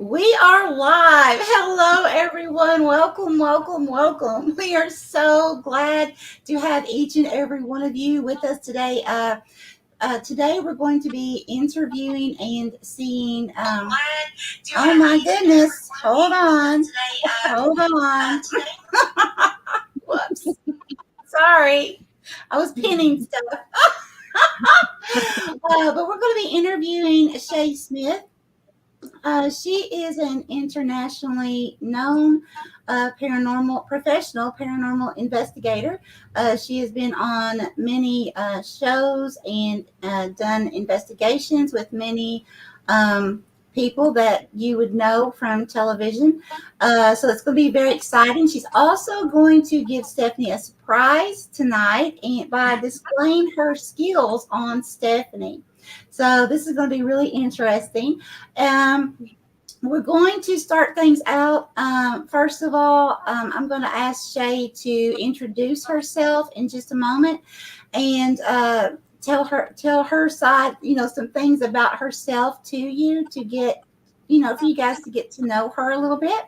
We are live. Hello, everyone. Welcome, welcome, welcome. We are so glad to have each and every one of you with us today. Today, we're going to be interviewing and seeing. Oh my goodness! Hold on. Hold on. Whoops. Sorry. I was pinning stuff. But we're going to be interviewing Shaysmith. She is an internationally known professional paranormal investigator. She has been on many shows and done investigations with many people that you would know from television. So it's going to be very exciting. She's also going to give Stephanie a surprise tonight and by displaying her skills on Stephanie. So this is going to be really interesting. We're going to start things out. First of all, I'm going to ask Shay to introduce herself in just a moment and tell her side, some things about herself to you to get, for you guys to get to know her a little bit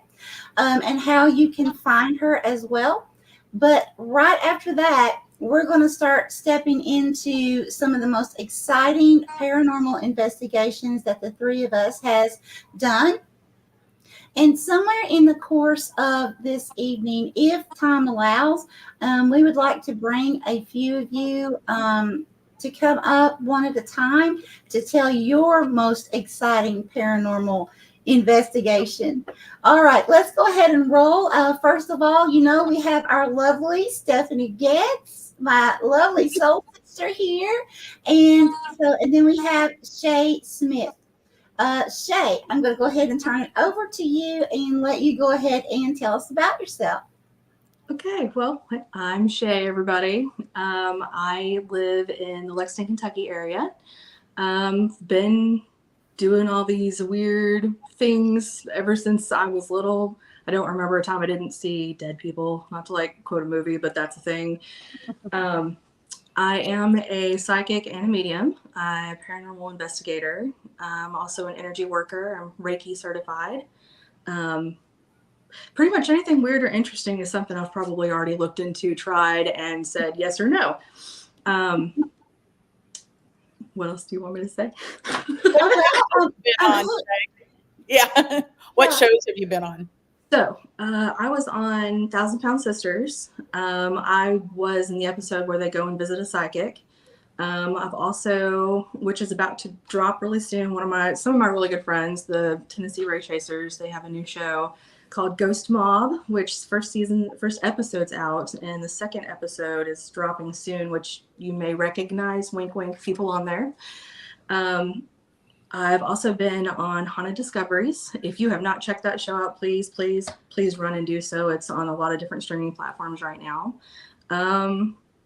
and how you can find her as well. But right after that, we're going to start stepping into some of the most exciting paranormal investigations that the three of us has done. And somewhere in the course of this evening, if time allows, we would like to bring a few of you to come up one at a time to tell your most exciting paranormal investigation. All right, let's go ahead and roll. First of all, we have our lovely Stephaniegetz, my lovely soul sister here, and then we have Shay Smith. Shay, I'm going to go ahead and turn it over to you and let you go ahead and tell us about yourself. Okay, well, I'm Shay, everybody. I live in the Lexington, Kentucky area. Been doing all these weird things ever since I was little. I don't remember a time I didn't see dead people, not to quote a movie, but that's a thing. I am a psychic and a medium. I'm a paranormal investigator. I'm also an energy worker. I'm Reiki certified. Pretty much anything weird or interesting is something I've probably already looked into, tried, and said yes or no. What else do you want me to say? Yeah. What shows have you been on? So I was on 1,000 Pound Sisters. I was in the episode where they go and visit a psychic. I've also, which is about to drop really soon, some of my really good friends, the Tennessee Ray Chasers, they have a new show called Ghost Mob, which first episode's out, and the second episode is dropping soon, which you may recognize, wink wink, people on there. I've also been on Haunted Discoveries. If you have not checked that show out, please run and do so. It's on a lot of different streaming platforms right now.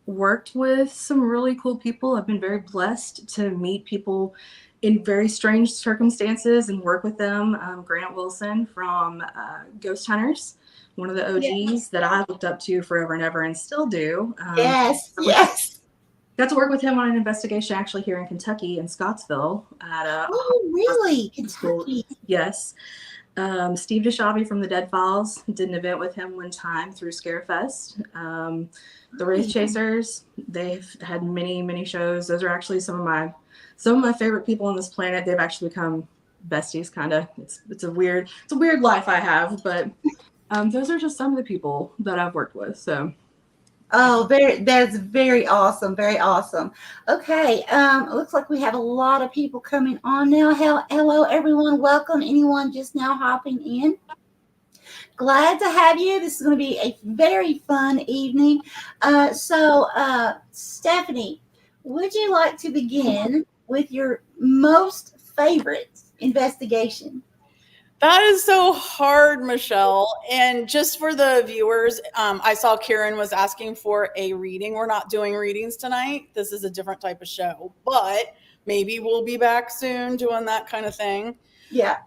Worked with some really cool people. I've been very blessed to meet people in very strange circumstances and work with them. Grant Wilson from Ghost Hunters, one of the OGs that I looked up to forever and ever and still do. Yes. Got to work with him on an investigation actually here in Kentucky in Scottsville. Oh, really? Kentucky? Yes. Steve DeShavi from the Dead Files did an event with him one time through Scarefest. The Wraith Chasers, they've had many, many shows. Those are actually some of my favorite people on this planet. They've actually become besties, kind of. It's a weird life I have, but those are just some of the people that I've worked with. So. Oh, that's very awesome. Very awesome. Okay. It looks like we have a lot of people coming on now. Hello, everyone. Welcome. Anyone just now hopping in. Glad to have you. This is going to be a very fun evening. So, Stephanie, would you like to begin with your most favorite investigation? That is so hard, Michelle. And just for the viewers, I saw Kieran was asking for a reading. We're not doing readings tonight. This is a different type of show, but maybe we'll be back soon doing that kind of thing. Yeah.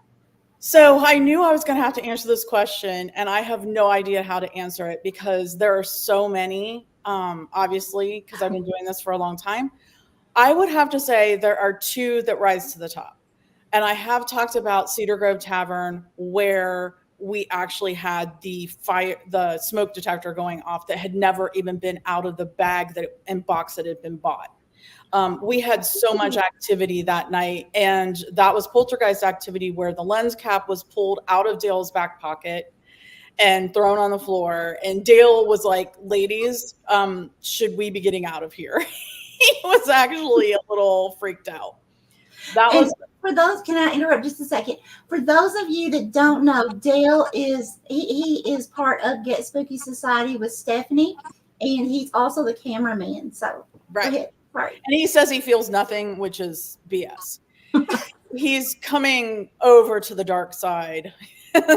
So I knew I was going to have to answer this question, and I have no idea how to answer it because there are so many, obviously, because I've been doing this for a long time. I would have to say there are two that rise to the top. And I have talked about Cedar Grove Tavern, where we actually had the smoke detector going off that had never even been out of the bag and box that had been bought. We had so much activity that night, and that was poltergeist activity where the lens cap was pulled out of Dale's back pocket and thrown on the floor. And Dale was like, ladies, should we be getting out of here? He was actually a little freaked out. For those, can I interrupt just a second? For those of you that don't know, Dale is he is part of Get Spooky Society with Stephanie, and he's also the cameraman. So right. Go ahead. Right. And he says he feels nothing, which is BS. He's coming over to the dark side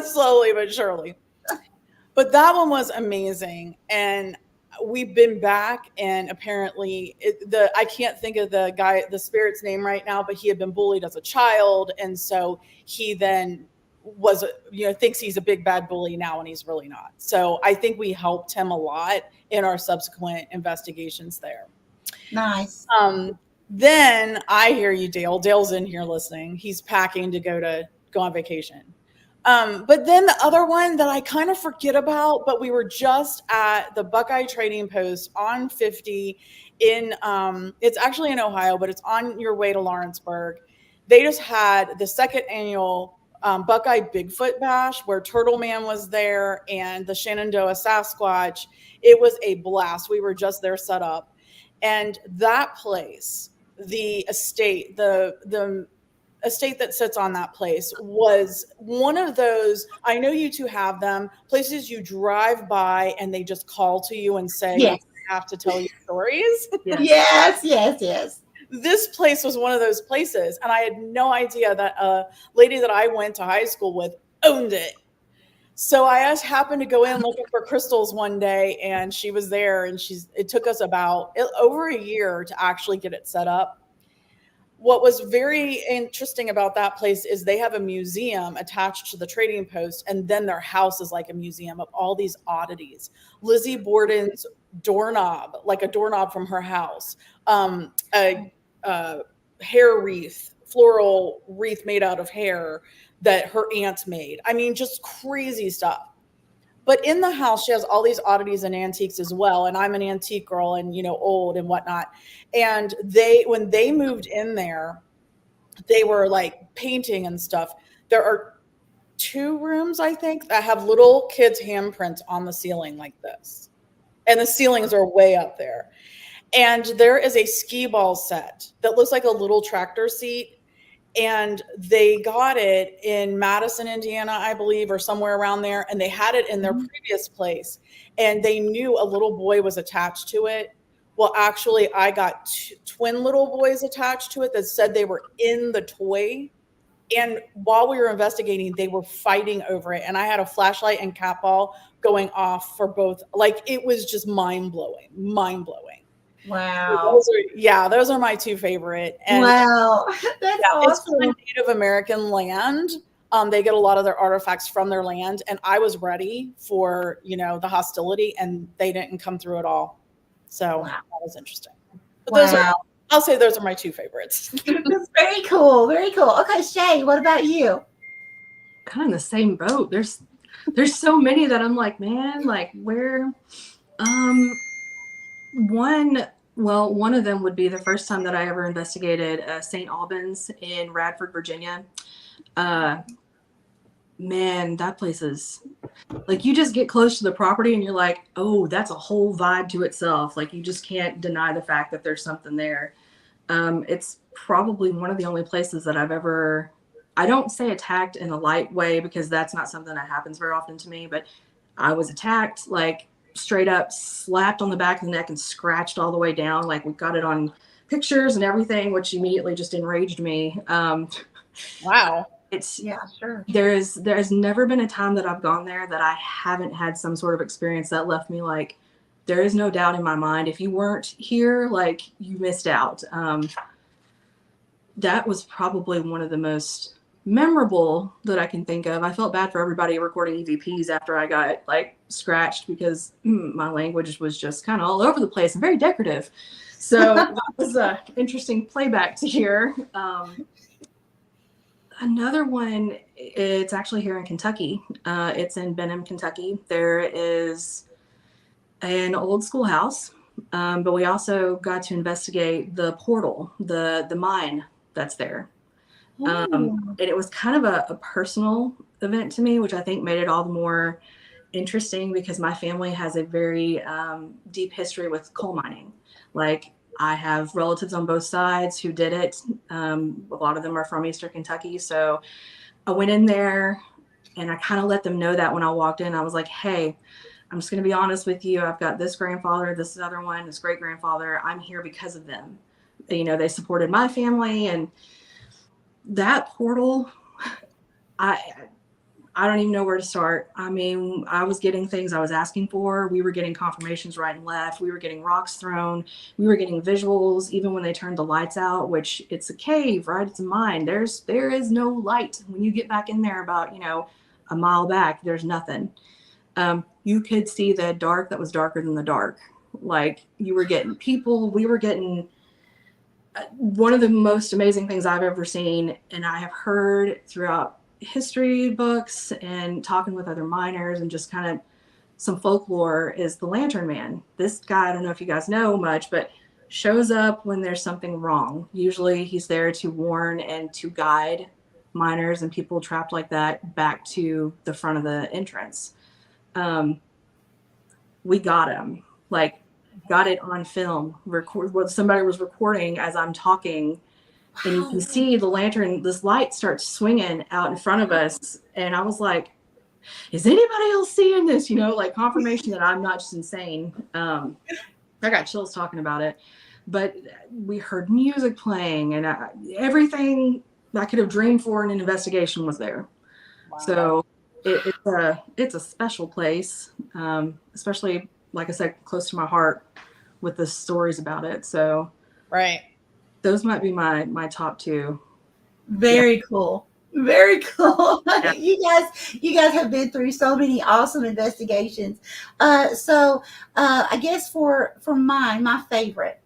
slowly but surely. But that one was amazing. And we've been back, and apparently I can't think of the spirit's name right now, but he had been bullied as a child. And so he then thinks he's a big bad bully now, and he's really not. So I think we helped him a lot in our subsequent investigations there. Nice. Then I hear you, Dale. Dale's in here listening. He's packing to go on vacation. But then the other one that I kind of forget about, but we were just at the Buckeye Trading Post on 50 it's actually in Ohio, but it's on your way to Lawrenceburg. They just had the second annual Buckeye Bigfoot Bash, where Turtle Man was there and the Shenandoah Sasquatch. It was a blast. We were just there set up. And that place, the estate, the estate that sits on that place was one of those, I know you two have them, places you drive by and they just call to you and say, yes. I have to tell you stories. Yes. This place was one of those places. And I had no idea that a lady that I went to high school with owned it. So I just happened to go in looking for crystals one day, and she was there, and it took us about over a year to actually get it set up. What was very interesting about that place is they have a museum attached to the trading post, and then their house is like a museum of all these oddities. Lizzie Borden's doorknob, like a doorknob from her house, a hair wreath, floral wreath made out of hair that her aunt made. I mean, just crazy stuff. But in the house, she has all these oddities and antiques as well. And I'm an antique girl and, old and whatnot. And when they moved in there, they were like painting and stuff. There are 2 rooms, I think, that have little kids' handprints on the ceiling like this. And the ceilings are way up there. And there is a skee ball set that looks like a little tractor seat. And they got it in Madison, Indiana, I believe, or somewhere around there. And they had it in their previous place. And they knew a little boy was attached to it. Well, actually, I got twin little boys attached to it that said they were in the toy. And while we were investigating, they were fighting over it. And I had a flashlight and cat ball going off for both. Like, it was just mind-blowing. Wow. Those are my 2 favorite. And wow. That's awesome. It's from Native American land. They get a lot of their artifacts from their land. And I was ready for, the hostility, and they didn't come through at all. So that was interesting. But I'll say those are my 2 favorites. That's very cool. Very cool. Okay, Shay, what about you? Kind of in the same boat. There's so many that I'm like, man, like where, one of them would be the first time that I ever investigated St. Albans in Radford, Virginia. Man, that place is like, you just get close to the property and you're like, oh, that's a whole vibe to itself. Like, you just can't deny the fact that there's something there. It's probably one of the only places that I don't say attacked in a light way, because that's not something that happens very often to me, but I was attacked, like straight up slapped on the back of the neck and scratched all the way down. Like, we got it on pictures and everything, which immediately just enraged me. Wow. Sure. There's never been a time that I've gone there that I haven't had some sort of experience that left me like, there is no doubt in my mind, if you weren't here, like, you missed out. That was probably one of the most memorable that I can think of. I felt bad for everybody recording EVPs after I got like scratched, because my language was just kind of all over the place and very decorative. So that was an interesting playback to hear. Another one, it's actually here in Kentucky. It's in Benham, Kentucky. There is an old schoolhouse, but we also got to investigate the portal, the mine that's there. And it was kind of a personal event to me, which I think made it all the more interesting because my family has a very deep history with coal mining. Like, I have relatives on both sides who did it. A lot of them are from Eastern Kentucky. So I went in there and I kind of let them know that when I walked in. I was like, hey, I'm just going to be honest with you. I've got this grandfather, this other one, this great grandfather. I'm here because of them. You know, they supported my family, and that portal, I don't even know where to start. I mean, I was getting things I was asking for. We were getting confirmations right and left. We were getting rocks thrown. We were getting visuals, even when they turned the lights out, which it's a cave, right? It's a mine. There is no light. When you get back in there about, a mile back, there's nothing. You could see the dark that was darker than the dark. Like, you were getting people, we were getting one of the most amazing things I've ever seen. And I have heard throughout history books and talking with other miners and just kind of some folklore is the Lantern Man. This guy, I don't know if you guys know much, but shows up when there's something wrong. Usually he's there to warn and to guide miners and people trapped like that back to the front of the entrance. We got him, got it on film. Somebody was recording as I'm talking. And you can see the lantern, this light starts swinging out in front of us. And I was like, is anybody else seeing this? Confirmation that I'm not just insane. I got chills talking about it. But we heard music playing and everything I could have dreamed for in an investigation was there. Wow. So it's a special place, especially, like I said, close to my heart with the stories about it. So right. Those might be my top two. Very cool. Very cool. Yeah. You guys have been through so many awesome investigations. So I guess for mine, my favorite,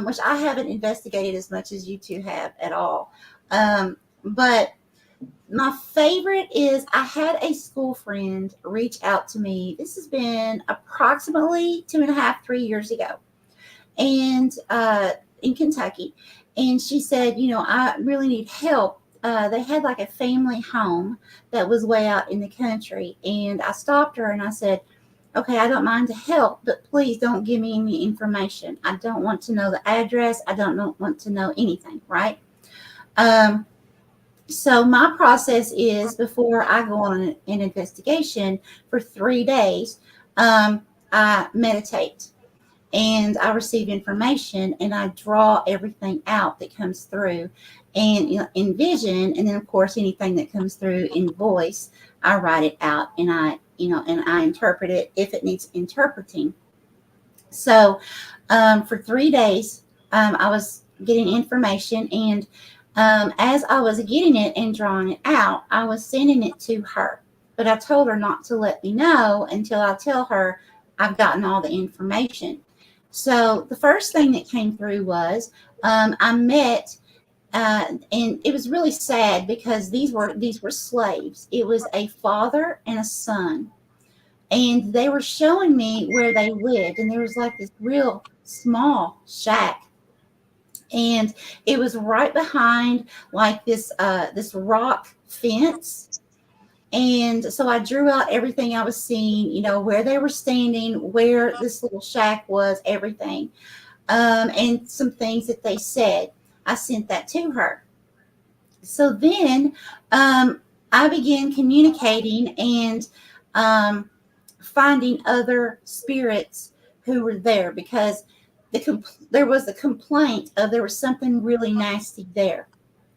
which I haven't investigated as much as you two have at all. But my favorite is I had a school friend reach out to me. This has been approximately 2.5-3 years ago. And in Kentucky. And she said, I really need help. They had like a family home that was way out in the country. And I stopped her and I said, okay, I don't mind to help, but please don't give me any information. I don't want to know the address. I don't want to know anything, right? So my process is before I go on an investigation for 3 days, I meditate. And I receive information and I draw everything out that comes through and in vision. And then of course, anything that comes through in voice, I write it out and I interpret it if it needs interpreting. So for 3 days, I was getting information and as I was getting it and drawing it out, I was sending it to her. But I told her not to let me know until I tell her I've gotten all the information. So the first thing that came through was I met, and it was really sad because these were slaves. It was a father and a son, and they were showing me where they lived, and there was like this real small shack, and it was right behind like this rock fence. And so I drew out everything I was seeing, where they were standing, where this little shack was, everything. And some things that they said. I sent that to her. So then I began communicating and finding other spirits who were there because there was a complaint of there was something really nasty there.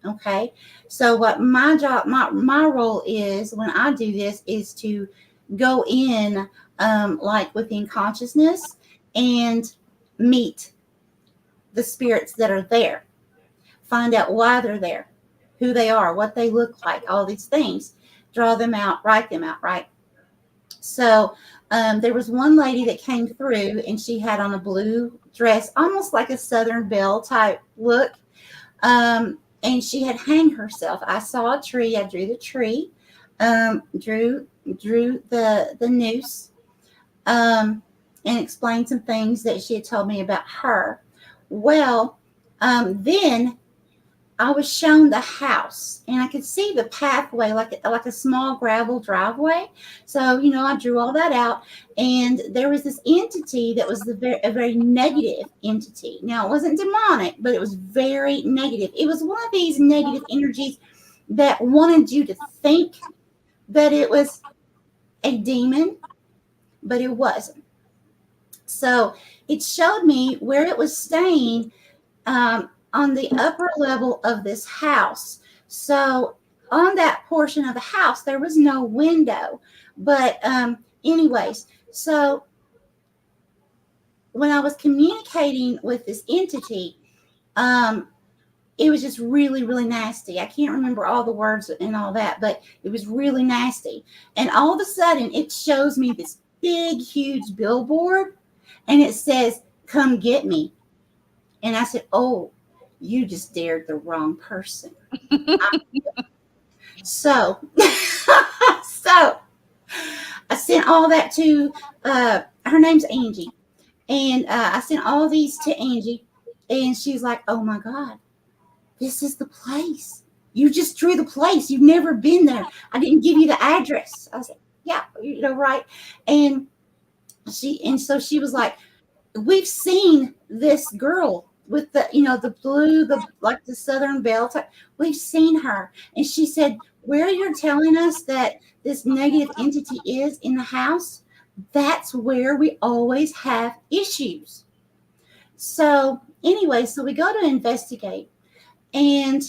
Okay, so what my job, my role is when I do this is to go in like within consciousness and meet the spirits that are there, find out why they're there, who they are, what they look like, all these things, draw them out, write them out, right? So there was one lady that came through and she had on a blue dress, almost like a Southern Belle type look. and she had hanged herself. I saw a tree. I drew the tree, drew the noose, and explained some things that she had told me about her. Well, then I was shown the house, and I could see the pathway, like a small gravel driveway. So, I drew all that out, and there was this entity that was a very negative entity. Now, it wasn't demonic, but it was very negative. It was one of these negative energies that wanted you to think that it was a demon, but it wasn't. So it showed me where it was staying, on the upper level of this house. So on that portion of the house, there was no window. But anyways, so when I was communicating with this entity, it was just really, really nasty. I can't remember all the words and all that, but it was really nasty. And all of a sudden, it shows me this big, huge billboard, and it says, "Come get me." And I said, "Oh, you just dared the wrong person." So I sent all that to, her name's Angie. And I sent all these to Angie. And she's like, "Oh my God, this is the place. You just drew the place. You've never been there. I didn't give you the address." I was like, "Yeah, right." And so she was like, "We've seen this girl with the, the blue, like the Southern Belle type. We've seen her." And she said, "Where you're telling us that this negative entity is in the house, that's where we always have issues." So anyway, so we go to investigate, and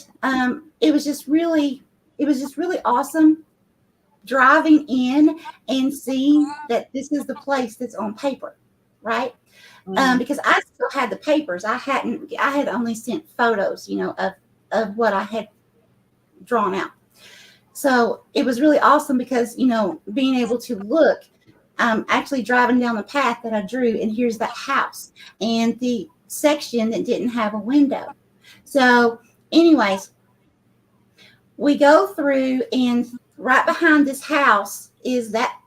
it was just really awesome driving in and seeing that this is the place that's on paper, right? Because I still had the papers. I had only sent photos, of what I had drawn out. So it was really awesome because, being able to look, actually driving down the path that I drew, and here's that house and the section that didn't have a window. So anyways, we go through, and right behind this house is that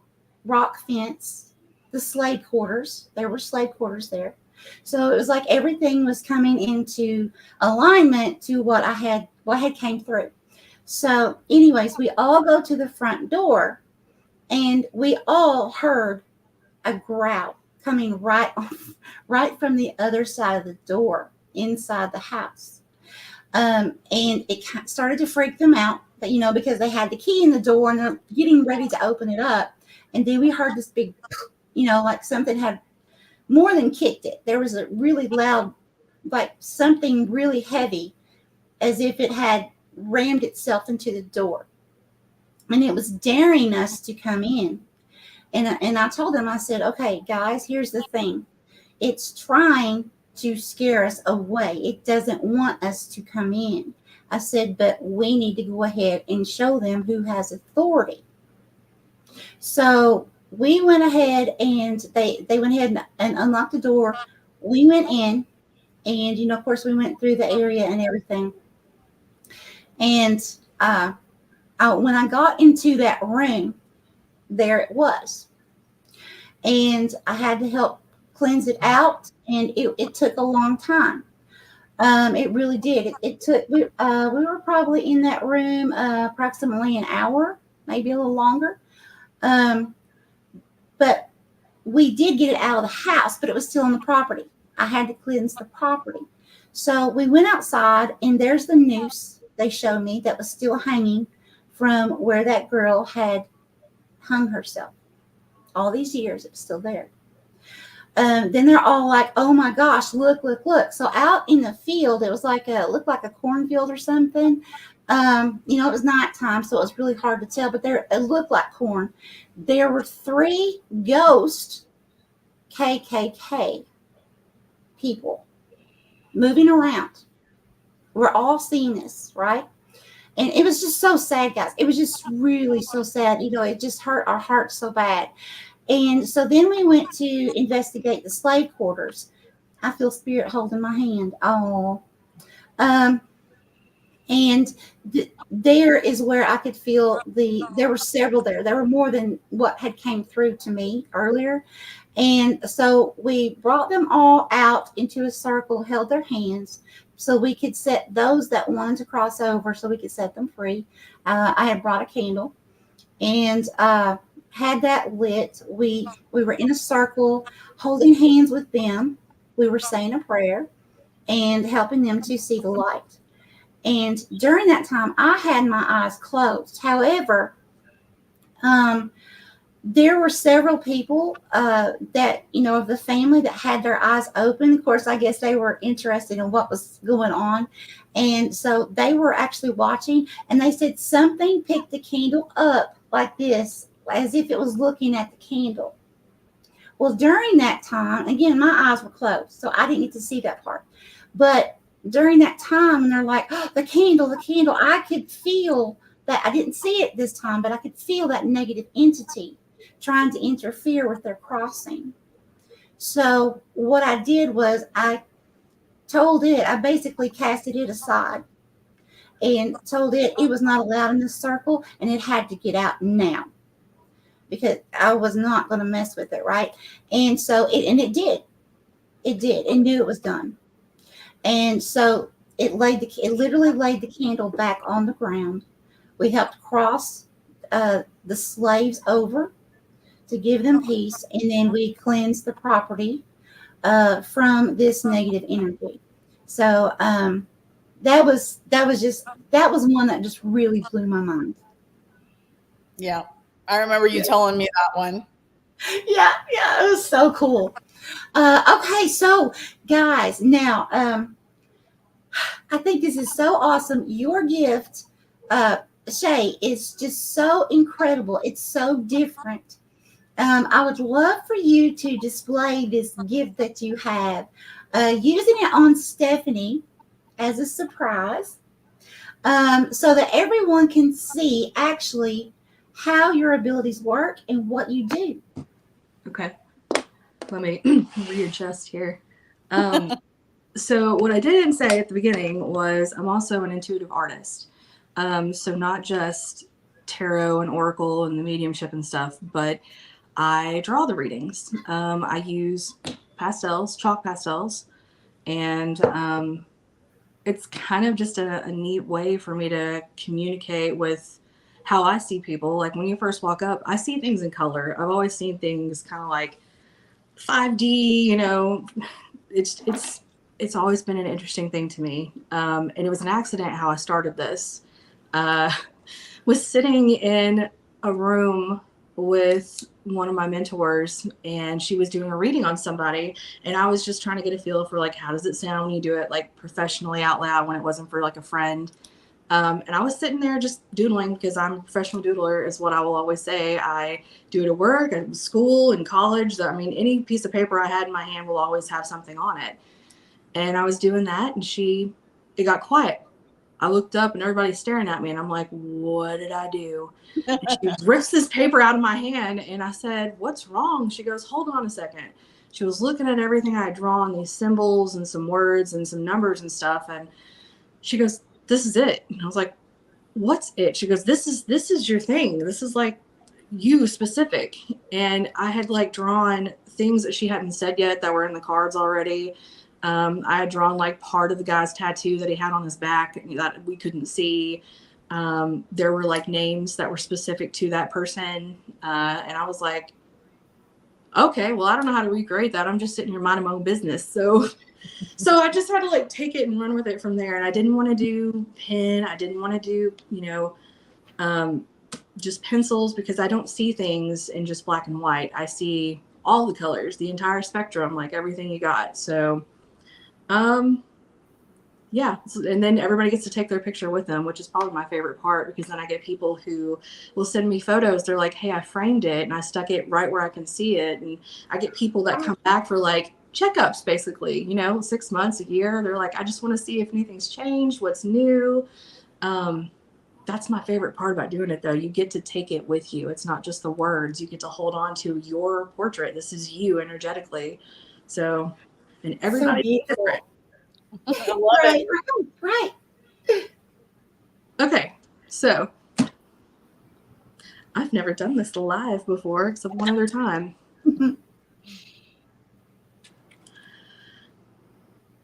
rock fence, the slave quarters. There were slave quarters there. So it was like everything was coming into alignment to what had came through. So anyways, we all go to the front door, and we all heard a growl coming right from the other side of the door inside the house. And it started to freak them out, but, because they had the key in the door and they're getting ready to open it up. And then we heard this big, like something had more than kicked it. There was a really loud, like something really heavy, as if it had rammed itself into the door. And it was daring us to come in. And I told them, I said, "Okay, guys, here's the thing. It's trying to scare us away. It doesn't want us to come in." I said, "But we need to go ahead and show them who has authority." So we went ahead, and they went ahead and unlocked the door. We went in, and, of course, we went through the area and everything. And when I got into that room, there it was. And I had to help cleanse it out, and it took a long time. It really did. It took, we were probably in that room approximately an hour, maybe a little longer. But we did get it out of the house, but it was still on the property. I had to cleanse the property. So we went outside, and there's the noose they showed me that was still hanging from where that girl had hung herself. All these years, it was still there. Then they're all like, "Oh my gosh, look, look, look." So out in the field, it was looked like a cornfield or something. It was nighttime, so it was really hard to tell, but it looked like corn. There were 3 ghost KKK people moving around. We're all seeing this, right? And it was just so sad, guys. It was just really so sad. It just hurt our hearts so bad. And so then we went to investigate the slave quarters. I feel spirit holding my hand. Oh. And there is where I could feel there were several there. There were more than what had came through to me earlier. And so we brought them all out into a circle, held their hands so we could set those that wanted to cross over so we could set them free. I had brought a candle and had that lit. We were in a circle holding hands with them. We were saying a prayer and helping them to see the light. And during that time, I had my eyes closed. However, there were several people that, of the family that had their eyes open. Of course, I guess they were interested in what was going on. And so they were actually watching, and they said something picked the candle up like this, as if it was looking at the candle. Well, during that time, again, my eyes were closed, so I didn't get to see that part. But during that time, and they're like, oh, the candle, I could feel that. I didn't see it this time, but I could feel that negative entity trying to interfere with their crossing. So what I did was I basically casted it aside and told it was not allowed in the circle and it had to get out now, because I was not going to mess with it, right? And so it did. It knew it was done. And so it literally laid the candle back on the ground. We helped cross the slaves over to give them peace, and then we cleansed the property from this negative energy. So that was one that just really blew my mind. Yeah, I remember you telling me that one. Yeah, it was so cool. Okay, so guys, now I think this is so awesome. Your gift, Shay, is just so incredible. It's so different. I would love for you to display this gift that you have, using it on Stephanie as a surprise, so that everyone can see actually how your abilities work and what you do. Okay. Let me readjust here. So what I didn't say at the beginning was I'm also an intuitive artist. So not just tarot and oracle and the mediumship and stuff, but I draw the readings. I use chalk pastels, and it's kind of just a neat way for me to communicate with how I see people. Like when you first walk up, I see things in color. I've always seen things kind of like 5D, it's always been an interesting thing to me. And it was an accident how I started this. Was sitting in a room with one of my mentors, and she was doing a reading on somebody, and I was just trying to get a feel for like, how does it sound when you do it like professionally out loud when it wasn't for like a friend. And I was sitting there just doodling, because I'm a professional doodler is what I will always say. I do it at work, at school, in college. I mean, any piece of paper I had in my hand will always have something on it. And I was doing that, and it got quiet. I looked up and everybody's staring at me, and I'm like, what did I do? And she rips this paper out of my hand, and I said, what's wrong? She goes, hold on a second. She was looking at everything I had drawn, these symbols and some words and some numbers and stuff. And she goes, this is it. And I was like, what's it? She goes, this is your thing. This is like you specific. And I had like drawn things that she hadn't said yet that were in the cards already. I had drawn like part of the guy's tattoo that he had on his back that we couldn't see. There were like names that were specific to that person. And I was like, okay, well, I don't know how to recreate that. I'm just sitting here minding my own business. So I just had to like take it and run with it from there. And I didn't want to do pen. I didn't want to do, just pencils, because I don't see things in just black and white. I see all the colors, the entire spectrum, like everything you got. So, yeah. And then everybody gets to take their picture with them, which is probably my favorite part, because then I get people who will send me photos. They're like, hey, I framed it and I stuck it right where I can see it. And I get people that come back for like checkups, basically, 6 months, a year. They're like, I just want to see if anything's changed, what's new. That's my favorite part about doing it, though. You get to take it with you. It's not just the words. You get to hold on to your portrait. This is you energetically. So, and everybody's different. I love it. Right. Okay, so I've never done this live before except one other time.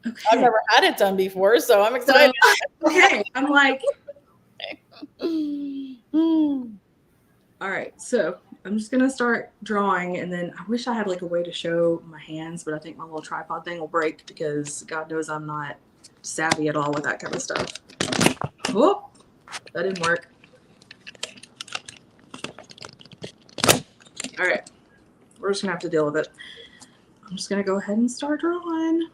Okay. I've never had it done before, so I'm excited. Okay, I'm like, all right, so I'm just gonna start drawing, and then I wish I had like a way to show my hands, but I think my little tripod thing will break because God knows I'm not savvy at all with that kind of stuff. Oh, that didn't work. All right, we're just gonna have to deal with it. I'm just gonna go ahead and start drawing.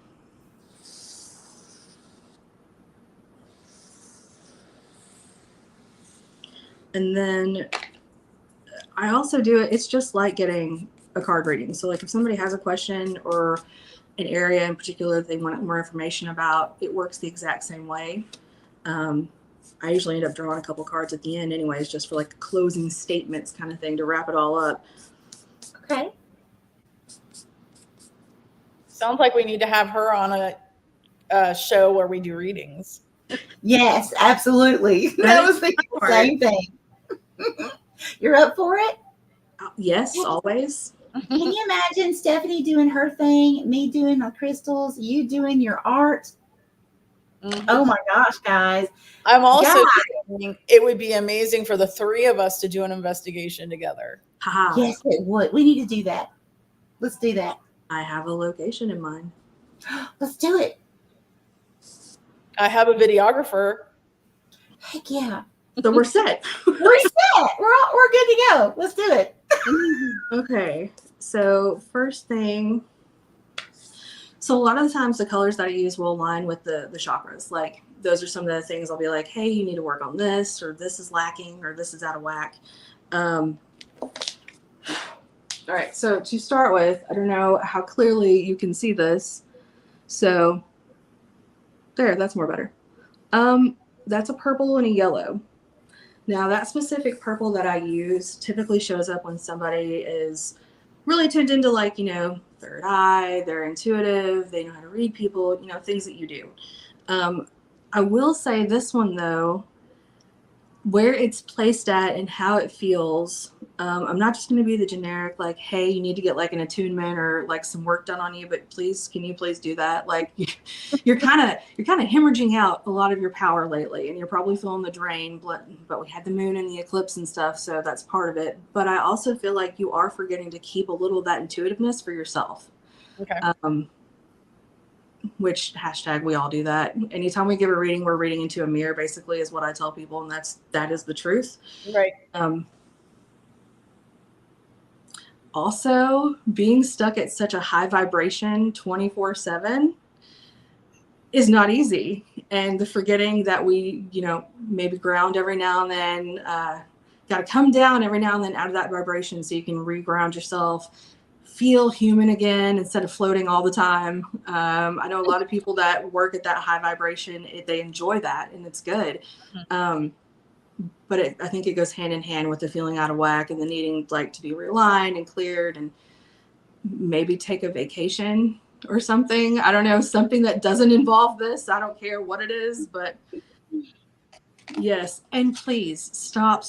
And then I also do it, it's just like getting a card reading. So like if somebody has a question or an area in particular that they want more information about, it works the exact same way. I usually end up drawing a couple cards at the end anyways, just for like closing statements kind of thing to wrap it all up. Okay. Sounds like we need to have her on a show where we do readings. Yes, absolutely. That was the same thing. You're up for it? Yes, always. Can you imagine Stephanie doing her thing, me doing the crystals, you doing your art? Mm-hmm. Oh my gosh, guys. I'm also thinking it would be amazing for the three of us to do an investigation together. Yes, it would. We need to do that. Let's do that. I have a location in mind. Let's do it. I have a videographer. Heck yeah. So we're set. We're set. We're good to go. Let's do it. Okay. So first thing. So a lot of the times the colors that I use will align with the chakras. Like those are some of the things I'll be like, hey, you need to work on this, or this is lacking, or this is out of whack. All right. So to start with, I don't know how clearly you can see this. So there, that's more better. That's a purple and a yellow. Now that specific purple that I use typically shows up when somebody is really tuned into like, you know, third eye, they're intuitive, they know how to read people, you know, things that you do. I will say this one though, where it's placed at and how it feels, I'm not just going to be the generic like, hey, you need to get like an attunement or like some work done on you, but please, can you please do that? Like you're kind of hemorrhaging out a lot of your power lately, and you're probably feeling the drain. But we had the moon and the eclipse and stuff, so that's part of it. But I also feel like you are forgetting to keep a little of that intuitiveness for yourself. Okay. Which hashtag we all do that. Anytime we give a reading, we're reading into a mirror, basically, is what I tell people, and that is the truth. Right. Also, being stuck at such a high vibration 24/7 is not easy. And the forgetting that we, you know, maybe ground every now and then, got to come down every now and then out of that vibration so you can reground yourself, feel human again instead of floating all the time. I know a lot of people that work at that high vibration, they enjoy that and it's good. But I think it goes hand in hand with the feeling out of whack and the needing like to be realigned and cleared, and maybe take a vacation or something. I don't know, something that doesn't involve this. I don't care what it is, but yes. And please stop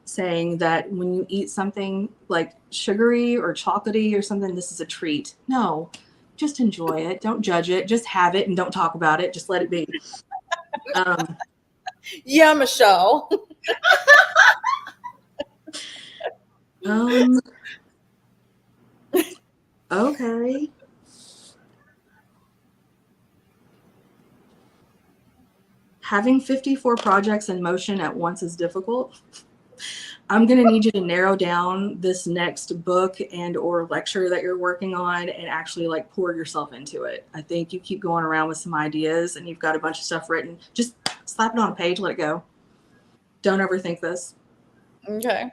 saying that when you eat something like sugary or chocolatey or something, this is a treat. No, just enjoy it. Don't judge it. Just have it and don't talk about it. Just let it be. Yeah, Michelle. Okay. Having 54 projects in motion at once is difficult. I'm going to need you to narrow down this next book and or lecture that you're working on and actually like pour yourself into it. I think you keep going around with some ideas and you've got a bunch of stuff written. Just slap it on a page, let it go. Don't overthink this. Okay.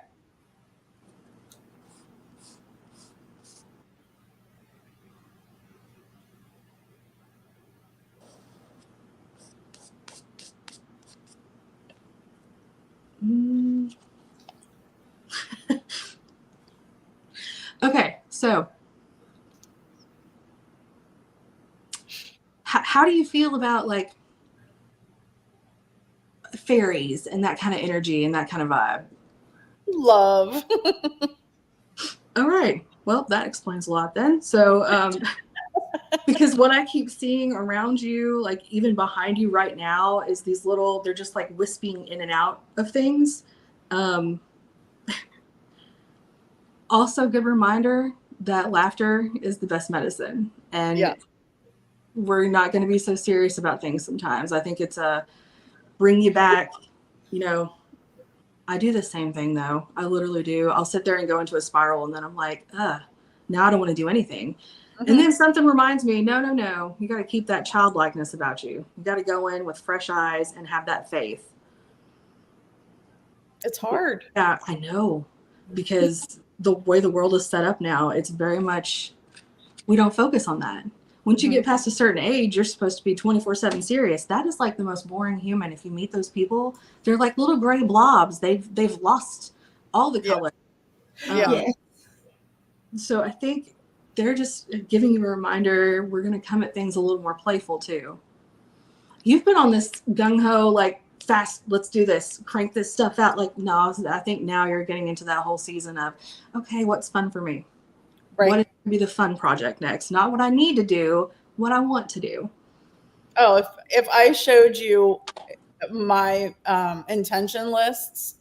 Okay, so how do you feel about like fairies and that kind of energy and that kind of vibe. Love. All right. Well, that explains a lot then. So, because what I keep seeing around you, like even behind you right now, is these little, they're just like wisping in and out of things. Also, good reminder that laughter is the best medicine. And we're not going to be so serious about things sometimes. I think it's bring you back. You know, I do the same thing though. I literally do. I'll sit there and go into a spiral and then I'm like, now I don't want to do anything. Mm-hmm. And then something reminds me, no. You got to keep that childlikeness about you. You got to go in with fresh eyes and have that faith. It's hard. Yeah, I know. Because the way the world is set up now, it's very much, we don't focus on that. Once you get past a certain age, you're supposed to be 24/7 serious. That is like the most boring human. If you meet those people, they're like little gray blobs. They've lost all the color. So I think they're just giving you a reminder. We're going to come at things a little more playful too. You've been on this gung-ho, like fast, let's do this, crank this stuff out. Like, no, I think now you're getting into that whole season of, okay, what's fun for me? Right. What is going to be the fun project next? Not what I need to do, what I want to do. Oh, if I showed you my intention lists,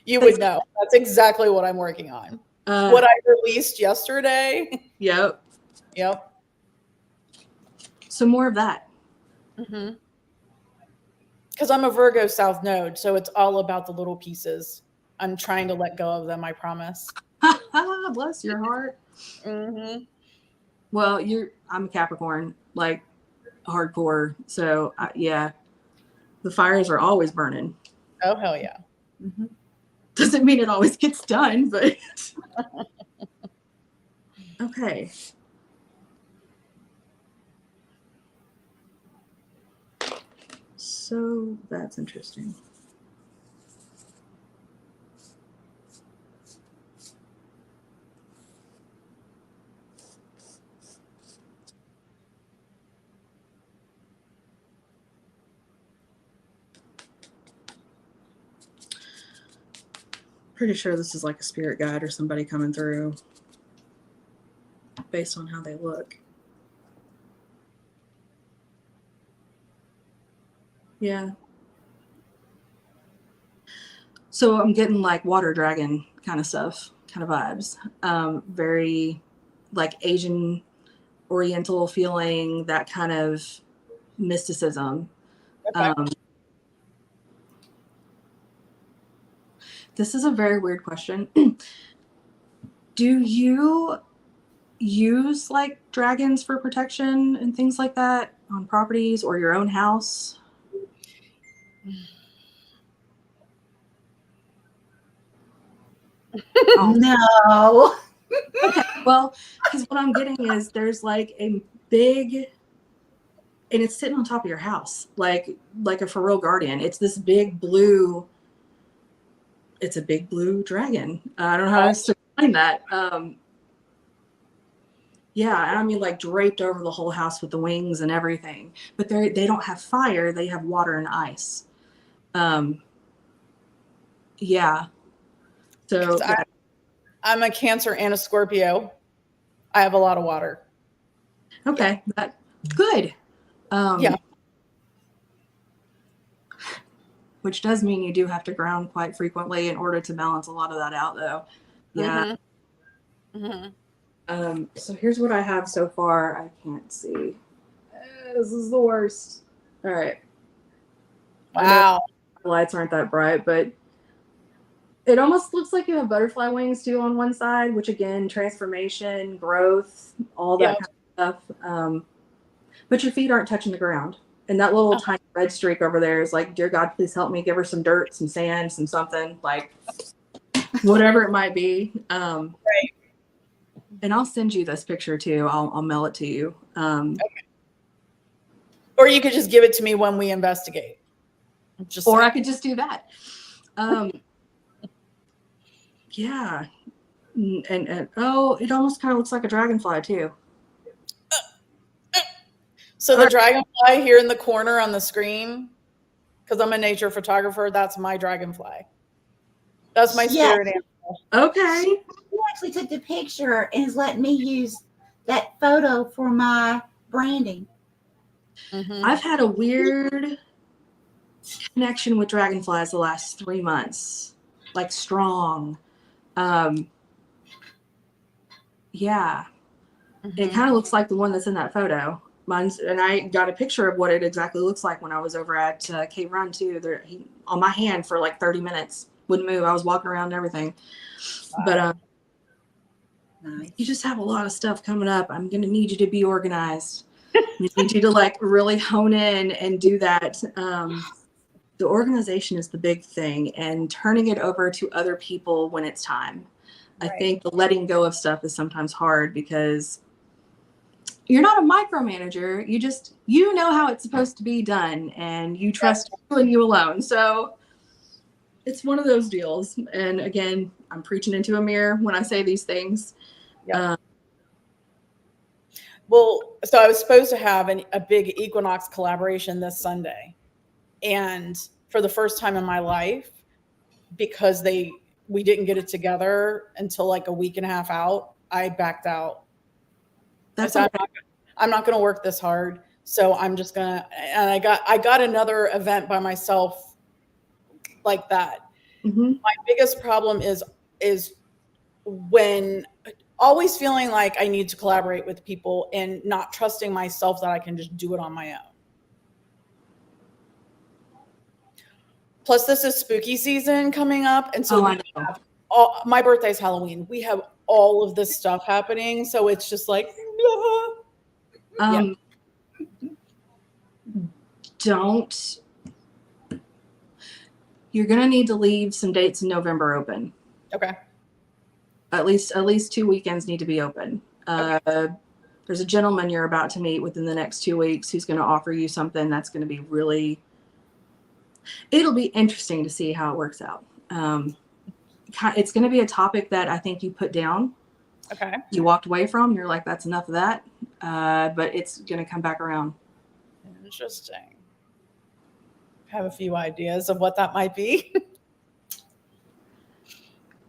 you would know. That's exactly what I'm working on. What I released yesterday. Yep. So more of that. Mm-hmm. Because I'm a Virgo South Node, so it's all about the little pieces. I'm trying to let go of them, I promise. Bless your heart. Mm-hmm. Well, I'm a Capricorn, like hardcore. So yeah, the fires are always burning. Oh, hell yeah. Mm-hmm. Doesn't mean it always gets done, but okay. So that's interesting. Pretty sure this is like a spirit guide or somebody coming through based on how they look. Yeah. So I'm getting like water dragon kind of stuff, kind of vibes. Very like Asian Oriental feeling, that kind of mysticism. Okay. This is a very weird question. Do you use like dragons for protection and things like that on properties or your own house? No. Okay. Well, because what I'm getting is there's like a big, and it's sitting on top of your house, like a for real guardian. It's this big blue. It's a big blue dragon. I don't know how else to explain that. Yeah, and I mean like draped over the whole house with the wings and everything. But they don't have fire. They have water and ice. Yeah. So I'm a Cancer and a Scorpio. I have a lot of water. Okay, that good. Yeah. Which does mean you do have to ground quite frequently in order to balance a lot of that out, though. Yeah. Mm-hmm. So here's what I have so far. I can't see. This is the worst. All right. Wow. The lights aren't that bright, but it almost looks like you have butterfly wings too on one side, which again, transformation, growth, all that kind of stuff. But your feet aren't touching the ground. And that little tiny red streak over there is like, dear God, please help me. Give her some dirt, some sand, some something, like whatever it might be. Right. And I'll send you this picture too. I'll mail it to you. Okay. Or you could just give it to me when we investigate. I could just do that. Yeah. And it almost kind of looks like a dragonfly too. So the dragonfly here in the corner on the screen, because I'm a nature photographer. That's my dragonfly. That's my Yes. spirit animal. Okay. He actually took the picture and is letting me use that photo for my branding. Mhm. I've had a weird connection with dragonflies the last 3 months, like strong. Yeah, it Mhm. kind of looks like the one that's in that photo. Mine's, and I got a picture of what it exactly looks like when I was over at Cape Run too. There, he, on my hand for like 30 minutes, wouldn't move. I was walking around and everything. Wow. But Nice. you just have a lot of stuff coming up. I'm gonna need you to be organized. I need you to like really hone in and do that. The organization is the big thing, and turning it over to other people when it's time. I Right. think the letting go of stuff is sometimes hard because you're not a micromanager. You know how it's supposed to be done, and you trust you and you alone. So it's one of those deals. And again, I'm preaching into a mirror when I say these things. Yep. Well, so I was supposed to have a big equinox collaboration this Sunday. And for the first time in my life, because we didn't get it together until like a week and a half out, I backed out. That's I said, okay. I'm not going to work this hard. So I'm just going to, and I got another event by myself like that. Mm-hmm. My biggest problem is when always feeling like I need to collaborate with people and not trusting myself that I can just do it on my own. Plus, this is spooky season coming up, and so I know. my birthday's Halloween. We have all of this stuff happening, so it's just like, Don't. You're gonna need to leave some dates in November open. okay. At least 2 weekends need to be open. There's a gentleman you're about to meet within the next 2 weeks who's going to offer you something that's going to be really. It'll be interesting to see how it works out. It's going to be a topic that I think you put down. Okay. You walked away from. You're like, that's enough of that. But it's going to come back around. Interesting. I have a few ideas of what that might be.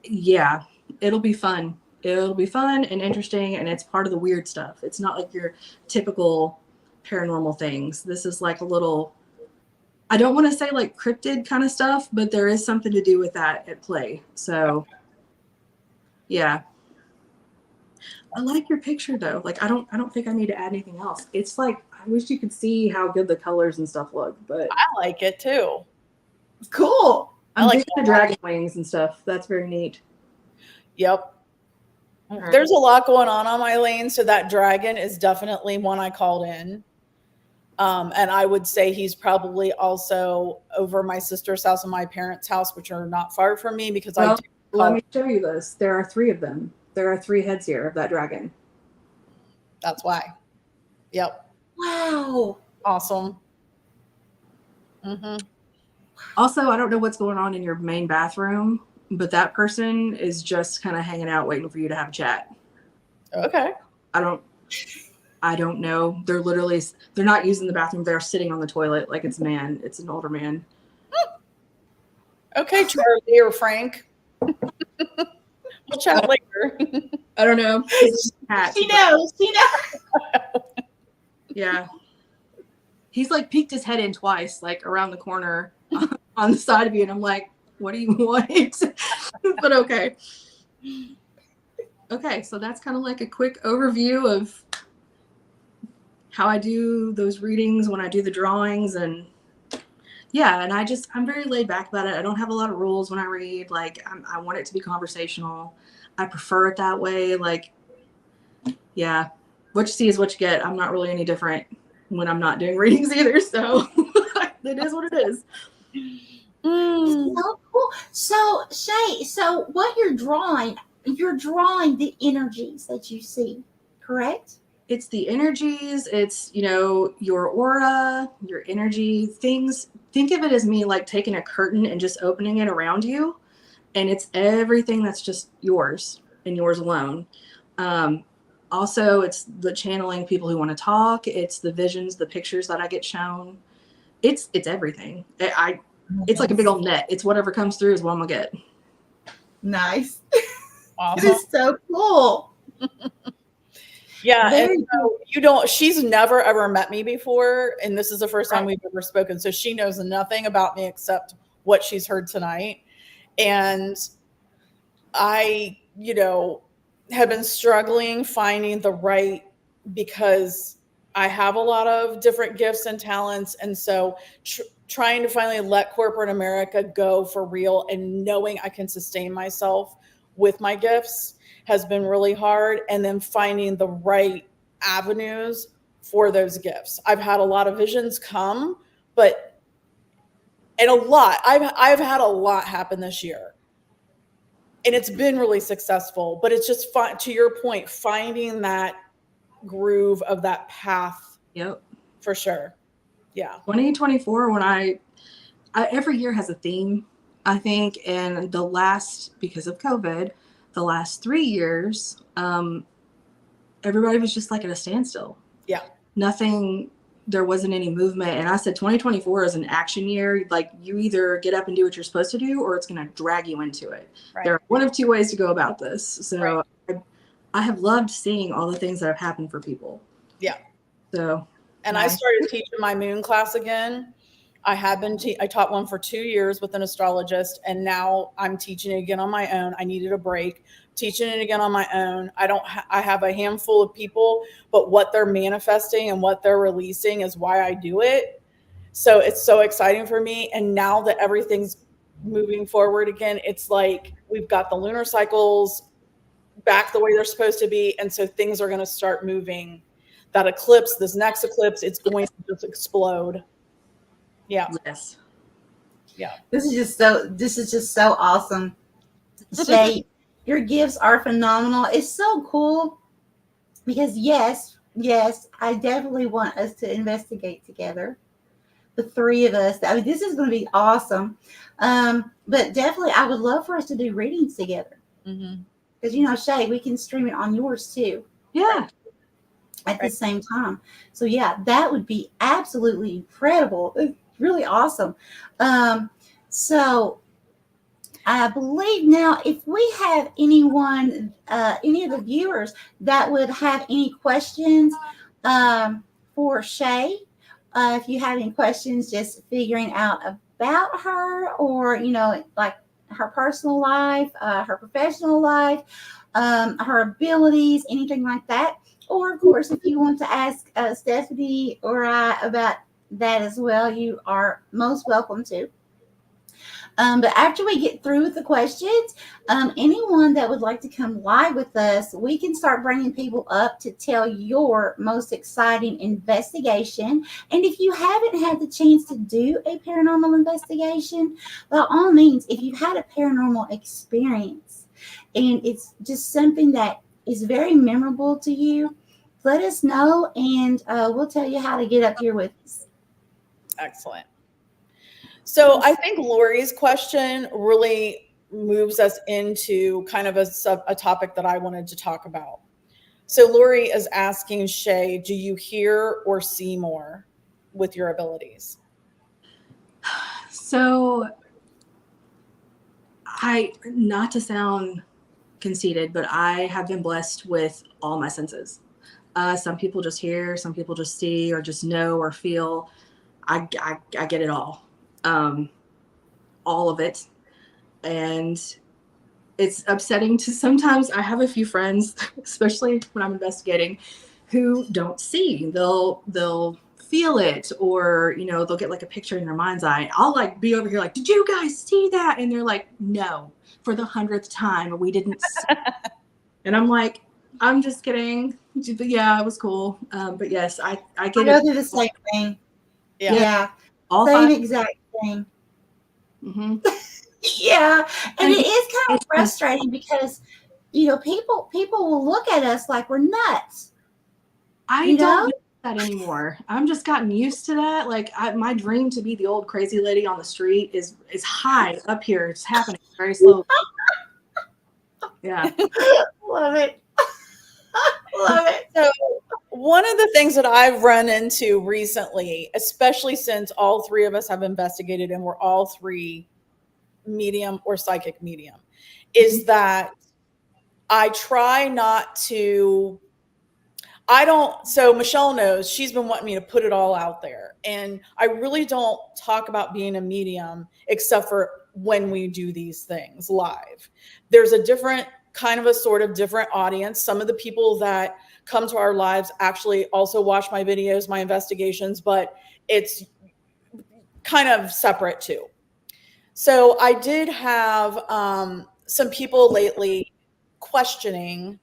Yeah, it'll be fun. It'll be fun and interesting, and it's part of the weird stuff. It's not like your typical paranormal things. This is like a little, I don't want to say like cryptid kind of stuff, but there is something to do with that at play. So yeah. I like your picture though. Like I don't think I need to add anything else. It's like I wish you could see how good the colors and stuff look, but I like it too. Cool. I'm like like the dragon wings and stuff. That's very neat. Yep. Right. There's a lot going on my lane, so that dragon is definitely one I called in. And I would say he's probably also over my sister's house and my parents' house, which are not far from me because let me show you this. There are 3 of them. There are 3 heads here of that dragon. That's why. Yep. Wow. Awesome. Mm-hmm. Also, I don't know what's going on in your main bathroom, but that person is just kind of hanging out waiting for you to have a chat. Okay. I don't know. They're not using the bathroom. They're sitting on the toilet like it's a man. It's an older man. Okay, Charlie or Frank. We'll chat later. I don't know. She knows. She knows. Yeah. He's like peeked his head in twice, like around the corner on the side of you. And I'm like, what do you want? But okay. Okay. So that's kind of like a quick overview of how I do those readings when I do the drawings. And yeah, and I'm very laid back about it. I don't have a lot of rules when I read. Like I want it to be conversational. I prefer it that way. Like, yeah, what you see is what you get. I'm not really any different when I'm not doing readings either. So it is what it is. So cool. So Shay, so what you're drawing the energies that you see, correct? It's the energies. It's, your aura, your energy, things. Think of it as me like taking a curtain and just opening it around you. And it's everything that's just yours and yours alone. Also, it's the channeling people who want to talk. It's the visions, the pictures that I get shown. it's everything. It's like a big old net. It's whatever comes through is what I'm gonna get. Nice. Awesome. It is so cool. Yeah, Very and so she's never ever met me before, and this is the first time we've ever spoken. So she knows nothing about me except what she's heard tonight. And I, have been struggling finding the right, because I have a lot of different gifts and talents. And so trying to finally let corporate America go for real and knowing I can sustain myself with my gifts has been really hard. And then finding the right avenues for those gifts. I've had a lot of visions come, I've had a lot happen this year. And it's been really successful, but it's just fun, to your point, finding that groove of that path. Yep. For sure. Yeah. 2024, when I every year has a theme, I think, and because of COVID, the last 3 years, everybody was just like at a standstill. Yeah. There wasn't any movement. And I said 2024 is an action year. Like, you either get up and do what you're supposed to do, or it's going to drag you into it. Right. There are one of two ways to go about this. So I have loved seeing all the things that have happened for people. Yeah. So. And I started teaching my moon class again. I taught one for 2 years with an astrologist, and now I'm teaching it again on my own. I needed a break. Teaching it again on my own. I have a handful of people, but what they're manifesting and what they're releasing is why I do it. So it's so exciting for me. And now that everything's moving forward again, it's like we've got the lunar cycles back the way they're supposed to be. And so things are going to start moving. That eclipse, this next eclipse, it's going to just explode. Yeah. Yes. Yeah. This is just so awesome. Shay, your gifts are phenomenal. It's so cool because yes, I definitely want us to investigate together. The three of us. I mean, this is going to be awesome. But definitely I would love for us to do readings together. Because, Shay, we can stream it on yours too. Yeah. At the same time. So yeah, that would be absolutely incredible. It's really awesome. So I believe now, if we have anyone, any of the viewers that would have any questions for Shay, if you have any questions, just figuring out about her, or like her personal life, her professional life, her abilities, anything like that. Or, of course, if you want to ask Stephanie or I about that as well, you are most welcome to. But after we get through with the questions, anyone that would like to come live with us, we can start bringing people up to tell your most exciting investigation. And if you haven't had the chance to do a paranormal investigation, by all means, if you've had a paranormal experience and it's just something that is very memorable to you, let us know, and we'll tell you how to get up here with us. Excellent. So I think Lori's question really moves us into kind of a topic that I wanted to talk about. So Lori is asking Shay, do you hear or see more with your abilities? So not to sound conceited, but I have been blessed with all my senses. Some people just hear, some people just see, or just know or feel. I get it all of it. And it's upsetting to sometimes. I have a few friends, especially when I'm investigating, who don't see. They'll feel it, or they'll get like a picture in their mind's eye. I'll like be over here like, did you guys see that? And they're like, no, for the 100th time, we didn't see. And I'm like, I'm just kidding. But yeah, it was cool. But yes, I get it. I go through the same thing. Yeah. All same 5. exact thing. Mm-hmm. Yeah. And it is kind of frustrating because, people will look at us like we're nuts. I don't do that anymore. I'm just gotten used to that. Like my dream to be the old crazy lady on the street is high up here. It's happening very slowly. Yeah. Love it. Love it. One of the things that I've run into recently, especially since all three of us have investigated and we're all three medium or psychic medium, is that I try not to, so Michelle knows she's been wanting me to put it all out there. And I really don't talk about being a medium except for when we do these things live. There's a different kind of a sort of different audience. Some of the people that come to our lives actually also watch my videos, my investigations, but it's kind of separate too. So I did have some people lately questioning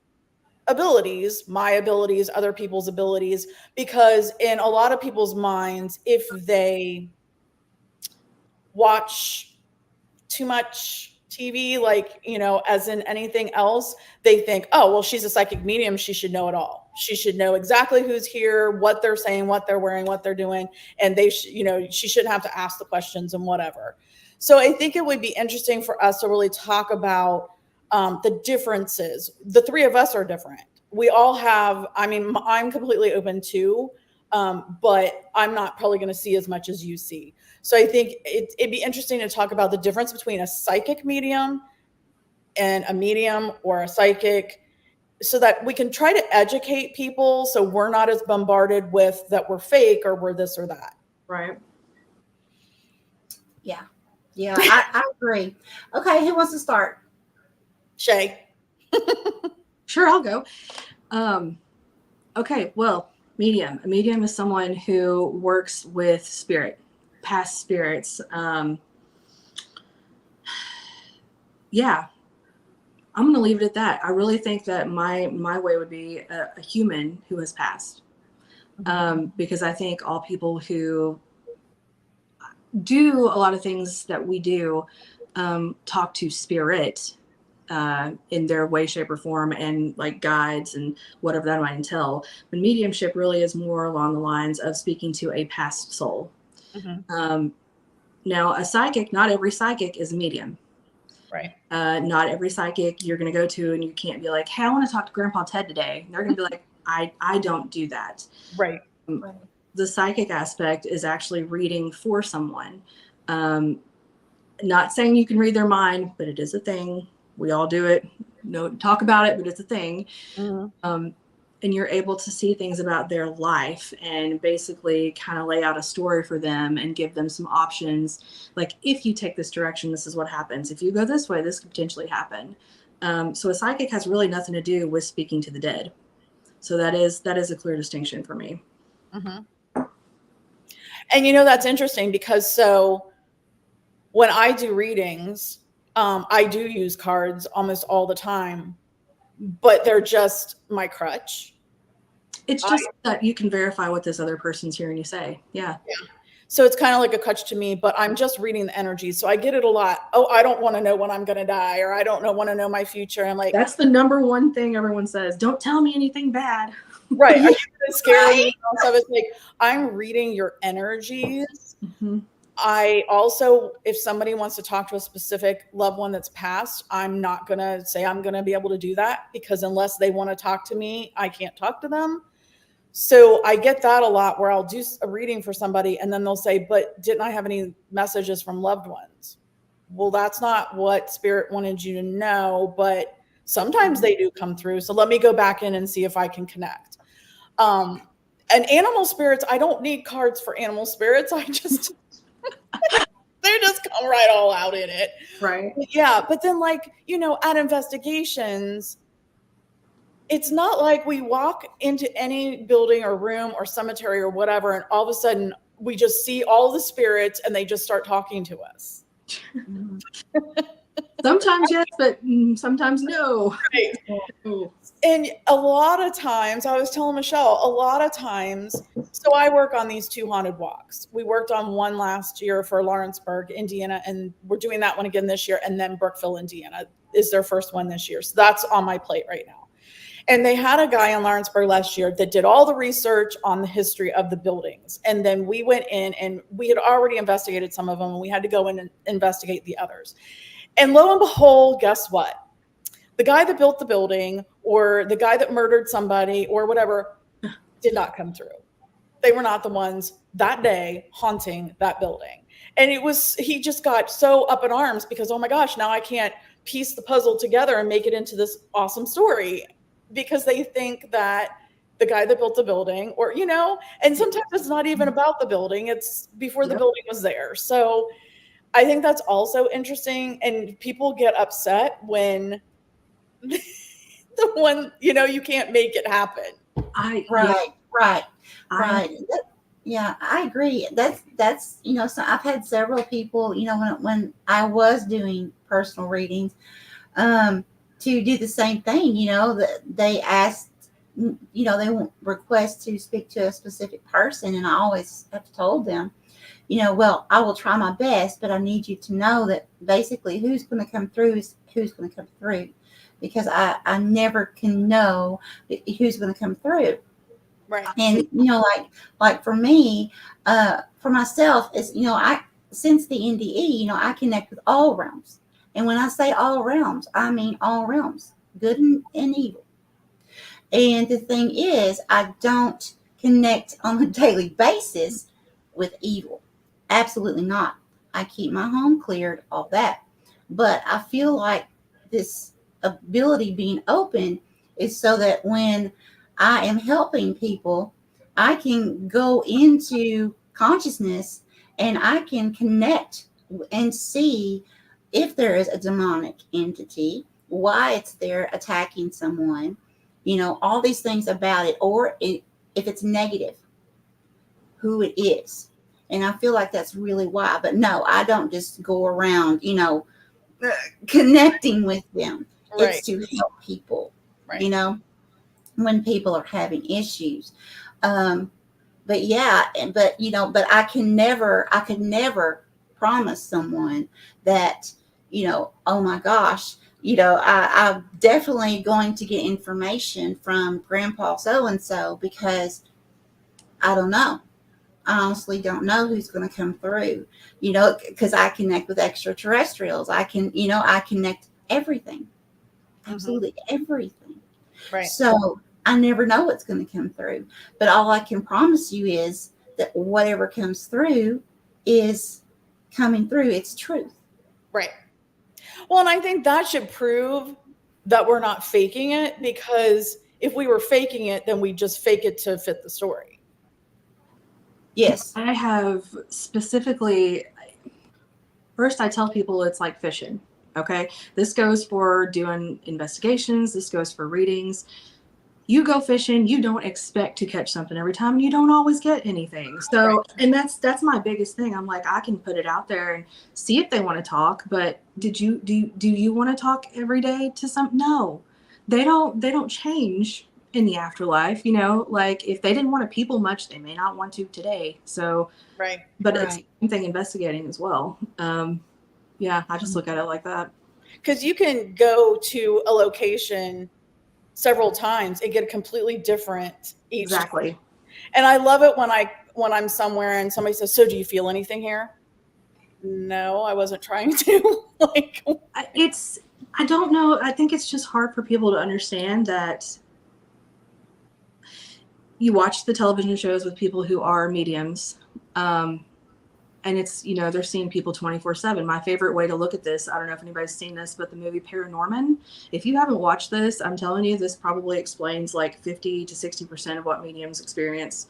abilities, my abilities, other people's abilities, because in a lot of people's minds, if they watch too much TV, like, as in anything else, they think, oh, well, she's a psychic medium. She should know it all. She should know exactly who's here, what they're saying, what they're wearing, what they're doing. And she shouldn't have to ask the questions and whatever. So I think it would be interesting for us to really talk about the differences. The three of us are different. We all have, I'm completely open too, but I'm not probably going to see as much as you see. So I think it'd be interesting to talk about the difference between a psychic medium and a medium or a psychic, so that we can try to educate people so we're not as bombarded with that we're fake or we're this or that. Right. Yeah. Yeah, I agree. Okay, who wants to start? Shay. Sure, I'll go. Okay, well, medium. A medium is someone who works with past spirits. Yeah, I'm going to leave it at that. I really think that my way would be a human who has passed. Because I think all people who do a lot of things that we do talk to spirit in their way, shape, or form, and like guides and whatever that might entail. But mediumship really is more along the lines of speaking to a past soul. Now, a psychic, not every psychic is a medium. Right. Not every psychic you're going to go to and you can't be like, hey, I want to talk to Grandpa Ted today. And they're going to be like, I don't do that. Right. The psychic aspect is actually reading for someone. Not saying you can read their mind, but it is a thing. We all do it. Talk about it, but it's a thing. And you're able to see things about their life and basically kind of lay out a story for them and give them some options. Like, if you take this direction, this is what happens. If you go this way, this could potentially happen. So a psychic has really nothing to do with speaking to the dead. So that is a clear distinction for me. And that's interesting because so when I do readings, I do use cards almost all the time, but they're just my crutch. It's just that you can verify what this other person's hearing you say. Yeah. So it's kind of like a crutch to me, but I'm just reading the energy. So I get it a lot. Oh, I don't want to know when I'm going to die, or I don't want to know my future. I'm like, that's the number one thing everyone says. Don't tell me anything bad. Right. Are you scared? Right? So it's like, I'm reading your energies. I also, if somebody wants to talk to a specific loved one that's passed, I'm not going to say I'm going to be able to do that, because unless they want to talk to me, I can't talk to them. So I get that a lot, where I'll do a reading for somebody and then they'll say, but didn't I have any messages from loved ones? Well, that's not what spirit wanted you to know, but sometimes they do come through. So let me go back in and see if I can connect. And animal spirits, I don't need cards for animal spirits. I just... they just come right all out in it. Right. Yeah. But then, like, at investigations, it's not like we walk into any building or room or cemetery or whatever, and all of a sudden we just see all the spirits and they just start talking to us. Sometimes yes, but sometimes no. Right. And a lot of times, I was telling Michelle, so I work on these 2 haunted walks. We worked on one last year for Lawrenceburg, Indiana, and we're doing that one again this year. And then Brookville, Indiana is their first one this year. So that's on my plate right now. And they had a guy in Lawrenceburg last year that did all the research on the history of the buildings. And then we went in and we had already investigated some of them, and we had to go in and investigate the others. And lo and behold, guess what? The guy that built the building, or the guy that murdered somebody or whatever, did not come through. They were not the ones that day haunting that building. And he just got so up in arms because, oh my gosh, now I can't piece the puzzle together and make it into this awesome story, because they think that the guy that built the building, or, and sometimes it's not even about the building, it's before the building was there. So I think that's also interesting. And people get upset when the one, you can't make it happen. Right. Yeah, I agree. That's so I've had several people, when I was doing personal readings, to do the same thing. That they asked, they want request to speak to a specific person, and I always have told them, well, I will try my best, but I need you to know that basically who's going to come through is who's going to come through, because I never can know who's going to come through. Right. And, like for me, for myself, is, since the NDE, I connect with all realms. And when I say all realms, I mean all realms, good and evil. And the thing is, I don't connect on a daily basis with evil. Absolutely not. I keep my home cleared, all that. But I feel like this ability being open is so that when I am helping people, I can go into consciousness and I can connect and see if there is a demonic entity, why it's there attacking someone, all these things about it, or if it's negative, who it is. And I feel like that's really why. But no, I don't just go around, connecting with them. Right. It's to help people, right. When people are having issues. But I could never promise someone that, oh my gosh, I'm definitely going to get information from Grandpa so-and-so, because I don't know. I honestly don't know who's going to come through, because I connect with extraterrestrials. I connect everything, absolutely everything. Right. So I never know what's going to come through, but all I can promise you is that whatever comes through is coming through. It's truth. Right. Well, and I think that should prove that we're not faking it, because if we were faking it, then we just fake it to fit the story. Yes. I have specifically, first I tell people it's like fishing. Okay. This goes for doing investigations. This goes for readings. You go fishing, you don't expect to catch something every time, and you don't always get anything. So, right. And that's my biggest thing. I'm like, I can put it out there and see if they want to talk, but do you want to talk every day to some? No, they don't change in the afterlife. Like if they didn't want to people much, they may not want to today. So, right. But it's the same thing investigating as well. Yeah, I just look at it like that. Because you can go to a location several times and get a completely different each exactly time. And I love it when I'm somewhere and somebody says, so do you feel anything here? No, I wasn't trying to. I don't know. I think it's just hard for people to understand that you watch the television shows with people who are mediums. And it's, they're seeing people 24/7. My favorite way to look at this, I don't know if anybody's seen this, but the movie Paranormal. If you haven't watched this, I'm telling you, this probably explains like 50 to 60% of what mediums experience.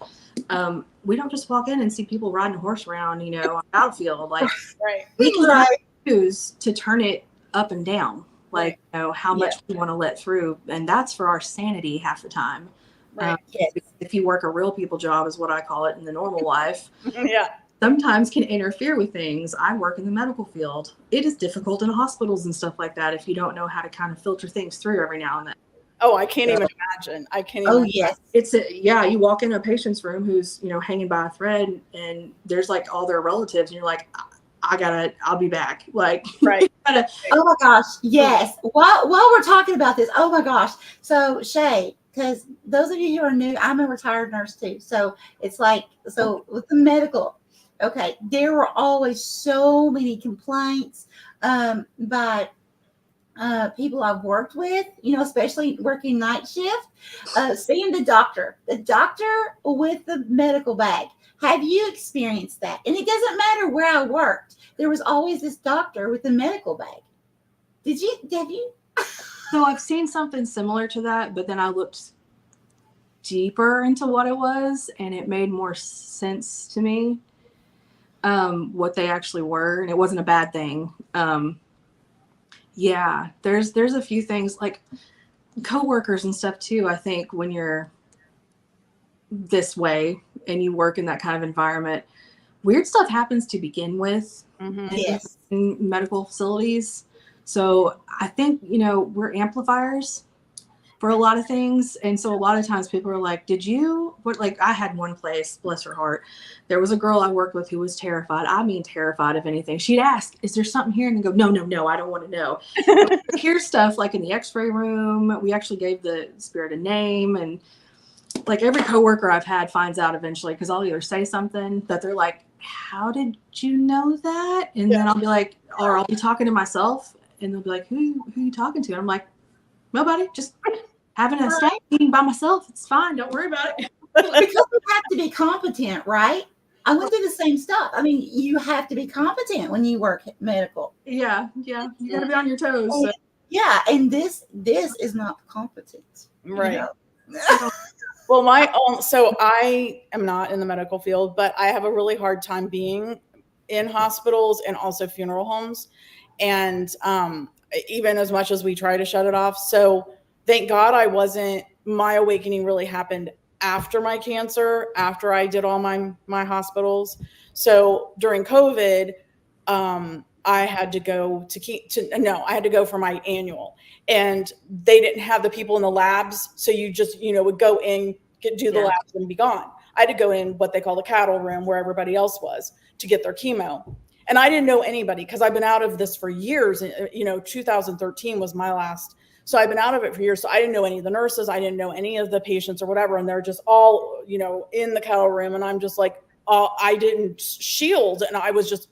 We don't just walk in and see people riding a horse around, on the battlefield. Like, right. We can choose to turn it up and down, like, how much we want to let through. And that's for our sanity half the time. Right. Yes. If you work a real people job, is what I call it in the normal life. Yeah. Sometimes can interfere with things. I work in the medical field. It is difficult in hospitals and stuff like that if you don't know how to kind of filter things through every now and then. Oh, I can't even imagine. Yes. You walk in a patient's room who's, hanging by a thread, and there's like all their relatives, and you're like, I'll be back. Like, right. Oh my gosh. Yes. While we're talking about this, oh my gosh. So Shay, because those of you who are new, I'm a retired nurse too. So it's like, with the medical, okay, there were always so many complaints by people I've worked with, especially working night shift, seeing the doctor with the medical bag. Have you experienced that? And it doesn't matter where I worked. There was always this doctor with the medical bag. Have you? So I've seen something similar to that, but then I looked deeper into what it was, and it made more sense to me, what they actually were, and it wasn't a bad thing. Yeah, there's a few things like coworkers and stuff too. I think when you're this way and you work in that kind of environment, weird stuff happens to begin with. Yes. In medical facilities. So I think, we're amplifiers for a lot of things. And so a lot of times people are like, I had one place, bless her heart. There was a girl I worked with who was terrified. I mean, terrified of anything. She'd ask, is there something here? And then go, no, I don't want to know. Here's stuff like in the x-ray room. We actually gave the spirit a name, and like every coworker I've had finds out eventually, because I'll either say something that they're like, how did you know that? And then I'll be like, or I'll be talking to myself, and they'll be like, who are you talking to? And I'm like, nobody, just having a staff meeting by myself. It's fine. Don't worry about it. Because you have to be competent, right? I went through the same stuff. I mean, you have to be competent when you work medical. Yeah. You got to be on your toes. So. Yeah, and this is not competent. Right. Well, so I am not in the medical field, but I have a really hard time being in hospitals and also funeral homes. And even as much as we try to shut it off. So thank God my awakening really happened after my cancer, after I did all my hospitals. So during COVID, I had to go I had to go for my annual, and they didn't have the people in the labs. So you just, would go in, do the labs and be gone. I had to go in what they call the cattle room, where everybody else was, to get their chemo. And I didn't know anybody, because I've been out of this for years. 2013 was my last. So I've been out of it for years. So I didn't know any of the nurses. I didn't know any of the patients or whatever. And they're just all, in the cattle room. And I'm just like, I didn't shield, and I was just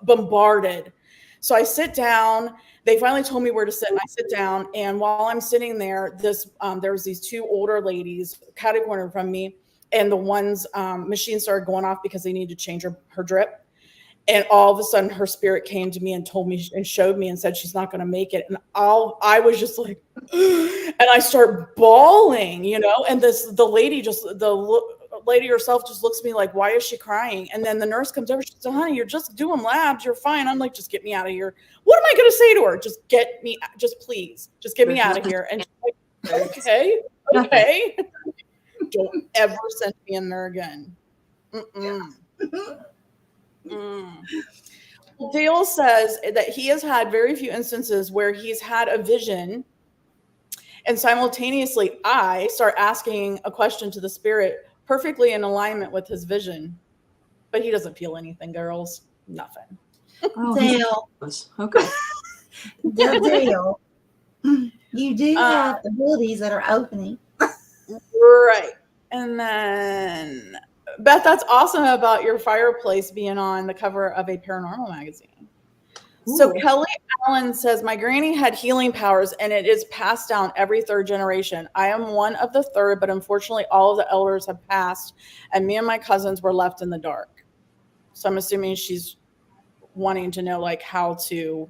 bombarded. So I sit down. They finally told me where to sit, and I sit down. And while I'm sitting there, there was these two older ladies catty corner from me, and the one's machine started going off because they needed to change her drip. And all of a sudden, her spirit came to me and told me and showed me and said she's not going to make it. And I was just like, and I start bawling, And the lady herself just looks at me like, why is she crying? And then the nurse comes over. She says, honey, you're just doing labs. You're fine. I'm like, just get me out of here. What am I going to say to her? Please, just get me out of here. And she's like, okay. Don't ever send me in there again. Dale says that he has had very few instances where he's had a vision, and simultaneously I start asking a question to the spirit perfectly in alignment with his vision, but he doesn't feel anything, girls. Nothing. Dale. Okay. Dale, you do have abilities that are opening. Right. And then Beth, that's awesome about your fireplace being on the cover of a paranormal magazine. Ooh. So Kelly Allen says, my granny had healing powers, and it is passed down every third generation. I am one of the third, but unfortunately all of the elders have passed, and me and my cousins were left in the dark. So I'm assuming she's wanting to know like how to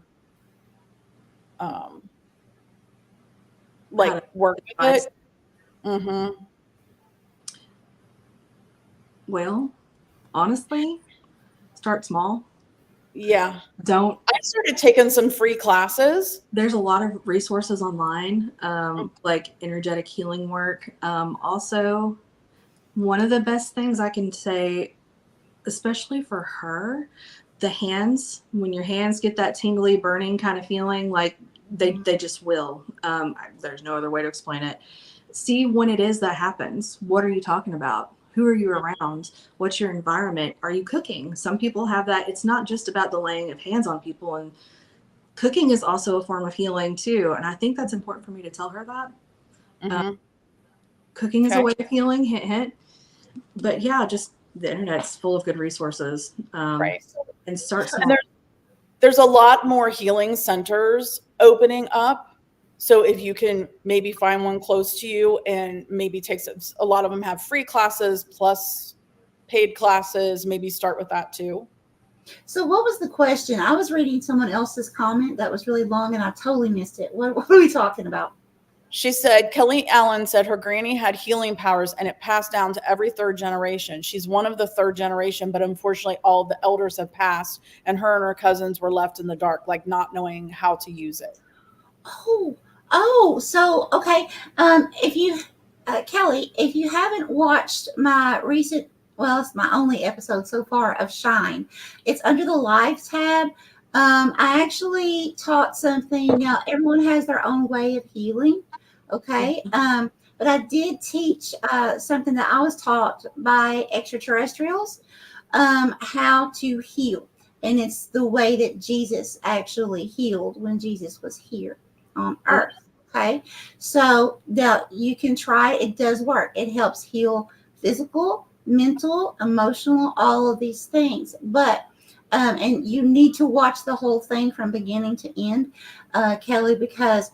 work with it. Mm-hmm. Well, honestly, start small. Yeah. I started taking some free classes. There's a lot of resources online, like energetic healing work. Also, one of the best things I can say, especially for her, the hands, when your hands get that tingly, burning kind of feeling, like they just will. There's no other way to explain it. See when it is that happens. What are you talking about? Who are you around? What's your environment? Are you cooking? Some people have that. It's not just about the laying of hands on people. And cooking is also a form of healing too. And I think that's important for me to tell her that. Mm-hmm. Cooking is a way of healing, hint, hint. But yeah, just the internet's full of good resources. Right. And start small. And there's a lot more healing centers opening up. So if you can maybe find one close to you and maybe take some, a lot of them have free classes plus paid classes, maybe start with that too. So what was the question? I was reading someone else's comment that was really long and I totally missed it. What are we talking about? She said, Kelly Allen said her granny had healing powers and it passed down to every third generation. She's one of the third generation, but unfortunately all the elders have passed and her cousins were left in the dark, like not knowing how to use it. So, okay. If you, Kelly, if you haven't watched my recent, well, it's my only episode so far of Shine, it's under the live tab. I actually taught something. Now, everyone has their own way of healing. Okay. But I did teach something that I was taught by extraterrestrials, how to heal. And it's the way that Jesus actually healed when Jesus was here on earth. Okay. So now you can try it. It does work. It helps heal physical, mental, emotional, all of these things. But and you need to watch the whole thing from beginning to end, Kelly, because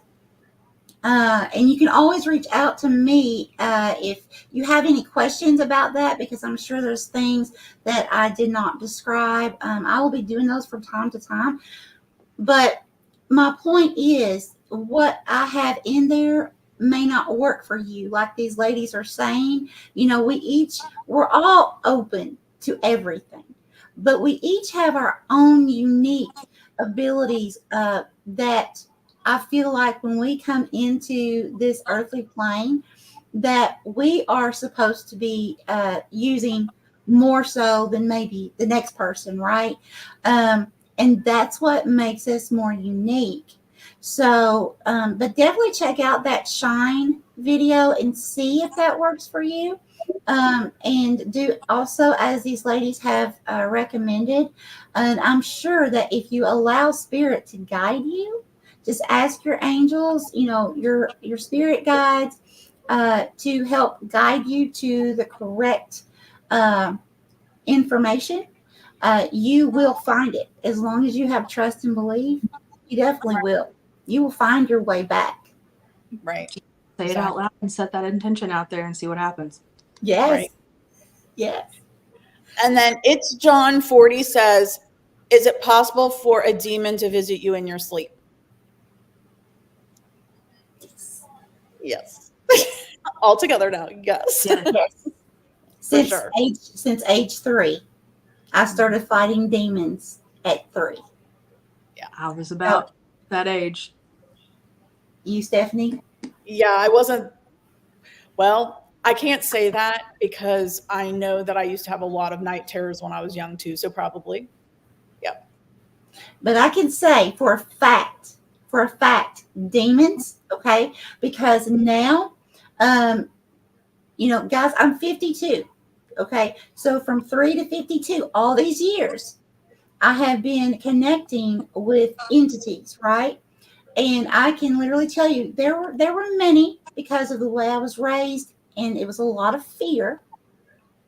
and you can always reach out to me if you have any questions about that, because I'm sure there's things that I did not describe. I will be doing those from time to time. But my point is, what I have in there may not work for you. Like these ladies are saying, you know, we're all open to everything, but we each have our own unique abilities that I feel like when we come into this earthly plane, that we are supposed to be using more so than maybe the next person, right? And that's what makes us more unique. So, but definitely check out that Shine video and see if that works for you. And do also, as these ladies have recommended, and I'm sure that if you allow spirit to guide you, just ask your angels, you know, your spirit guides to help guide you to the correct information. You will find it. As long as you have trust and belief, you definitely will. You will find your way back. Right. Say it out loud and set that intention out there and see what happens. Yes. Right. Yes. And then It's John 40 says, is it possible for a demon to visit you in your sleep? Yes. All together now. Yes. Yes. Sure. Since age 3, I started fighting demons at 3. Yeah, I was about that age. You, Stephanie? Yeah, I wasn't. Well, I can't say that because I know that I used to have a lot of night terrors when I was young too. So probably. Yep. But I can say for a fact, demons, okay? Because now, you know, guys, I'm 52, okay? So from 3 to 52, all these years, I have been connecting with entities, right? And I can literally tell you there were many, because of the way I was raised, and it was a lot of fear,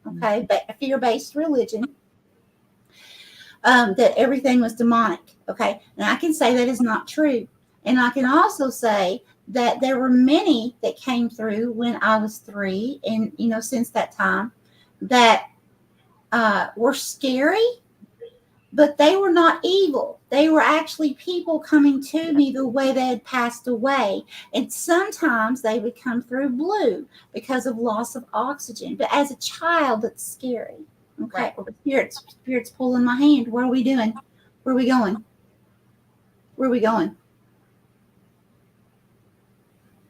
okay? But fear-based religion. That everything was demonic, okay? And I can say that is not true. And I can also say that there were many that came through when I was 3, and, you know, since that time, that were scary, but they were not evil. They were actually people coming to me the way they had passed away. And sometimes they would come through blue because of loss of oxygen. But as a child, that's scary. Okay, right. Spirit's pulling my hand. What are we doing? Where are we going? Where are we going?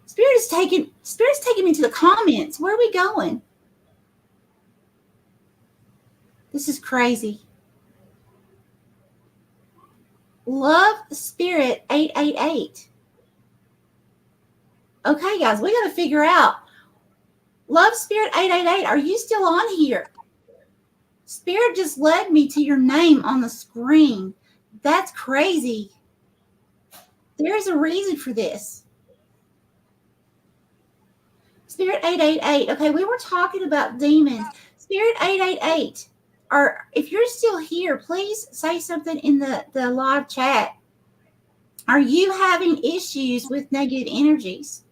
Spirit's taking me to the comments. Where are we going? This is crazy. Love Spirit 888. Okay, guys, we got to figure out. Love Spirit 888, are you still on here? Spirit just led me to your name on the screen. That's crazy. There's a reason for this. Spirit 888. Okay, we were talking about demons. Spirit 888. Or if you're still here, please say something in the live chat. Are you having issues with negative energies?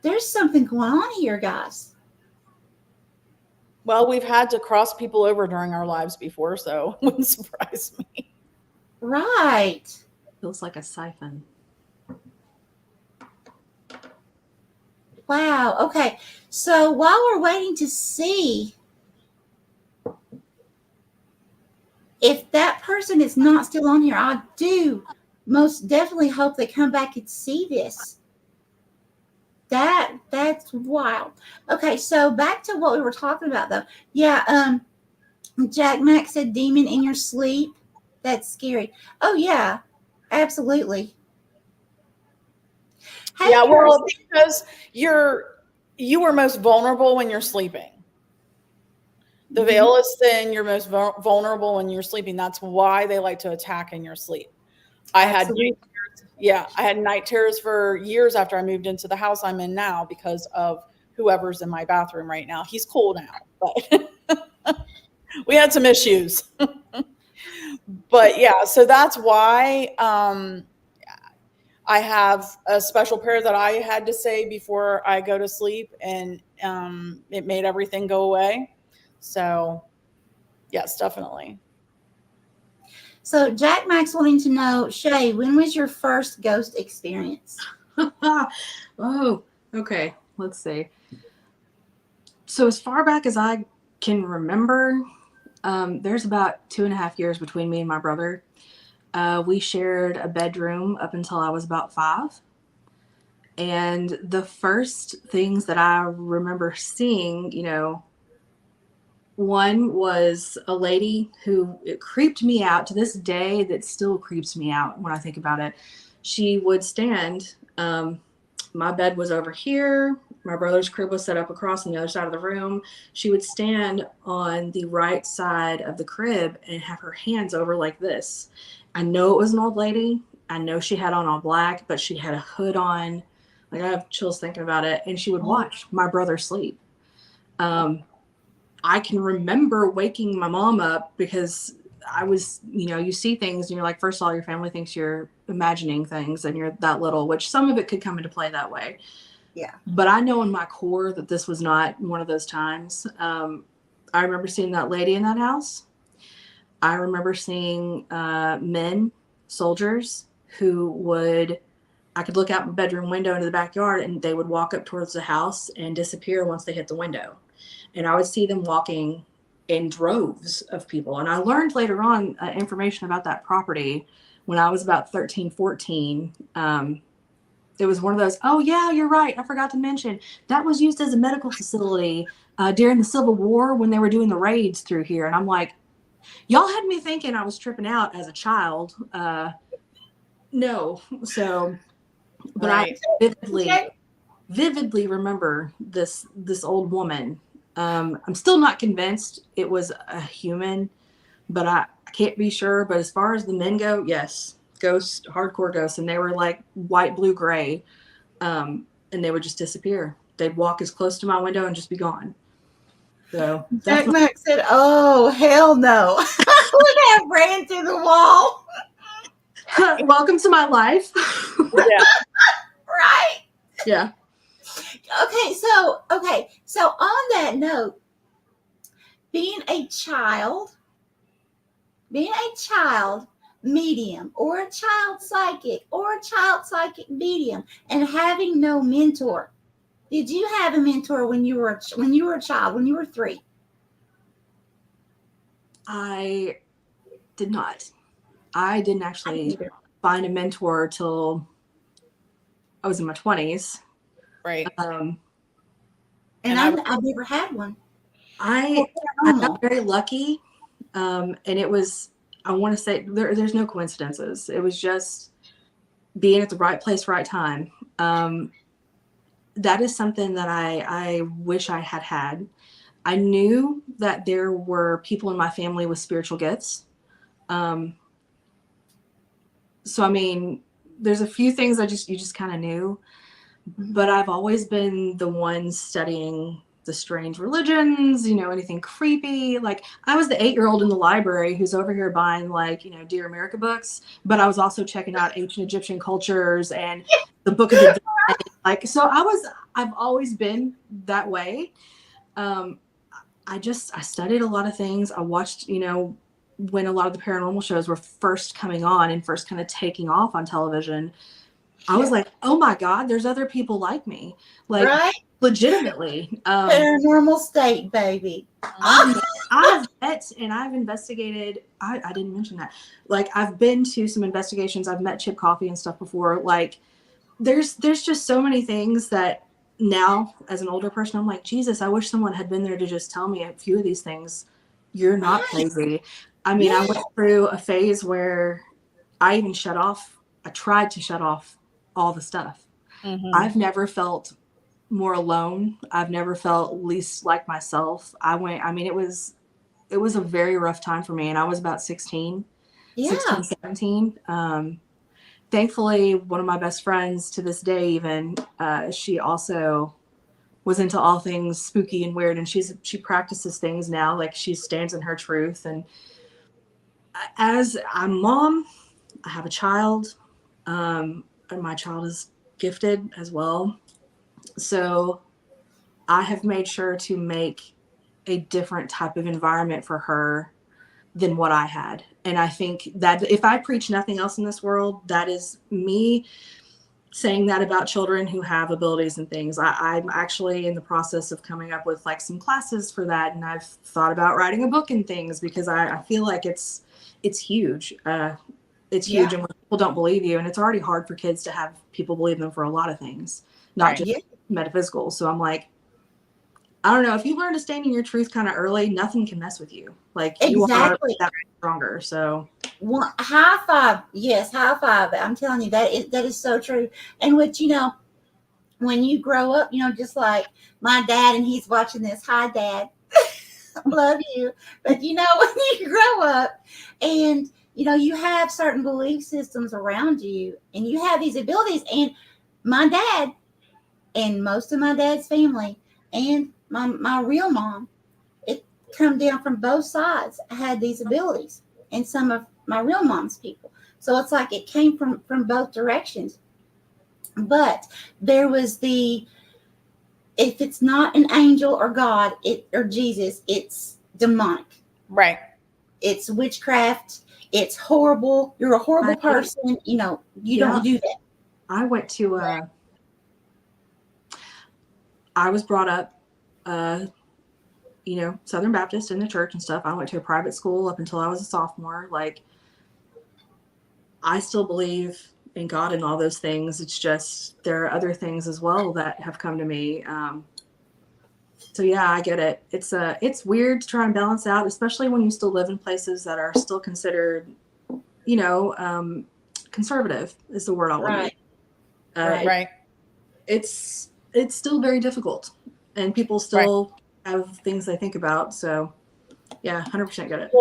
There's something going on here, guys. Well, we've had to cross people over during our lives before, so it wouldn't surprise me. Right. Feels like a siphon. Wow. Okay. So while we're waiting to see if that person is not still on here, I do most definitely hope they come back and see this. That's wild. Okay, so back to what we were talking about though. Yeah, Jack Mack said demon in your sleep. That's scary. Oh yeah, absolutely. Hey, Yeah, well, because you are most vulnerable when you're sleeping. The veil is thin. You're most vulnerable when you're sleeping. That's why they like to attack in your sleep. I had night terrors for years after I moved into the house I'm in now because of whoever's in my bathroom right now. He's cool now, but we had some issues. But yeah, so that's why I have a special prayer that I had to say before I go to sleep, and it made everything go away. So, yes, definitely. So Jack Mack's wanting to know, Shay, when was your first ghost experience? Oh, okay. Let's see. So as far back as I can remember, there's about 2.5 years between me and my brother. We shared a bedroom up until I was about 5. And the first things that I remember seeing, one was a lady who it creeped me out to this day. That still creeps me out when I think about it. She would stand. My bed was over here. My brother's crib was set up across on the other side of the room. She would stand on the right side of the crib and have her hands over like this. I know it was an old lady. I know she had on all black, but she had a hood on. Like, I have chills thinking about it. And she would watch my brother sleep. I can remember waking my mom up because I was, you see things and you're like, first of all, your family thinks you're imagining things and you're that little, which some of it could come into play that way. Yeah. But I know in my core that this was not one of those times. I remember seeing that lady in that house. I remember seeing men, soldiers, who I could look out my bedroom window into the backyard and they would walk up towards the house and disappear once they hit the window. And I would see them walking in droves of people. And I learned later on information about that property when I was about 13, 14. It was one of those, oh, yeah, you're right. I forgot to mention that was used as a medical facility during the Civil War when they were doing the raids through here. And I'm like, y'all had me thinking I was tripping out as a child. No. So, but Right. I vividly remember this old woman. I'm still not convinced it was a human, but I can't be sure. But as far as the men go, yes, ghosts, hardcore ghosts. And they were like white, blue, gray. And they would just disappear. They'd walk as close to my window and just be gone. So Jack Mack said, oh, hell no. Would have ran through the wall. Welcome to my life. Yeah. Right. Yeah. Okay, so on that note, being a child medium or a child psychic medium and having no mentor. Did you have a mentor when you were a child, when you were 3? I did not. I didn't actually find a mentor till I was in my 20s. Right. And I've never had one. I got very lucky. And it was, I want to say, there's no coincidences. It was just being at the right place, right time. That is something that I wish I had had. I knew that there were people in my family with spiritual gifts. So, I mean, there's a few things you just kind of knew, but I've always been the one studying the strange religions, anything creepy. Like, I was the 8-year-old in the library who's over here buying, like, Dear America books, but I was also checking out ancient Egyptian cultures and the Book of the Dead. Like, so I've always been that way. I studied a lot of things. I watched, when a lot of the paranormal shows were first coming on and first kind of taking off on television, I was like, oh my God, there's other people like me. Like, right? Legitimately. Paranormal state, baby. I've met and I've investigated. I didn't mention that. Like, I've been to some investigations. I've met Chip Coffey and stuff before. Like, there's just so many things that now, as an older person, I'm like, Jesus, I wish someone had been there to just tell me a few of these things. You're not crazy. I mean, I went through a phase where I tried to shut off all the stuff. Mm-hmm. I've never felt more alone. I've never felt least like myself. It was a very rough time for me. And I was about 16, 17. Thankfully, one of my best friends to this day, even, she also was into all things spooky and weird. And she practices things now. Like, she stands in her truth. And as I'm a mom, I have a child, and my child is gifted as well. So I have made sure to make a different type of environment for her than what I had. And I think that if I preach nothing else in this world, that is me saying that about children who have abilities and things. I'm actually in the process of coming up with like some classes for that. And I've thought about writing a book and things because I feel like it's huge. It's huge. And when people don't believe you, and it's already hard for kids to have people believe them for a lot of things, not just metaphysical. So I'm like, I don't know, if you learn to stand in your truth kind of early, nothing can mess with you. Like, you are that stronger. So high five. Yes, high five. I'm telling you, that is so true. And which, when you grow up, just like my dad, and he's watching this. Hi, Dad. Love you. But when you grow up and you have certain belief systems around you, and you have these abilities, and my dad and most of my dad's family and my real mom, it come down from both sides. I had these abilities, and some of my real mom's people. So it's like it came from both directions. But there was if it's not an angel or God or Jesus, it's demonic. Right. It's witchcraft. It's horrible. You're a horrible person. You don't do that. I went to I was brought up Southern Baptist in the church and stuff. I went to a private school up until I was a sophomore. Like, I still believe in God and all those things. It's just there are other things as well that have come to me. So yeah, I get it. It's weird to try and balance out, especially when you still live in places that are still considered, conservative is the word I'll use. Right. It's still very difficult, and people still have things they think about. So yeah, 100% get it.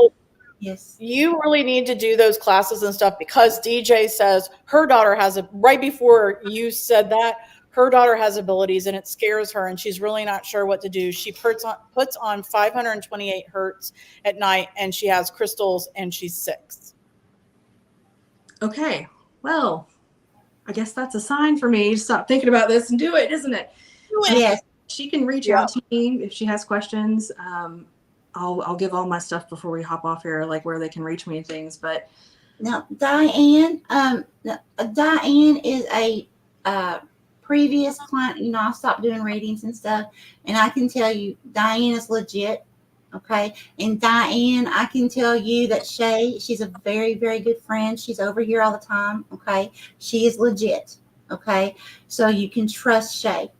Yes. You really need to do those classes and stuff, because DJ says her daughter has right before you said that, her daughter has abilities and it scares her and she's really not sure what to do. She puts on 528 hertz at night and she has crystals and she's 6. Okay. Well, I guess that's a sign for me to stop thinking about this and do it, isn't it? Yes. She can reach out to me if she has questions. I'll give all my stuff before we hop off here, like where they can reach me and things. But now, Diane is a previous client. I stopped doing readings and stuff, and I can tell you, Diane is legit. Okay, and Diane, I can tell you that Shay, she's a very, very good friend. She's over here all the time. Okay, she is legit. Okay, so you can trust Shay.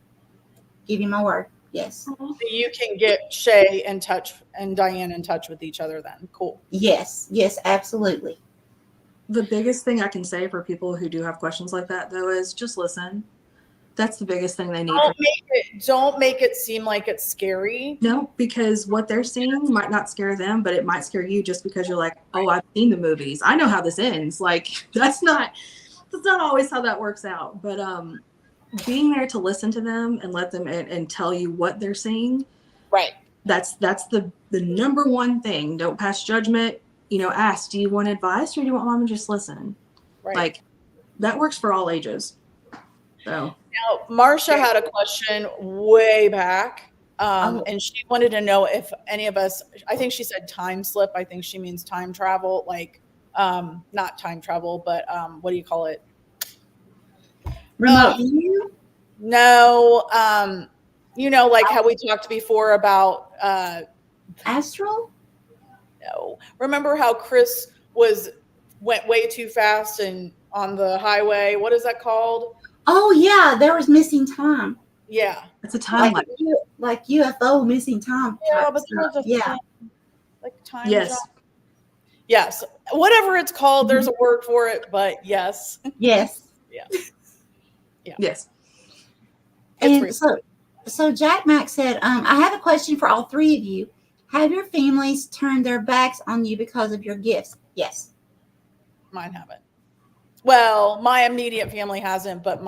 Give you my word. Yes. So you can get Shay in touch and Diane in touch with each other then. Cool. Yes, absolutely. The biggest thing I can say for people who do have questions like that, though, is just listen. That's the biggest thing they need. Don't make it seem like it's scary. No, because what they're seeing might not scare them, but it might scare you just because you're like, oh, I've seen the movies. I know how this ends. Like, that's not always how that works out. But being there to listen to them and let them and tell you what they're seeing Right. That's the number one thing. Don't pass judgment. Ask, do you want advice or do you want mom to just listen? Right. Like, that works for all ages. So now, Marcia had a question way back. And she wanted to know if any of us, I think she said time slip. I think she means time travel, like, not time travel, but what do you call it? Remote view? No, like how we talked before about Astral? No. Remember how Chris went way too fast and on the highway? What is that called? Oh yeah, there was missing time. Yeah. it's a time lapse. Like UFO missing time. Yeah, but there's a like time. Yes. Jump. Yes. Whatever it's called, there's a word for it, but yes. Yes. Yeah. Yes. And so Jack Mack said, I have a question for all three of you. Have your families turned their backs on you because of your gifts? Yes. Mine haven't. Well, my immediate family hasn't, but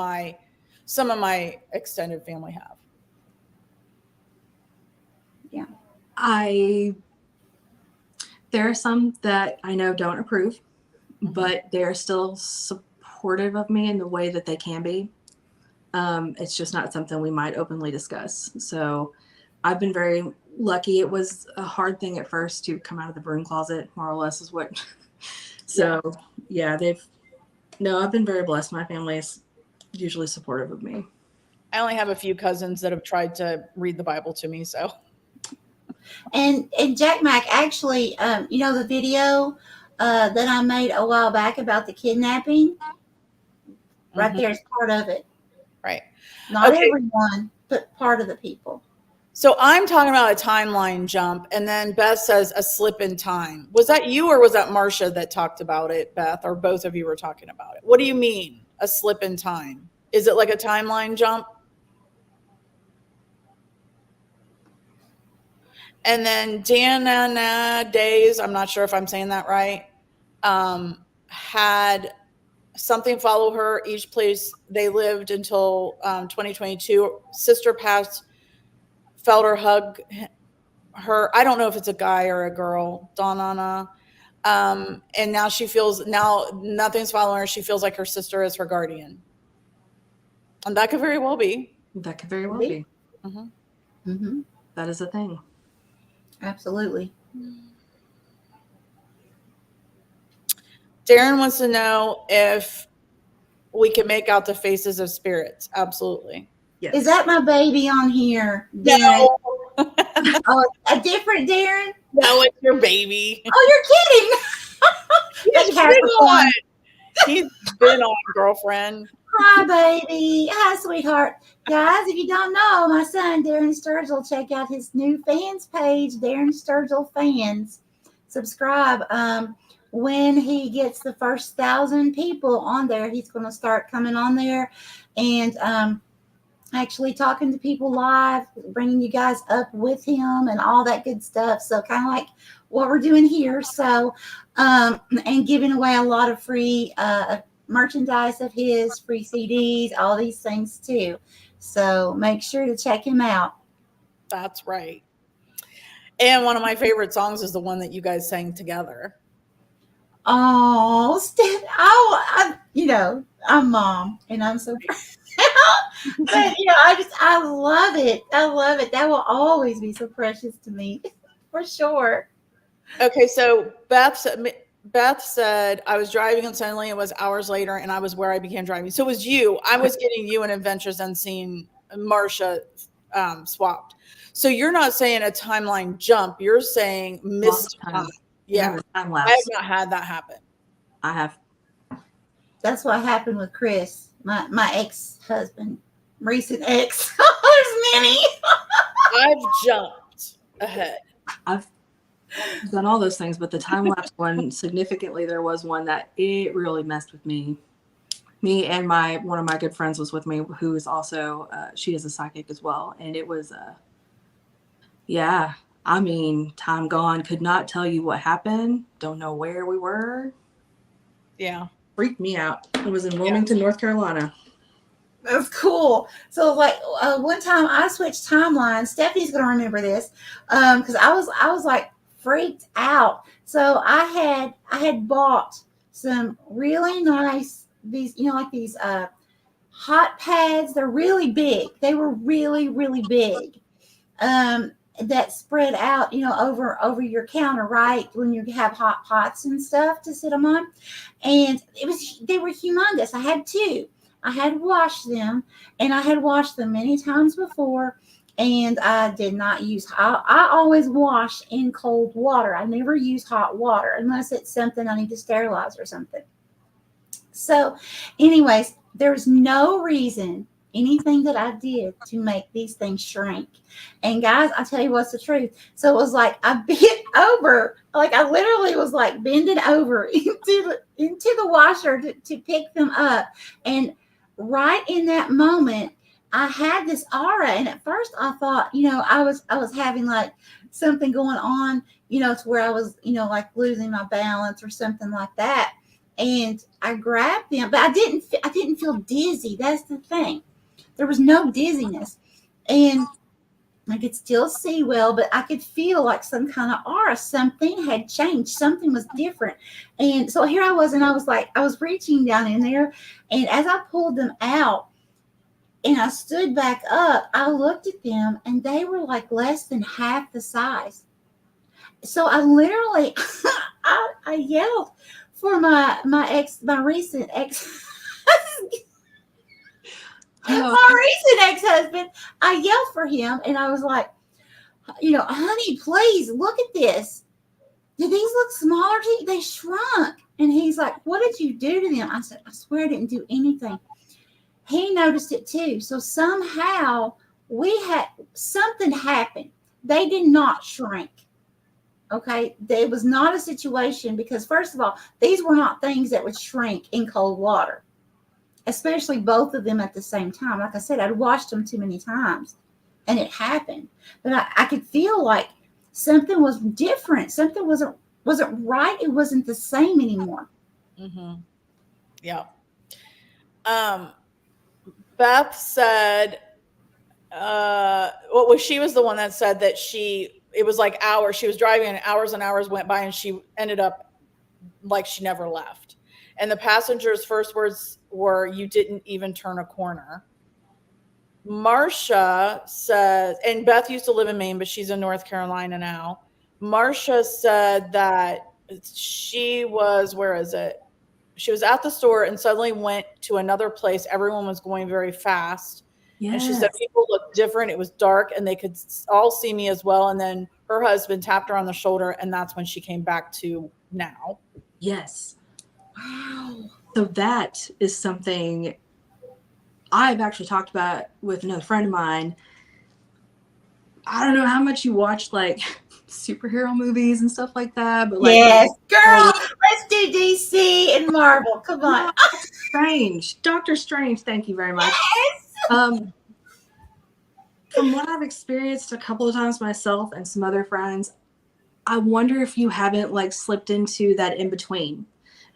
some of my extended family have. Yeah. There are some that I know don't approve, but they're still supportive of me in the way that they can be. It's just not something we might openly discuss. So I've been very lucky. It was a hard thing at first to come out of the broom closet, more or less is what. So yeah, I've been very blessed. My family is usually supportive of me. I only have a few cousins that have tried to read the Bible to me, so. And Jack Mack, actually, the video that I made a while back about the kidnapping, right there is part of it. Right. Not everyone, but part of the people. So I'm talking about a timeline jump, and then Beth says a slip in time. Was that you or was that Marcia that talked about it, Beth, or both of you were talking about it? What do you mean, a slip in time? Is it like a timeline jump? And then Dana Days, I'm not sure if I'm saying that right, had something follow her each place they lived until 2022. Sister passed, felt her hug her. I don't know if it's a guy or a girl, Donana. And now nothing's following her. She feels like her sister is her guardian. And that could very well be. That could very well be. Mm-hmm. Mm-hmm. That is a thing. Absolutely. Darren wants to know if we can make out the faces of spirits. Absolutely. Yes. Is that my baby on here, Darren? No. Oh, a different Darren? No, it's your baby. Oh, you're kidding. He's been on. He's been on, girlfriend. Hi, baby. Hi, sweetheart. Guys, if you don't know, my son, Darren Sturgill, check out his new fans page, Darren Sturgill Fans. Subscribe. When he gets the first 1,000 people on there, he's going to start coming on there and actually talking to people live, bringing you guys up with him and all that good stuff. So kind of like what we're doing here. So, and giving away a lot of free merchandise of his, free CDs, all these things too. So make sure to check him out. That's right. And one of my favorite songs is the one that you guys sang together. Oh, I'm mom and I'm so proud. But I love it. I love it. That will always be so precious to me, for sure. Okay, so Beth said I was driving and suddenly it was hours later and I was where I began driving. So it was you. I was getting you in Adventures Unseen. Marcia swapped. So you're not saying a timeline jump. You're saying missed time. Yeah, time I have not had that happen. I have. That's what happened with Chris, my ex-husband, recent ex. There's many. I've jumped ahead. I've done all those things, but the time-lapse one, significantly, there was one that it really messed with me. Me and one of my good friends was with me, who is also, she is a psychic as well. And it was, time gone. Could not tell you what happened. Don't know where we were. Yeah. Freaked me out. It was in Wilmington, North Carolina. That's cool. So like one time I switched timelines. Stephanie's gonna remember this because I was like freaked out. So I had bought some really nice these like these hot pads. They're really big. They were really really big. That spread out over your counter, right, when you have hot pots and stuff to sit them on. And they were humongous. I had two. I had washed them, and I had washed them many times before, and I did not use I always wash in cold water. I never use hot water unless it's something I need to sterilize or something. So anyways, there's no reason anything that I did to make these things shrink. And guys, I tell you what's the truth. So it was like I bent over, like I literally was like bending over into the washer to pick them up. And right in that moment, I had this aura. And at first I thought, I was having like something going on, to where I was, like losing my balance or something like that. And I grabbed them, but I didn't feel dizzy. That's the thing. There was no dizziness, and I could still see well, but I could feel like some kind of aura. Something had changed. Something was different. And so here I was, and I was reaching down in there, and as I pulled them out and I stood back up, I looked at them, and they were like less than half the size. So I literally, I yelled for my recent ex. My recent ex-husband, I yelled for him, and I was like, honey, please look at this. Did these look smaller to you? They shrunk. And he's like, what did you do to them? I said, I swear I didn't do anything. He noticed it too. So somehow something happened. They did not shrink. Okay. It was not a situation because, first of all, these were not things that would shrink in cold water. Especially both of them at the same time. Like I said, I'd watched them too many times, and it happened. But I could feel like something was different. Something wasn't right. It wasn't the same anymore. Mm-hmm. Yeah. Beth said, she was the one that said that it was like hours. She was driving, and hours went by, and she ended up like she never left. And the passenger's first words were, "You didn't even turn a corner." Marcia says, and Beth used to live in Maine, but she's in North Carolina now. Marcia said that she was, where is it? She was at the store and suddenly went to another place. Everyone was going very fast. Yes. And she said people looked different. It was dark, and they could all see me as well. And then her husband tapped her on the shoulder, and that's when she came back to now. Yes. Wow. So that is something I've actually talked about with another friend of mine. I don't know how much you watch like superhero movies and stuff like that, but like, yes, girl, let's do DC and Marvel. Come on. Doctor Strange. Thank you very much. Yes. From what I've experienced a couple of times myself and some other friends, I wonder if you haven't like slipped into that in between.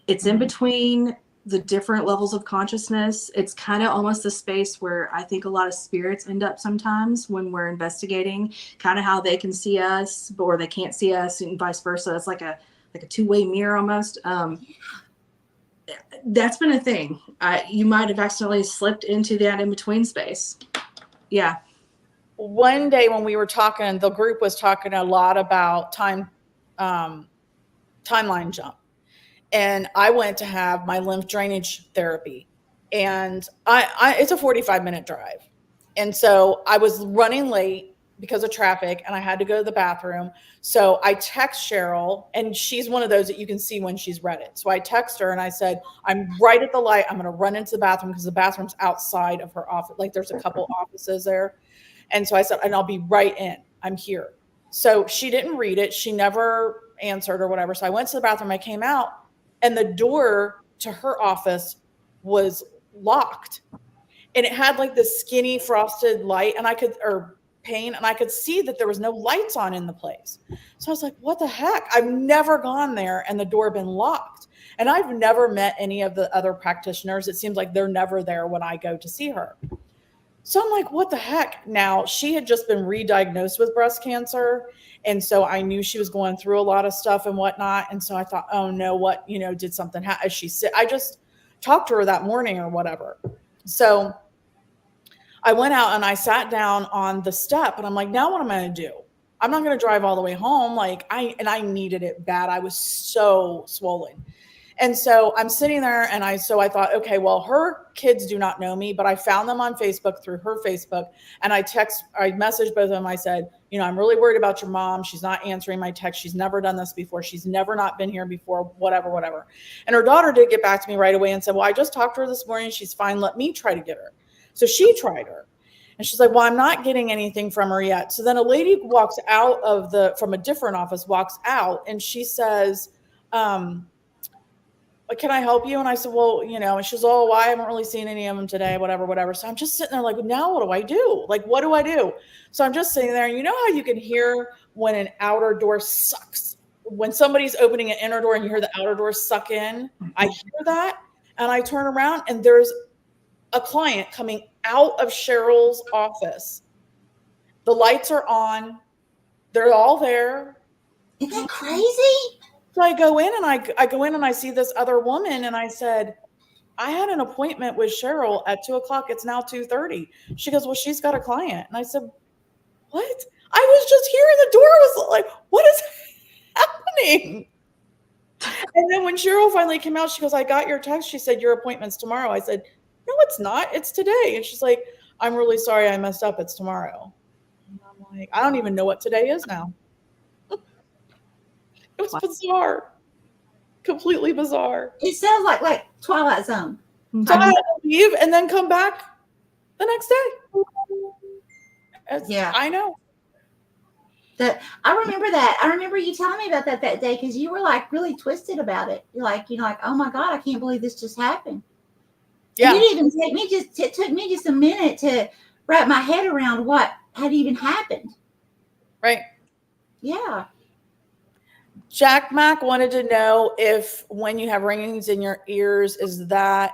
It's in between the different levels of consciousness. It's kind of almost a space where I think a lot of spirits end up sometimes when we're investigating, kind of how they can see us, or they can't see us, and vice versa. It's like a two-way mirror almost. That's been a thing. You might have accidentally slipped into that in-between space. Yeah. One day when we were talking, the group was talking a lot about timeline jump. And I went to have my lymph drainage therapy, and it's a 45-minute drive. And so I was running late because of traffic, and I had to go to the bathroom. So I text Cheryl, and she's one of those that you can see when she's read it. So I text her and I said, I'm right at the light. I'm going to run into the bathroom because the bathroom's outside of her office. Like there's a couple offices there. And so I said, and I'll be right in. I'm here. So she didn't read it. She never answered or whatever. So I went to the bathroom. I came out, and the door to her office was locked, and it had like this skinny frosted light, and I could see that there was no lights on in the place. So I was like, what the heck? I've never gone there and the door been locked. And I've never met any of the other practitioners. It seems like they're never there when I go to see her. So I'm like, what the heck? Now, she had just been re-diagnosed with breast cancer. And so I knew she was going through a lot of stuff and whatnot. And so I thought, oh no, what, did something happen? Is she sick? I just talked to her that morning or whatever. So I went out and I sat down on the step and I'm like, now what am I going to do? I'm not going to drive all the way home. I needed it bad. I was so swollen. And so I'm sitting there and I thought, okay, well, her kids do not know me, but I found them on Facebook through her Facebook. And I messaged both of them. I said, I'm really worried about your mom. She's not answering my text. She's never done this before. She's never not been here before, whatever. And her daughter did get back to me right away and said, well, I just talked to her this morning. She's fine. Let me try to get her. So she tried her. And she's like, well, I'm not getting anything from her yet. So then a lady walks out from a different office, walks out, and she says, can I help you? And I said, well, and she's, oh, I haven't really seen any of them today, whatever. So I'm just sitting there like, now what do I do? Like, what do I do? So I'm just sitting there. And you know how you can hear when an outer door sucks? When somebody's opening an inner door and you hear the outer door suck in, I hear that. And I turn around and there's a client coming out of Cheryl's office. The lights are on. They're all there. Isn't that crazy? So I go in and I see this other woman and I said, I had an appointment with Cheryl at 2:00. It's now 2:30. She goes, well, she's got a client. And I said, what? I was just here and the door was like, what is happening? And then when Cheryl finally came out, she goes, I got your text. She said, your appointment's tomorrow. I said, no, it's not. It's today. And she's like, I'm really sorry I messed up. It's tomorrow. And I'm like, I don't even know what today is now. It was bizarre. Completely bizarre. It sounds like Twilight Zone. So I had to leave and then come back the next day. Yeah. I know. I remember that. I remember you telling me about that day because you were like really twisted about it. You're like, oh my God, I can't believe this just happened. Yeah. It didn't even take me it took me just a minute to wrap my head around what had even happened. Right. Yeah. Jack Mack wanted to know if when you have ringings in your ears, is that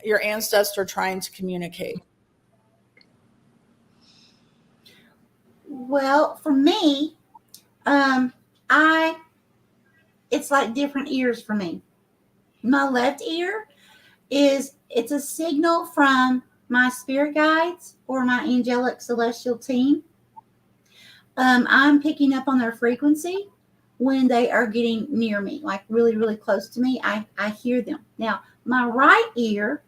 your ancestor trying to communicate? Well, for me, it's like different ears for me. My left ear it's a signal from my spirit guides or my angelic celestial team. I'm picking up on their frequency when they are getting near me, like really, really close to me. I hear them. Now, my right ear,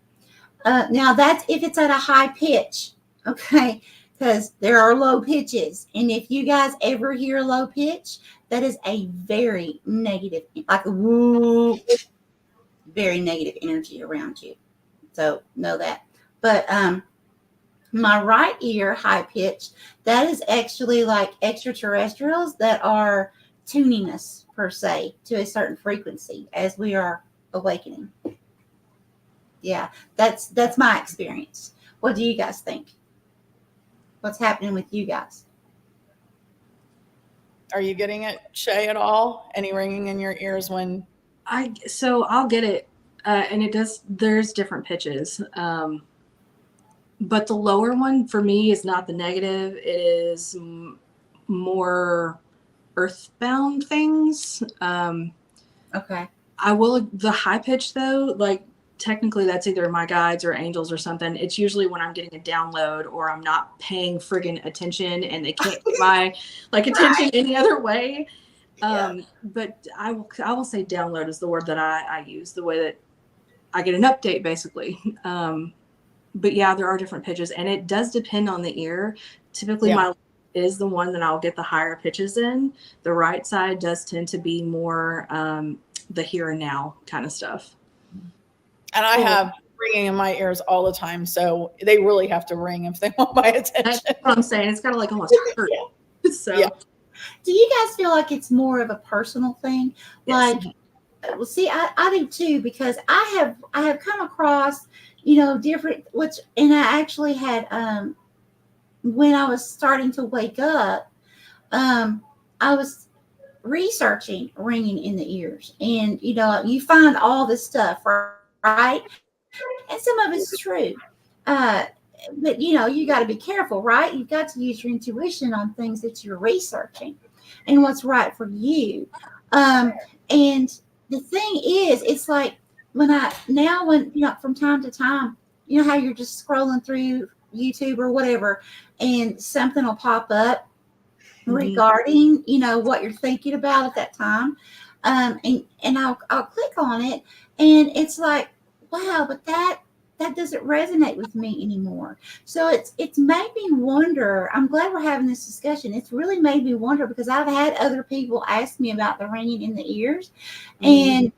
now that's if it's at a high pitch, okay, because there are low pitches. And if you guys ever hear a low pitch, that is a very negative, like a woo, very negative energy around you. So know that. But my right ear, high pitch, that is actually like extraterrestrials that are tuning us per se to a certain frequency as we are awakening. Yeah, that's my experience. What do you guys think? What's happening with you guys? Are you getting it, Shay, at all? Any ringing in your ears when? So I'll get it, and it does. There's different pitches, but the lower one for me is not the negative. It is more earthbound things. Okay. The high pitch though, like technically that's either my guides or angels or something. It's usually when I'm getting a download or I'm not paying friggin' attention and they can't get my attention any other way. But I will say download is the word that I use, the way that I get an update basically. But yeah, there are different pitches and it does depend on the ear. Typically my is the one that I'll get the higher pitches in. The right side does tend to be more the here and now kind of stuff. And I have ringing in my ears all the time, so they really have to ring if they want my attention. That's what I'm saying. It's kind of like almost hurt. Yeah. So. Yeah. Do you guys feel like it's more of a personal thing? Yes. Like, well, see, I do too, because I have come across, different, and I actually had, when I was starting to wake up, I was researching ringing in the ears, and you find all this stuff, right? And some of it's true. But you got to be careful, right? You've got to use your intuition on things that you're researching and what's right for you. And the thing is, it's like when from time to time, how you're just scrolling through YouTube or whatever, and something will pop up regarding, what you're thinking about at that time. And I'll click on it, and it's like, wow, but that doesn't resonate with me anymore. So it's made me wonder. I'm glad we're having this discussion. It's really made me wonder, because I've had other people ask me about the ringing in the ears, and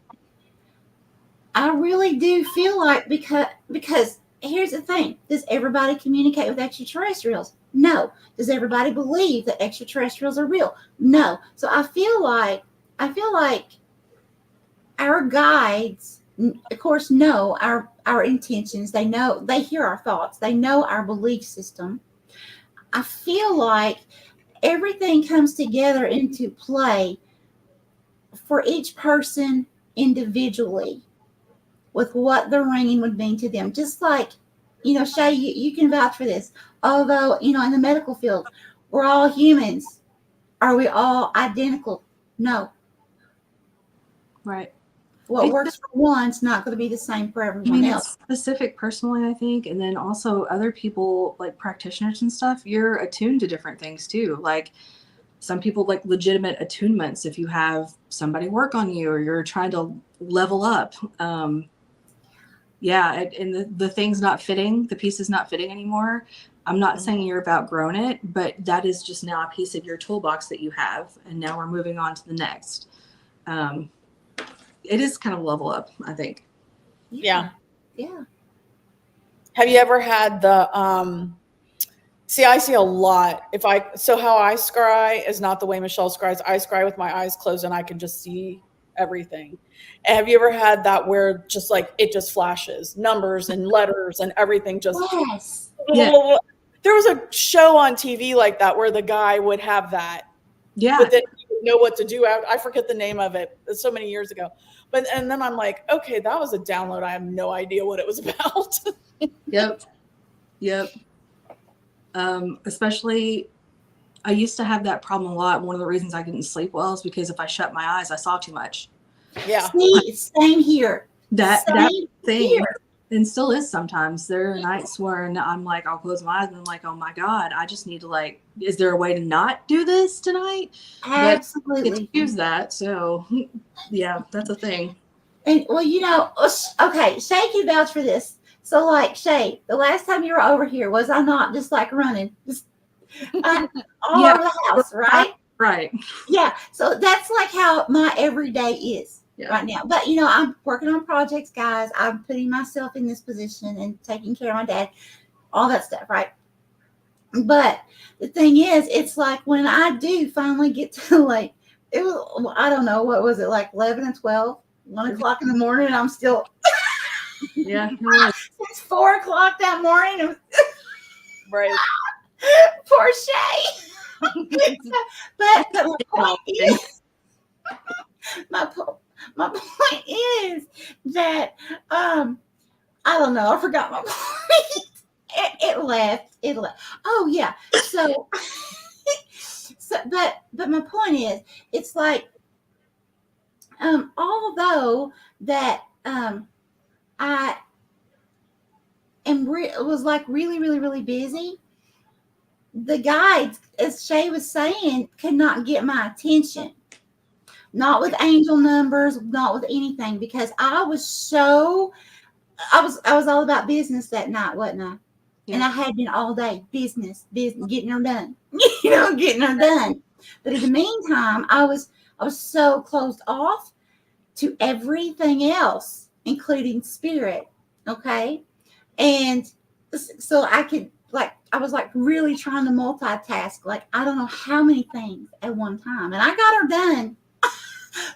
I really do feel like, because here's the thing: does everybody communicate with extraterrestrials? No. Does everybody believe that extraterrestrials are real? No. So I feel like our guides, of course, know our intentions. They hear our thoughts. They know our belief system. I feel like everything comes together into play for each person individually with what the ringing would mean to them. Just like, Shay, you can vouch for this. Although, in the medical field, we're all humans. Are we all identical? No. Right. What works for one's not going to be the same for everyone else. It's specific personally, I think. And then also other people, like practitioners and stuff, you're attuned to different things too. Like some people like legitimate attunements if you have somebody work on you or you're trying to level up. And the thing's not fitting, the piece is not fitting anymore. I'm not saying you're outgrown it, but that is just now a piece of your toolbox that you have. And now we're moving on to the next. It is kind of level up, I think. Yeah. Yeah. Have you ever had the, I see a lot. How I scry is not the way Michelle scries. I scry with my eyes closed and I can just see everything. And have you ever had that where just like, it just flashes numbers and letters and everything just, yes. Yeah. There was a show on TV like that where the guy would have that. Yeah. But then he would know what to do. I forget the name of it. It's so many years ago. And then I'm like, okay, that was a download. I have no idea what it was about. Yep. Especially, I used to have that problem a lot. One of the reasons I couldn't sleep well is because if I shut my eyes, I saw too much. Yeah. Same here. That thing. Here. And still is sometimes. There are nights where I'm like, I'll close my eyes and I'm like, oh my God, I just need to is there a way to not do this tonight? Absolutely. But use that. So yeah, that's a thing. And okay, Shay can vouch for this. So Shay, the last time you were over here, was I not just running? Just all over the house, right? Right. Yeah. So that's how my everyday is. Yeah. Right now. But, I'm working on projects, guys. I'm putting myself in this position and taking care of my dad, all that stuff, right? But the thing is, it's when I do finally get to it was, I don't know, what was it, 11 and 12, 1 o'clock in the morning, and I'm still. Yeah. It's 4 o'clock that morning. Right. Poor Shay. but my point is, my point is that I don't know. I forgot my point. It left. Oh yeah. So, but my point is, it's although that I was really, really, really busy, the guides, as Shay was saying, could not get my attention. Not with angel numbers, not with anything, because I was all about business that night, wasn't I? Yeah. And I had been all day, business, getting her done, getting her done. But in the meantime, I was so closed off to everything else, including spirit. Okay. And so I could I was really trying to multitask, I don't know how many things at one time. And I got her done.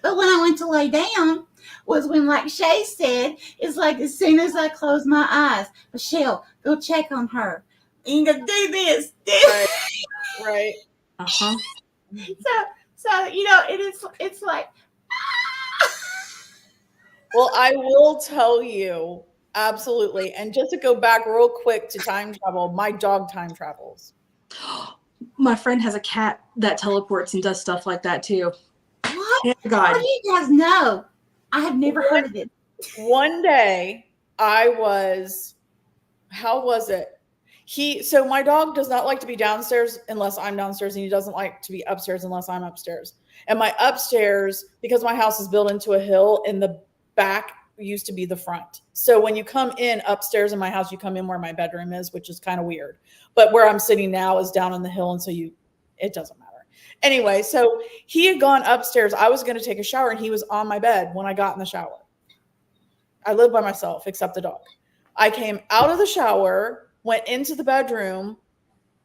But when I went to lay down was when, Shay said, it's as soon as I close my eyes, Michelle, go check on her. And you got to do this. Right. So So, you know, it's like, Well, I will tell you, absolutely. And just to go back real quick to time travel, my dog time travels. My friend has a cat that teleports and does stuff like that too. what? Oh How God. do you guys know? I have never heard of it. One day I was, how was it? So my dog does not like to be downstairs unless I'm downstairs, and he doesn't like to be upstairs unless I'm upstairs. And my upstairs, because my house is built into a hill, in the back used to be the front. So when you come in upstairs in my house, you come in where my bedroom is, which is kind of weird. But where I'm sitting now is down on the hill, and so it doesn't matter. Anyway, so he had gone upstairs. I was going to take a shower, and he was on my bed when I got in the shower. I live by myself, except the dog. I came out of the shower, went into the bedroom,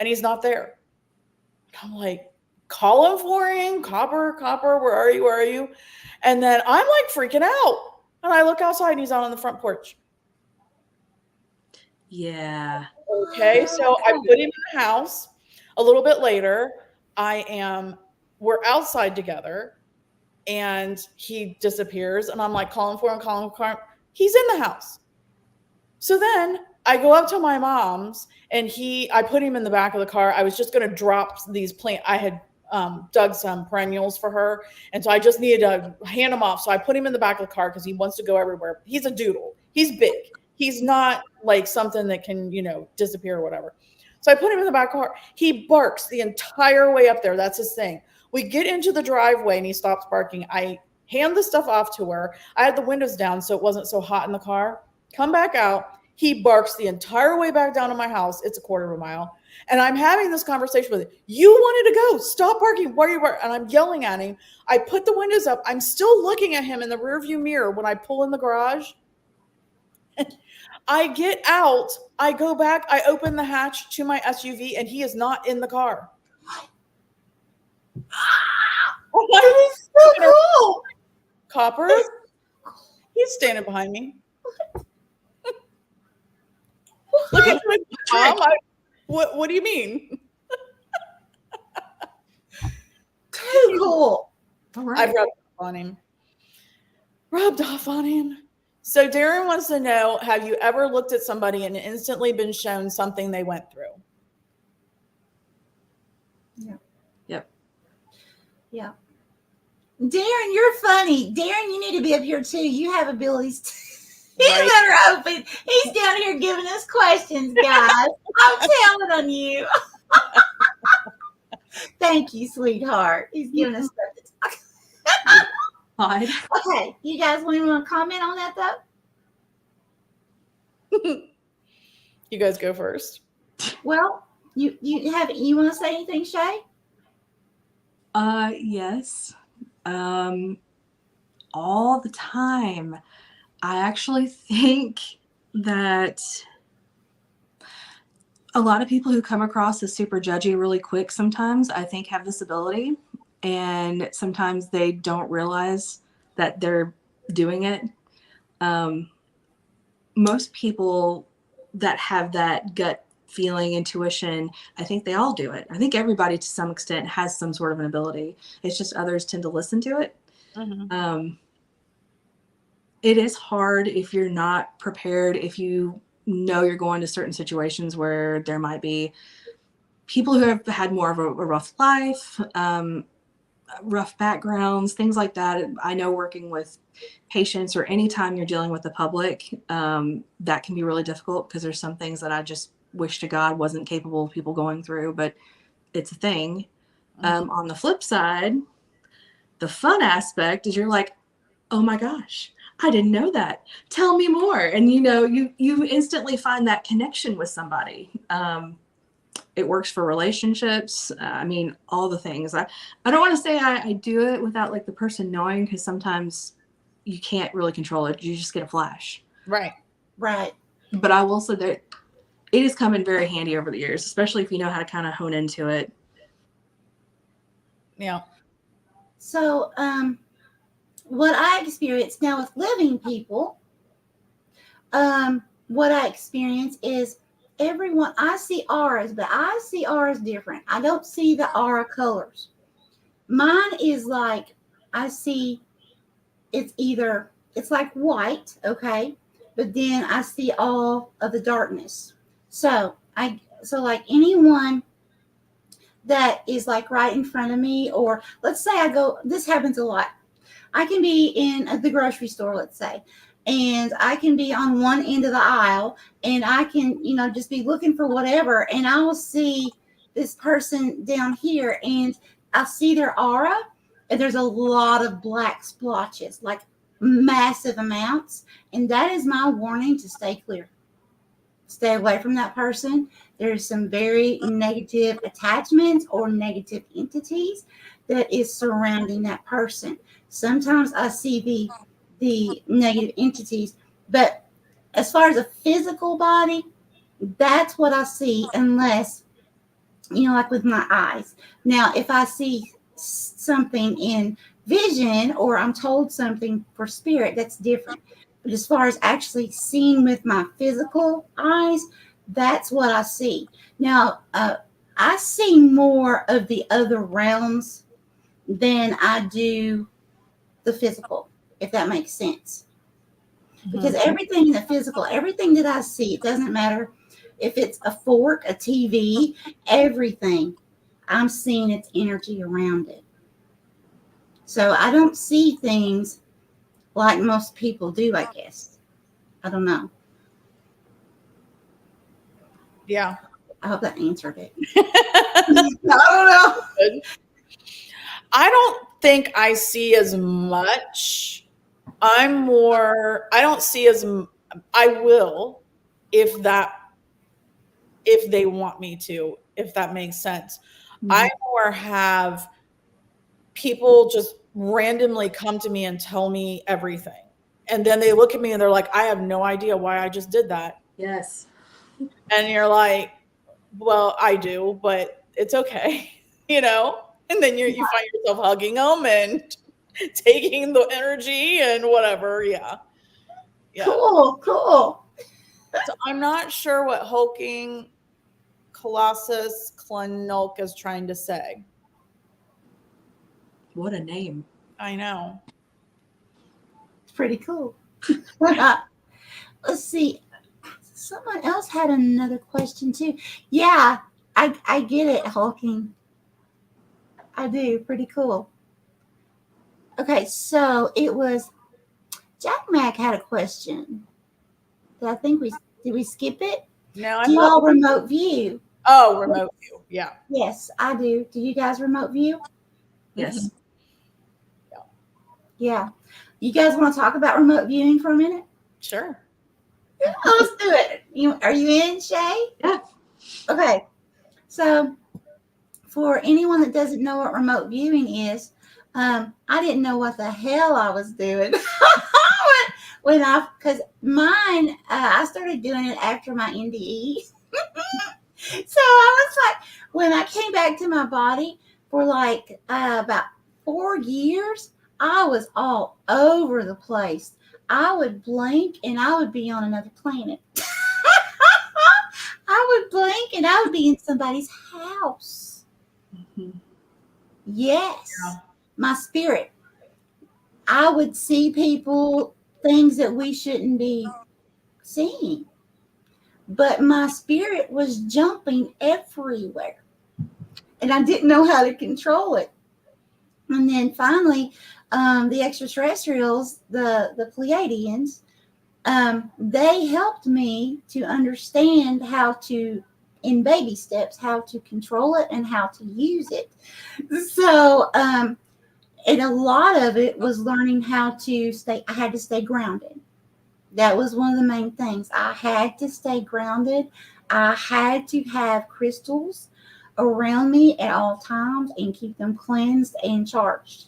and he's not there. I'm like, calling for him, Copper, where are you? Where are you? And then I'm like freaking out. And I look outside and he's out on the front porch. Yeah. Okay, so I put him in the house. A little bit later, we're outside together and he disappears. And I'm like calling for him. He's in the house. So then I go up to my mom's and I put him in the back of the car. I was just going to drop these plants. I had dug some perennials for her. And so I just needed to hand them off. So I put him in the back of the car because he wants to go everywhere. He's a doodle. He's big. He's not like something that can, disappear or whatever. So I put him in the back car. He barks the entire way up there. That's his thing. We get into the driveway and he stops barking. I hand the stuff off to her. I had the windows down so it wasn't so hot in the car. Come back out. He barks the entire way back down to my house. It's a quarter of a mile. And I'm having this conversation with him. You wanted to go. Stop barking. Why are you barking? And I'm yelling at him. I put the windows up. I'm still looking at him in the rearview mirror when I pull in the garage. I get out. I go back. I open the hatch to my SUV, and he is not in the car. That is so cool. Copper, he's standing behind me. Look at my mom. What do you mean? Too cool. All right. I've rubbed off on him. So Darren wants to know, have you ever looked at somebody and instantly been shown something they went through? Yeah. Yep. Yeah. Darren, you're funny. Darren, you need to be up here too. You have abilities too. He's better open. He's down here giving us questions, guys. I'm telling on you. Thank you, sweetheart. He's giving us stuff to talk. Fine. Okay, you guys want to comment on that though? You guys go first. Well, you want to say anything, Shay? Yes. All the time. I actually think that a lot of people who come across as super judgy really quick sometimes, I think, have this ability. And sometimes they don't realize that they're doing it. Most people that have that gut feeling, intuition, I think they all do it. I think everybody to some extent has some sort of an ability. It's just others tend to listen to it. Mm-hmm. It is hard if you're not prepared, if you know you're going to certain situations where there might be people who have had more of a rough life, rough backgrounds, things like that. I know working with patients or anytime you're dealing with the public, that can be really difficult because there's some things that I just wish to God wasn't capable of people going through, but it's a thing. On the flip side, the fun aspect is you're like, oh my gosh, I didn't know that. Tell me more. And you instantly find that connection with somebody. It works for relationships. All the things. I don't want to say I do it without like the person knowing, because sometimes you can't really control it. You just get a flash. Right. But I will say that it has come in very handy over the years, especially if you know how to kind of hone into it. Yeah. So, what I experienced now with living people, what I experience is I see auras, but I see auras different. I don't see the aura colors. Mine is like, I see it's like white, okay, but then I see all of the darkness. So like anyone that is like right in front of me, or let's say this happens a lot. I can be in the grocery store, let's say, and I can be on one end of the aisle, and I can, just be looking for whatever, and I will see this person down here, and I see their aura, and there's a lot of black splotches, like massive amounts, and that is my warning to stay clear. Stay away from that person. There's some very negative attachments or negative entities that is surrounding that person. Sometimes I see the negative entities, but as far as a physical body, that's what I see, unless, like with my eyes. Now, if I see something in vision, or I'm told something for spirit, that's different. But as far as actually seeing with my physical eyes, that's what I see. Now, I see more of the other realms than I do the physical, if that makes sense. Because everything in the physical, everything that I see, it doesn't matter if it's a fork, a TV, everything, I'm seeing its energy around it. So I don't see things like most people do, I guess. I don't know. Yeah. I hope that answered it. I don't know. I don't think I see as much. I don't see as, I will, if they want me to, if that makes sense. Mm-hmm. I more have people just randomly come to me and tell me everything. And then they look at me and they're like, I have no idea why I just did that. Yes. And you're like, well, I do, but it's okay, And then you find yourself hugging them and taking the energy and whatever. Yeah. Cool. So I'm not sure what hulking Colossus Clenulk is trying to say. What a name. I know. It's pretty cool. Let's see. Someone else had another question too. Yeah, I get it, hulking. I do. Pretty cool. Okay, so it was Jack Mac had a question. Did we skip it? No, do you all remote view? Oh, remote view. Yeah. Yes, I do. Do you guys remote view? Yes. Yeah. You guys want to talk about remote viewing for a minute? Sure. Yeah, let's do it. Are you in, Shay? Yeah. Okay. So for anyone that doesn't know what remote viewing is, I didn't know what the hell I was doing because mine, I started doing it after my NDE. So I was like, when I came back to my body for like about 4 years, I was all over the place. I would blink and I would be on another planet. I would blink and I would be in somebody's house. Mm-hmm. Yes. Yeah. My spirit. I would see people, things that we shouldn't be seeing. But my spirit was jumping everywhere. And I didn't know how to control it. And then finally, the extraterrestrials, the Pleiadians, they helped me to understand how to, in baby steps, how to control it and how to use it. So, and a lot of it was learning how to I had to stay grounded. That was one of the main things. I had to stay grounded. I had to have crystals around me at all times and keep them cleansed and charged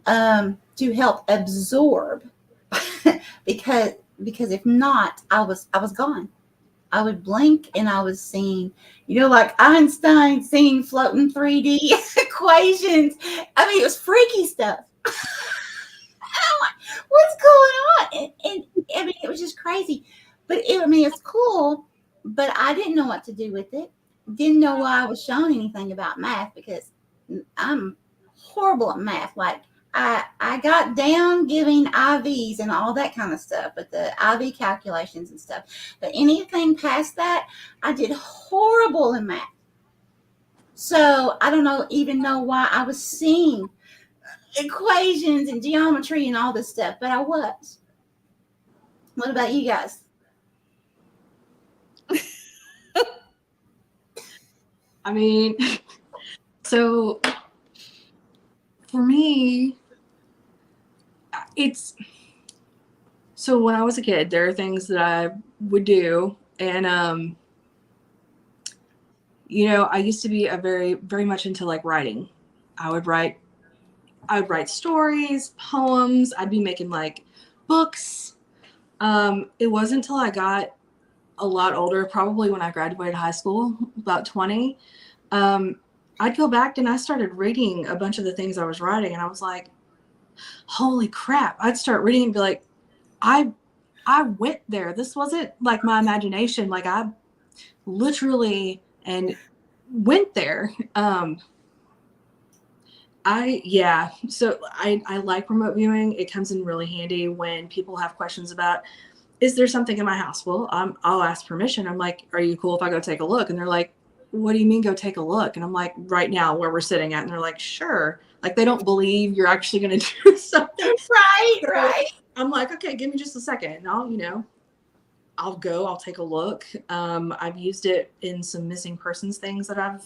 to help absorb. because if not, I was gone. I would blink and I was seeing, like Einstein seeing floating 3D equations. I mean, it was freaky stuff. I'm like, what's going on? And I mean, it was just crazy. But it's cool, but I didn't know what to do with it. Didn't know why I was shown anything about math because I'm horrible at math. Like I got down giving IVs and all that kind of stuff, but the IV calculations and stuff. But anything past that, I did horrible in math. So I don't even know why I was seeing equations and geometry and all this stuff, but I was. What about you guys? I mean, so for me, so when I was a kid, there are things that I would do. And, I used to be very, very much into like writing. I would write stories, poems. I'd be making like books. It wasn't until I got a lot older, probably when I graduated high school, about 20, I'd go back and I started reading a bunch of the things I was writing, and I was like, holy crap. I'd start reading and be like, I went there. This wasn't like my imagination. Like I literally went there. So I like remote viewing. It comes in really handy when people have questions about, is there something in my house? Well, I'll ask permission. I'm like, are you cool if I go take a look? And they're like, what do you mean go take a look? And I'm like, right now where we're sitting at. And they're like, sure. Like they don't believe you're actually going to do something. Right. I'm like, okay, give me just a second. And I'll take a look. I've used it in some missing persons things that I've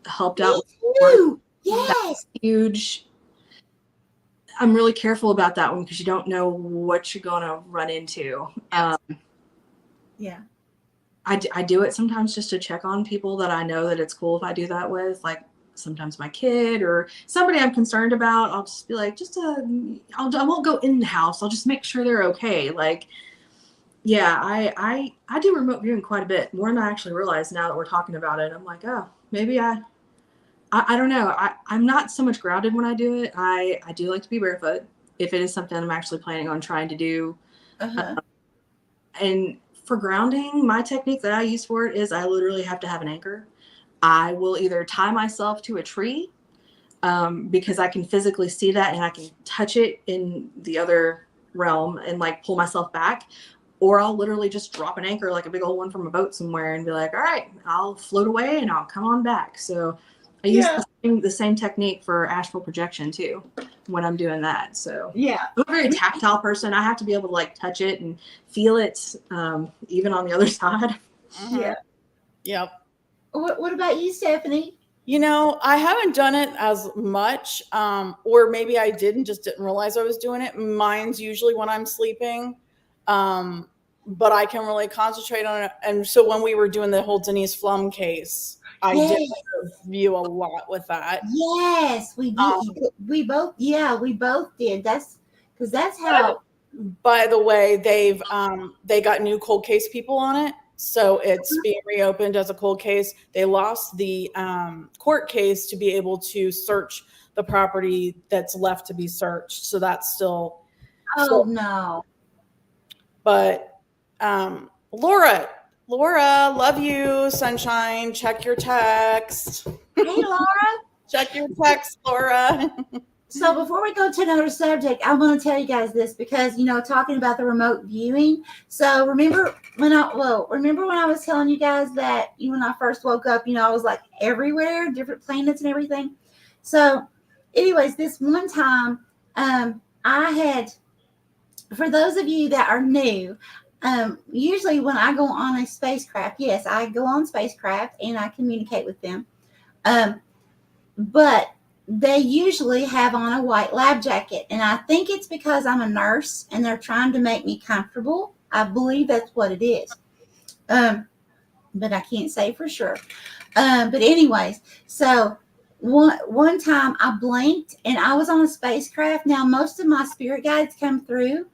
helped out with. Yes. That's huge. I'm really careful about that one because you don't know what you're going to run into. Yeah. I do it sometimes just to check on people that I know that it's cool if I do that with, like sometimes my kid or somebody I'm concerned about. I'll just be like, I won't go in the house. I'll just make sure they're okay. Like, yeah, I do remote viewing quite a bit more than I actually realize now that we're talking about it. I'm like, oh, maybe I don't know. I'm not so much grounded when I do it. I do like to be barefoot if it is something I'm actually planning on trying to do. And for grounding, my technique that I use for it is I literally have to have an anchor. I will either tie myself to a tree because I can physically see that and I can touch it in the other realm and like pull myself back. Or I'll literally just drop an anchor like a big old one from a boat somewhere and be like, all right, I'll float away and I'll come on back. So I use the same technique for astral projection too when I'm doing that. So yeah, I'm a very tactile person. I have to be able to like touch it and feel it, even on the other side. Yeah. Yep. What about you, Stephanie? I haven't done it as much, or maybe I did and just didn't realize I was doing it. Mine's usually when I'm sleeping, but I can really concentrate on it. And so when we were doing the whole Denise Flum case, I did view a lot with that. Yes, we did. We both did. That's because that's how. By the way, they got new cold case people on it, so it's being reopened as a cold case. They lost the court case to be able to search the property that's left to be searched. So that's still. No. But Laura, love you, sunshine. Check your text. Hey, Laura. Check your text, Laura. So before we go to another subject, I want to tell you guys this because, talking about the remote viewing. So remember when I was telling you guys that when I first woke up, I was like everywhere, different planets and everything. So anyways, this one time, I had, for those of you that are new, usually when I go on a spacecraft, yes, I go on spacecraft and I communicate with them. But they usually have on a white lab jacket. And I think it's because I'm a nurse and they're trying to make me comfortable. I believe that's what it is. But I can't say for sure. But anyways, so one time I blinked and I was on a spacecraft. Now, most of my spirit guides come through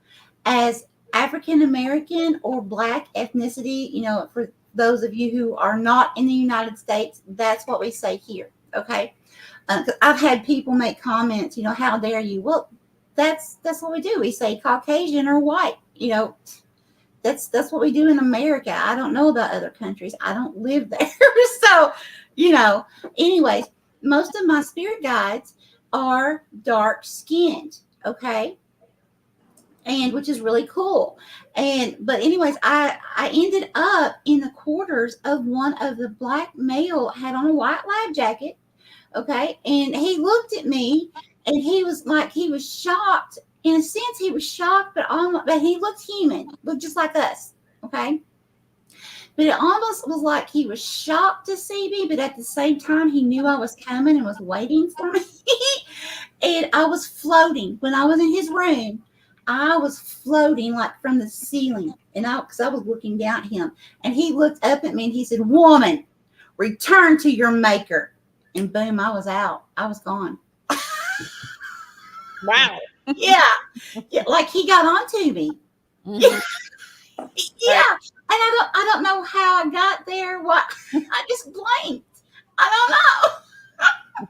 as African American or Black ethnicity. For those of you who are not in the United States, that's what we say here. Okay. I've had people make comments, how dare you? Well, that's what we do. We say Caucasian or white, that's what we do in America. I don't know about other countries. I don't live there. So, anyways, most of my spirit guides are dark skinned. Okay. And which is really cool. But anyways, I ended up in the quarters of one of the black male, had on a white lab jacket. Okay. And he looked at me and he was like, he was shocked. In a sense, he was shocked, but he looked human, looked just like us. Okay. But it almost was like he was shocked to see me, but at the same time, he knew I was coming and was waiting for me. And I was floating when I was in his room. I was floating like from the ceiling, and because I was looking down at him, and he looked up at me and he said, "Woman, return to your maker." And boom, I was out. I was gone. Wow. Yeah, like he got onto me. Mhm. Yeah, and I don't know how I got there. What I just blanked. I don't know.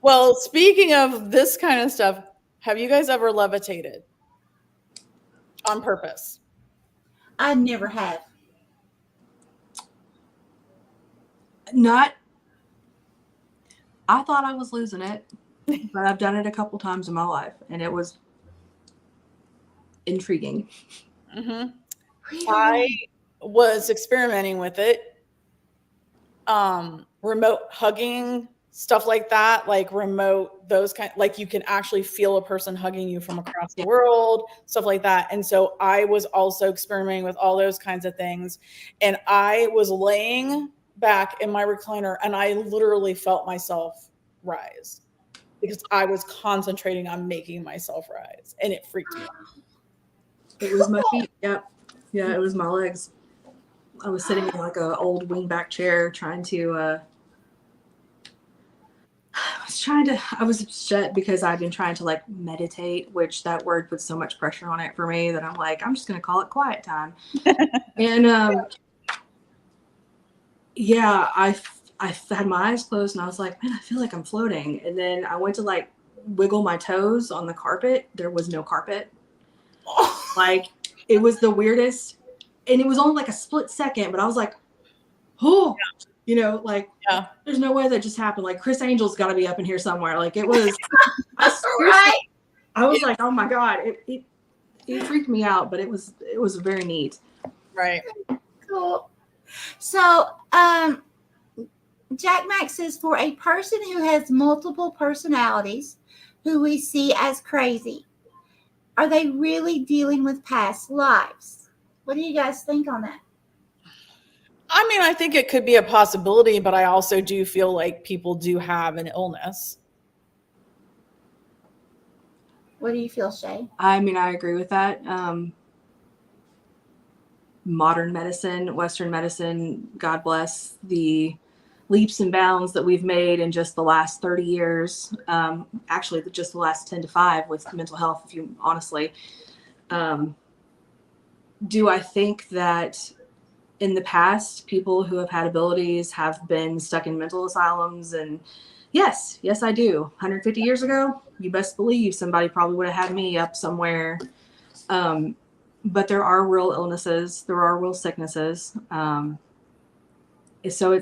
Well, speaking of this kind of stuff, have you guys ever levitated on purpose? I never have. Not. I thought I was losing it, but I've done it a couple times in my life, and it was intriguing. Mm-hmm. Really? I was experimenting with it. Remote hugging, stuff like that, like remote, those kind, like you can actually feel a person hugging you from across the world, stuff like that. And so I was also experimenting with all those kinds of things. And I was laying back in my recliner and I literally felt myself rise because I was concentrating on making myself rise, and it freaked me out. It was my feet. Yep. Yeah, it was my legs. I was sitting in like an old wingback chair trying to I was upset because I've been trying to like meditate, which that word puts so much pressure on it for me that I'm like, I'm just going to call it quiet time. And yeah, I had my eyes closed and I was like, man, I feel like I'm floating. And then I went to like wiggle my toes on the carpet. There was no carpet. Like it was the weirdest. And it was only like a split second, but I was like, oh, you know, like, Yeah. there's no way that just happened. Like Chris Angel's got to be up in here somewhere. Like it was, Right. I was like, oh my God, it freaked me out, but it was very neat. Right. Cool. So, Jack Max says, for a person who has multiple personalities, who we see as crazy, are they really dealing with past lives? What do you guys think on that? I mean, I think it could be a possibility, but I also do feel like people do have an illness. What do you feel, Shay? I mean, I agree with that. Modern medicine, Western medicine, God bless the leaps and bounds that we've made in just the last 30 years. Actually, just the last 10 to 5 with mental health, if you honestly. Do I think that in the past, people who have had abilities have been stuck in mental asylums? And yes, I do. 150 years ago, you best believe somebody probably would have had me up somewhere. But there are real illnesses. There are real sicknesses. So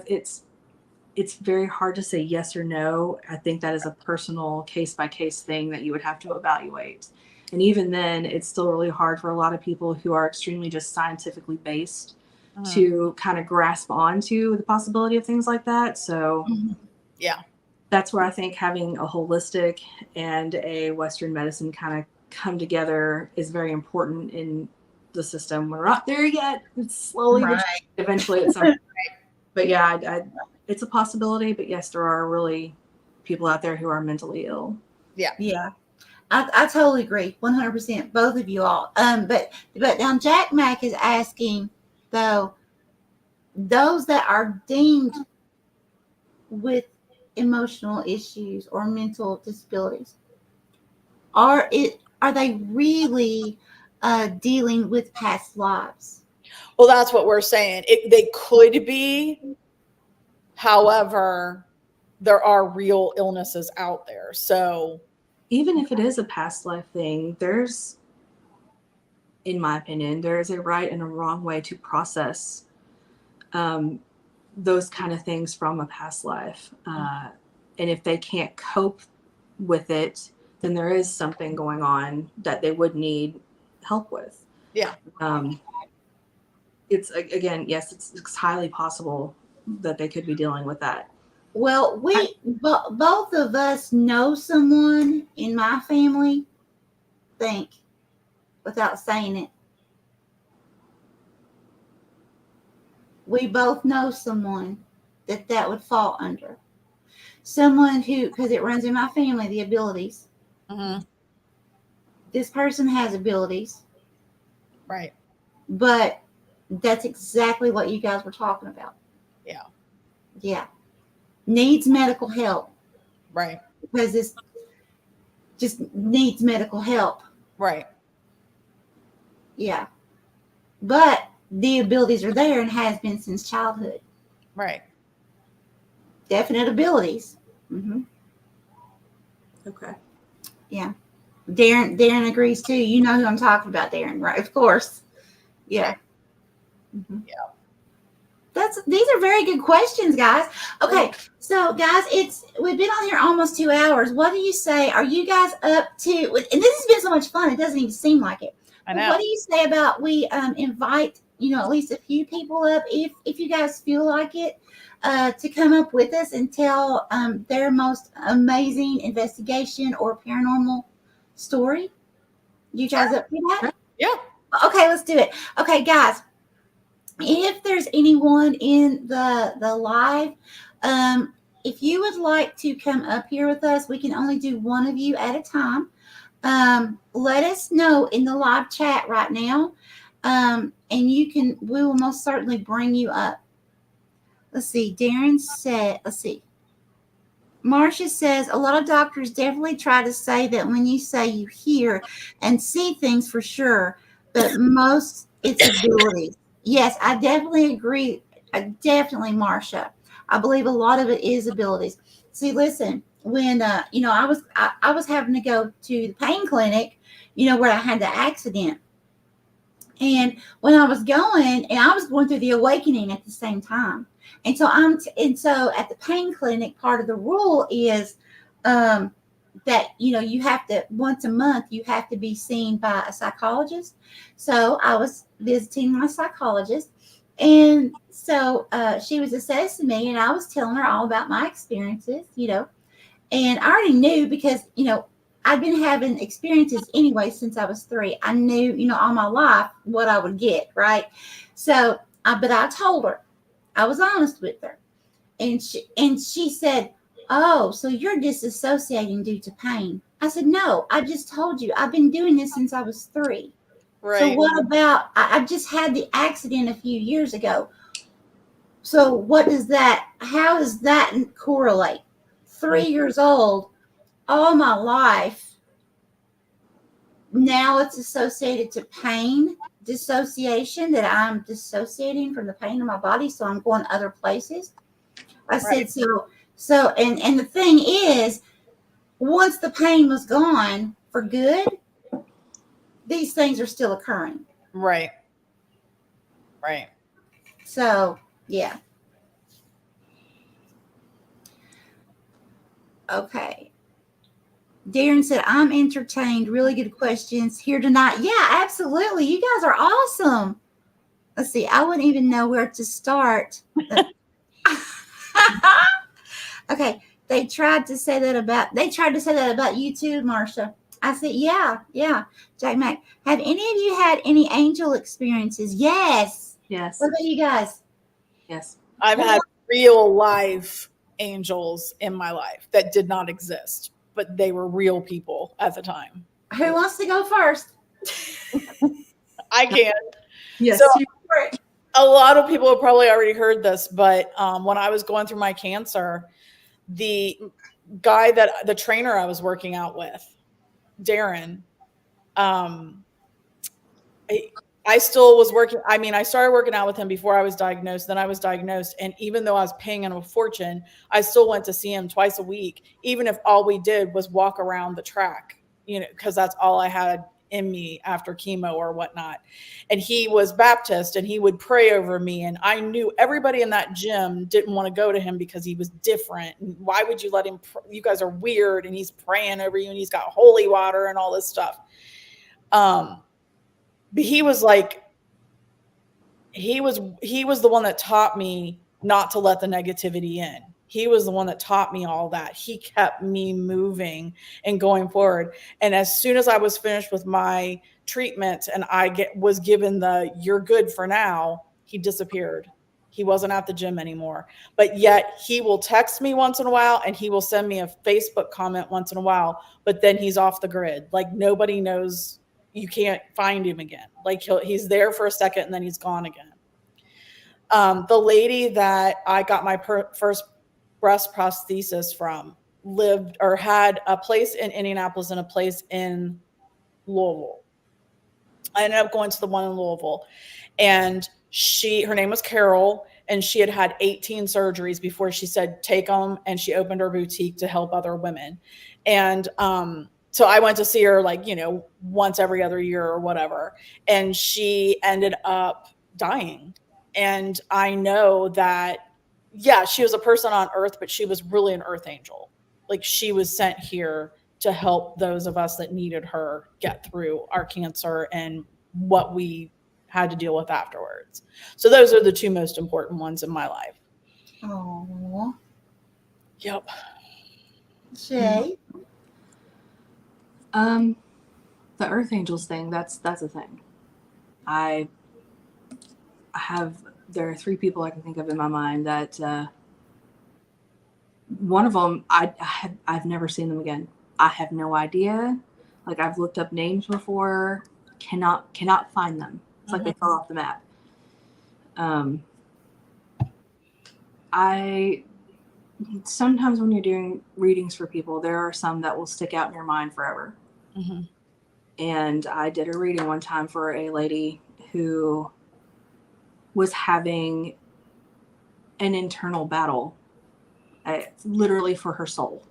it's very hard to say yes or no. I think that is a personal case-by-case thing that you would have to evaluate. And even then, it's still really hard for a lot of people who are extremely just scientifically based to kind of grasp onto the possibility of things like that. So yeah, that's where I think having a holistic and a Western medicine kind of come together is very important in the system. We're not there yet. It's slowly, Right. but eventually at some point. But yeah, it's a possibility. But yes, there are really people out there who are mentally ill. Yeah. I totally agree. 100%. Both of you all. But now Jack Mack is asking, though, those that are deemed with emotional issues or mental disabilities, are they really dealing with past lives? well, that's what we're saying. They could be. However, there are real illnesses out there. So Even if it is a past life thing, there's, in my opinion, there is a right and a wrong way to process those kind of things from a past life. And if they can't cope with it, then there is something going on that they would need help with. Yeah. It's, again, yes, it's highly possible that they could be dealing with that. Well, both of us know someone in my family, think, without saying it. We both know someone that would fall under. Someone who, because it runs in my family, the abilities. Mm-hmm. This person has abilities. Right. But that's exactly what you guys were talking about. Yeah. Yeah. Needs medical help. Right. Because this just needs medical help. Right. Yeah. But the abilities are there and has been since childhood. Right. Definite abilities. Mm-hmm. Okay. Yeah. Darren agrees too. You know who I'm talking about, Darren, right? Of course. Yeah. Mm-hmm. Yeah. These are very good questions, guys. Okay, so guys, we've been on here almost 2 hours. What do you say? Are you guys up to? And this has been so much fun. It doesn't even seem like it. I know. What do you say about we invite at least a few people up if you guys feel like it to come up with us and tell their most amazing investigation or paranormal story? You guys up for that? Yeah. Okay, let's do it. Okay, guys. If there's anyone in the live, if you would like to come up here with us, we can only do one of you at a time. Let us know in the live chat right now, and we will most certainly bring you up. Let's see. Darren said, let's see. Marcia says, a lot of doctors definitely try to say that when you say you hear and see things for sure, but most it's abilities. Yes, I definitely agree. Marcia. I believe a lot of it is abilities. See, listen, when I was having to go to the pain clinic, where I had the accident. And when I was going, and I was going through the awakening at the same time. And so at the pain clinic, part of the rule is that you have to once a month you have to be seen by a psychologist. So I was visiting my psychologist, and so she was assessing me, and I was telling her all about my experiences, and I already knew because I'd been having experiences anyway since I was 3. I knew all my life what I would get, right? So but I told her, I was honest with her, and she said, oh, so you're disassociating due to pain. I said, no, I just told you I've been doing this since I was 3. Right. So what about, I just had the accident a few years ago. So how does that correlate? 3 years old, all my life, now it's associated to pain, dissociation, that I'm dissociating from the pain in my body. So I'm going other places. I said, so, and the thing is, once the pain was gone for good, these things are still occurring. Right. Right. So, yeah. Okay. Darren said, I'm entertained. Really good questions here tonight. Yeah, absolutely. You guys are awesome. Let's see. I wouldn't even know where to start. Okay. They tried to say that about you too, Marcia. I said, yeah. Jack Mac, have any of you had any angel experiences? Yes. Yes. What about you guys? Yes. I've had real life angels in my life that did not exist, but they were real people at the time. Who wants to go first? I can. Yes. So, a lot of people have probably already heard this, but when I was going through my cancer, the trainer I was working out with, Darren, I still was working. I mean, I started working out with him before I was diagnosed. Then I was diagnosed. And even though I was paying him a fortune, I still went to see him twice a week, even if all we did was walk around the track, because that's all I had in me after chemo or whatnot. And he was Baptist and he would pray over me. And I knew everybody in that gym didn't want to go to him because he was different. And why would you let him? You guys are weird. And he's praying over you and he's got holy water and all this stuff. But he was like, he was the one that taught me not to let the negativity in. He was the one that taught me all that. He kept me moving and going forward. And as soon as I was finished with my treatment and was given the "you're good for now," he disappeared. He wasn't at the gym anymore. But yet he will text me once in a while and he will send me a Facebook comment once in a while, but then he's off the grid. Like nobody knows, you can't find him again. Like he's there for a second and then he's gone again. The lady that I got my first breast prosthesis from lived or had a place in Indianapolis and a place in Louisville. I ended up going to the one in Louisville, and her name was Carol, and she had 18 surgeries before she said take them, and she opened her boutique to help other women. And so I went to see her like, once every other year or whatever, and she ended up dying. And I know that, yeah, she was a person on earth, but she was really an earth angel. Like she was sent here to help those of us that needed her get through our cancer and what we had to deal with afterwards. So those are the two most important ones in my life. Oh. Yep. Shay? The Earth Angels thing, that's a thing. There are 3 people I can think of in my mind that one of them, I've never seen them again. I have no idea. Like I've looked up names before, cannot find them. It's like they fell off the map. Sometimes when you're doing readings for people, there are some that will stick out in your mind forever. Mm-hmm. And I did a reading one time for a lady who was having an internal battle, literally for her soul.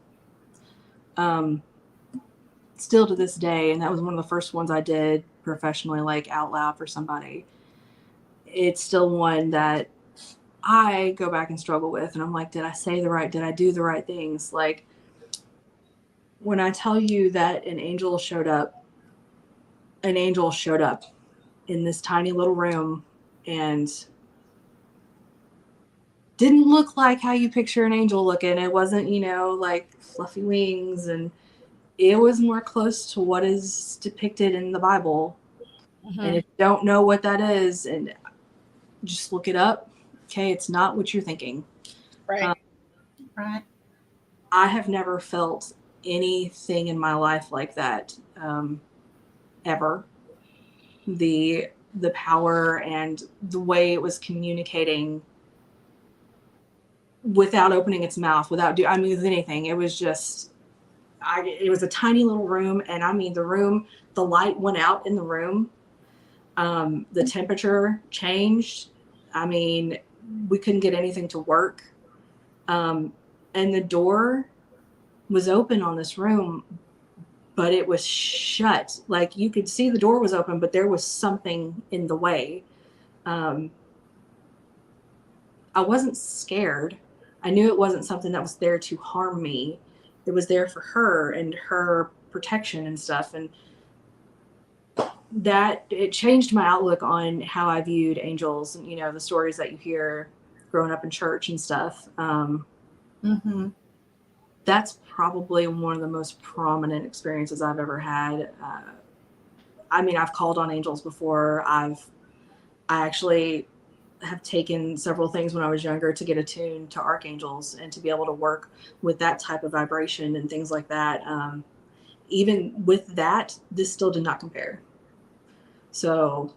Still to this day, and that was one of the first ones I did professionally, like out loud for somebody. It's still one that I go back and struggle with, and I'm like, did I do the right things? Like when I tell you that an angel showed up in this tiny little room and didn't look like how you picture an angel looking. It wasn't, like fluffy wings, and it was more close to what is depicted in the Bible. Mm-hmm. And if you don't know what that is, and just look it up. Okay, it's not what you're thinking. Right. Right. I have never felt anything in my life like that, ever. The power and the way it was communicating without opening its mouth, with anything. It was just, it was a tiny little room. And the light went out in the room. The temperature changed. We couldn't get anything to work. And the door was open on this room, but it was shut. Like you could see the door was open, but there was something in the way. I wasn't scared. I knew it wasn't something that was there to harm me. It was there for her and her protection and stuff. And that it changed my outlook on how I viewed angels and, the stories that you hear growing up in church and stuff. Mm-hmm. That's probably one of the most prominent experiences I've ever had. I've called on angels before. I actually have taken several things when I was younger to get attuned to archangels and to be able to work with that type of vibration and things like that. Even with that, this still did not compare. So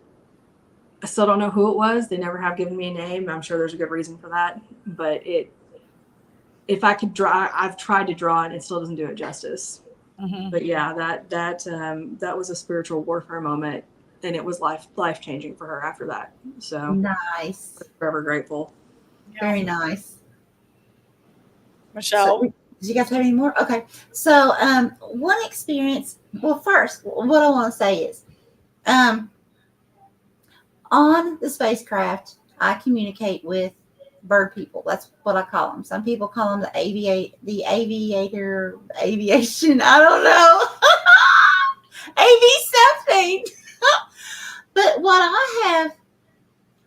I still don't know who it was. They never have given me a name. I'm sure there's a good reason for that, but if I could draw, I've tried to draw it, it still doesn't do it justice. Mm-hmm. But yeah, that was a spiritual warfare moment, and it was life changing for her after that. So nice. I'm forever grateful. Very nice. Michelle. Did you guys have any more? Okay. So one experience, well, first, what I want to say is on the spacecraft, I communicate with bird people. That's what I call them. Some people call them the aviator, aviation. I don't know. AV something. But what I have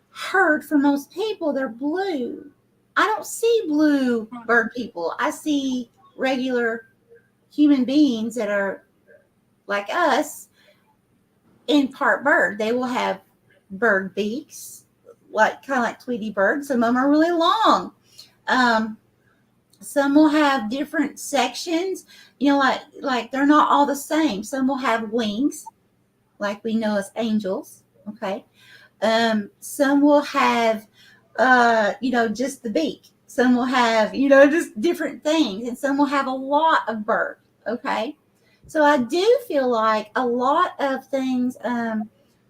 heard from most people, they're blue. I don't see blue bird people. I see regular human beings that are like us in part bird. They will have bird beaks, like kind of like Tweety bird. Some of them are really long. Some will have different sections, you know, like they're not all the same. Some will have wings, like we know as angels. Okay. Some will have, you know, just the beak. Some will have, you know, just different things, and some will have a lot of bird. Okay. So I do feel like a lot of things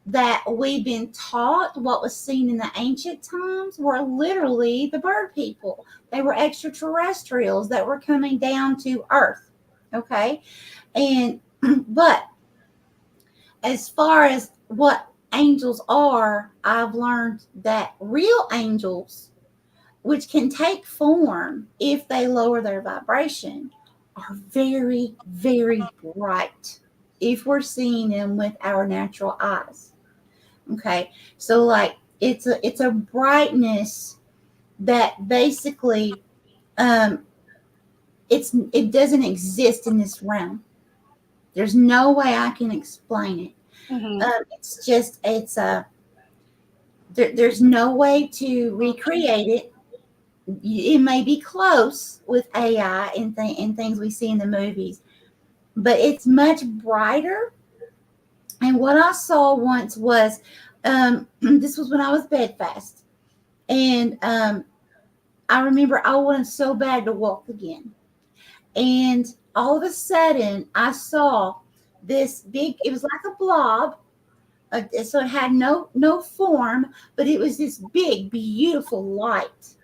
that we've been taught, what was seen in the ancient times, were literally the bird people. They were extraterrestrials that were coming down to Earth. Okay. And, but as far as what angels are, I've learned that real angels, which can take form if they lower their vibration, are very, very bright if we're seeing them with our natural eyes. Okay, so like it's a brightness that basically it doesn't exist in this realm. There's no way I can explain it. It's just there's no way to recreate it. It may be close with AI and things we see in the movies, but it's much brighter. And what I saw once was, this was when I was bedfast, and I remember I wanted so bad to walk again, and all of a sudden I saw this big. It was like a blob. So it had no form, but it was this big, beautiful light.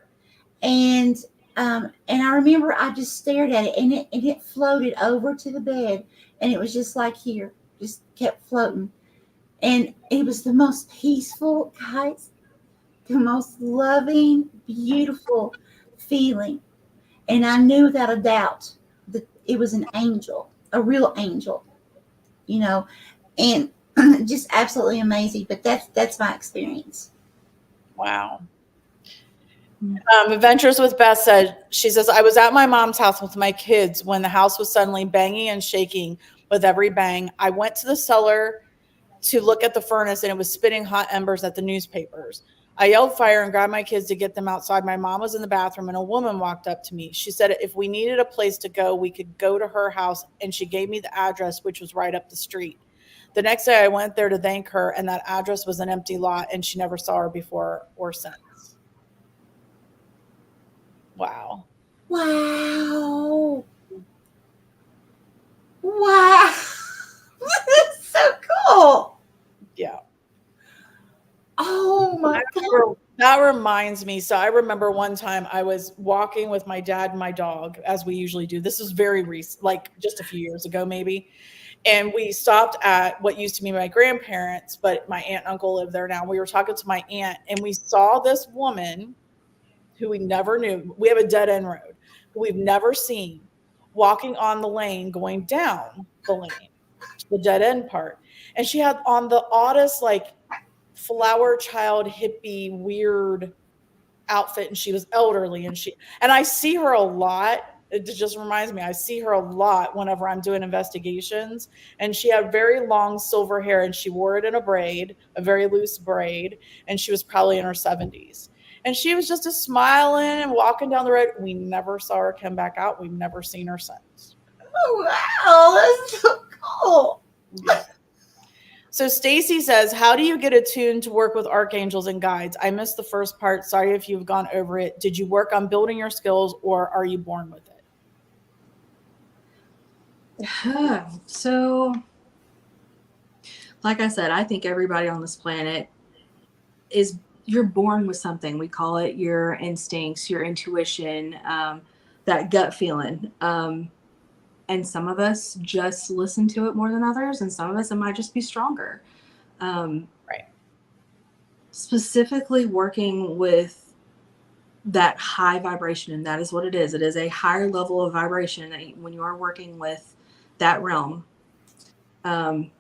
And I remember I just stared at it, and it floated over to the bed, and it was just like here, just kept floating. And it was the most peaceful, guys, the most loving, beautiful feeling. And I knew without a doubt that it was an angel, a real angel, you know, and just absolutely amazing. But that's my experience. Wow. Adventures with Beth she says, I was at my mom's house with my kids when the house was suddenly banging and shaking with every bang. I went to the cellar to look at the furnace, and it was spitting hot embers at the newspapers. I yelled fire and grabbed my kids to get them outside. My mom was in the bathroom, and a woman walked up to me. She said if we needed a place to go, we could go to her house, and she gave me the address, which was right up the street. The next day I went there to thank her, and that address was an empty lot, and she never saw her before or since. Wow. Wow. Wow. That's so cool. Yeah. Oh my God. That reminds me. So I remember one time I was walking with my dad and my dog, as we usually do. This was very recent, like just a few years ago, maybe. And we stopped at what used to be my grandparents, but my aunt and uncle live there now. We were talking to my aunt, and we saw this woman who we never knew. We have a dead end road who we've never seen, walking on the lane, going down the lane to the dead end part. And she had on the oddest, like, flower child hippie weird outfit, and she was elderly, and I see her a lot. It just reminds me, I see her a lot whenever I'm doing investigations, and she had very long silver hair, and she wore it in a braid, a very loose braid, and she was probably in her 70s. And she was just smiling and walking down the road. We never saw her come back out. We've never seen her since. Oh, wow, that's so cool. Yeah. So Stacy says, how do you get attuned to work with archangels and guides? I missed the first part. Sorry if you've gone over it. Did you work on building your skills, or are you born with it? So, like I said, I think everybody on this planet you're born with something. We call it your instincts, your intuition. that gut feeling. And some of us just listen to it more than others, and some of us, it might just be stronger. Right. Specifically working with that high vibration, and that is what it is. It is a higher level of vibration that when you are working with that realm. Some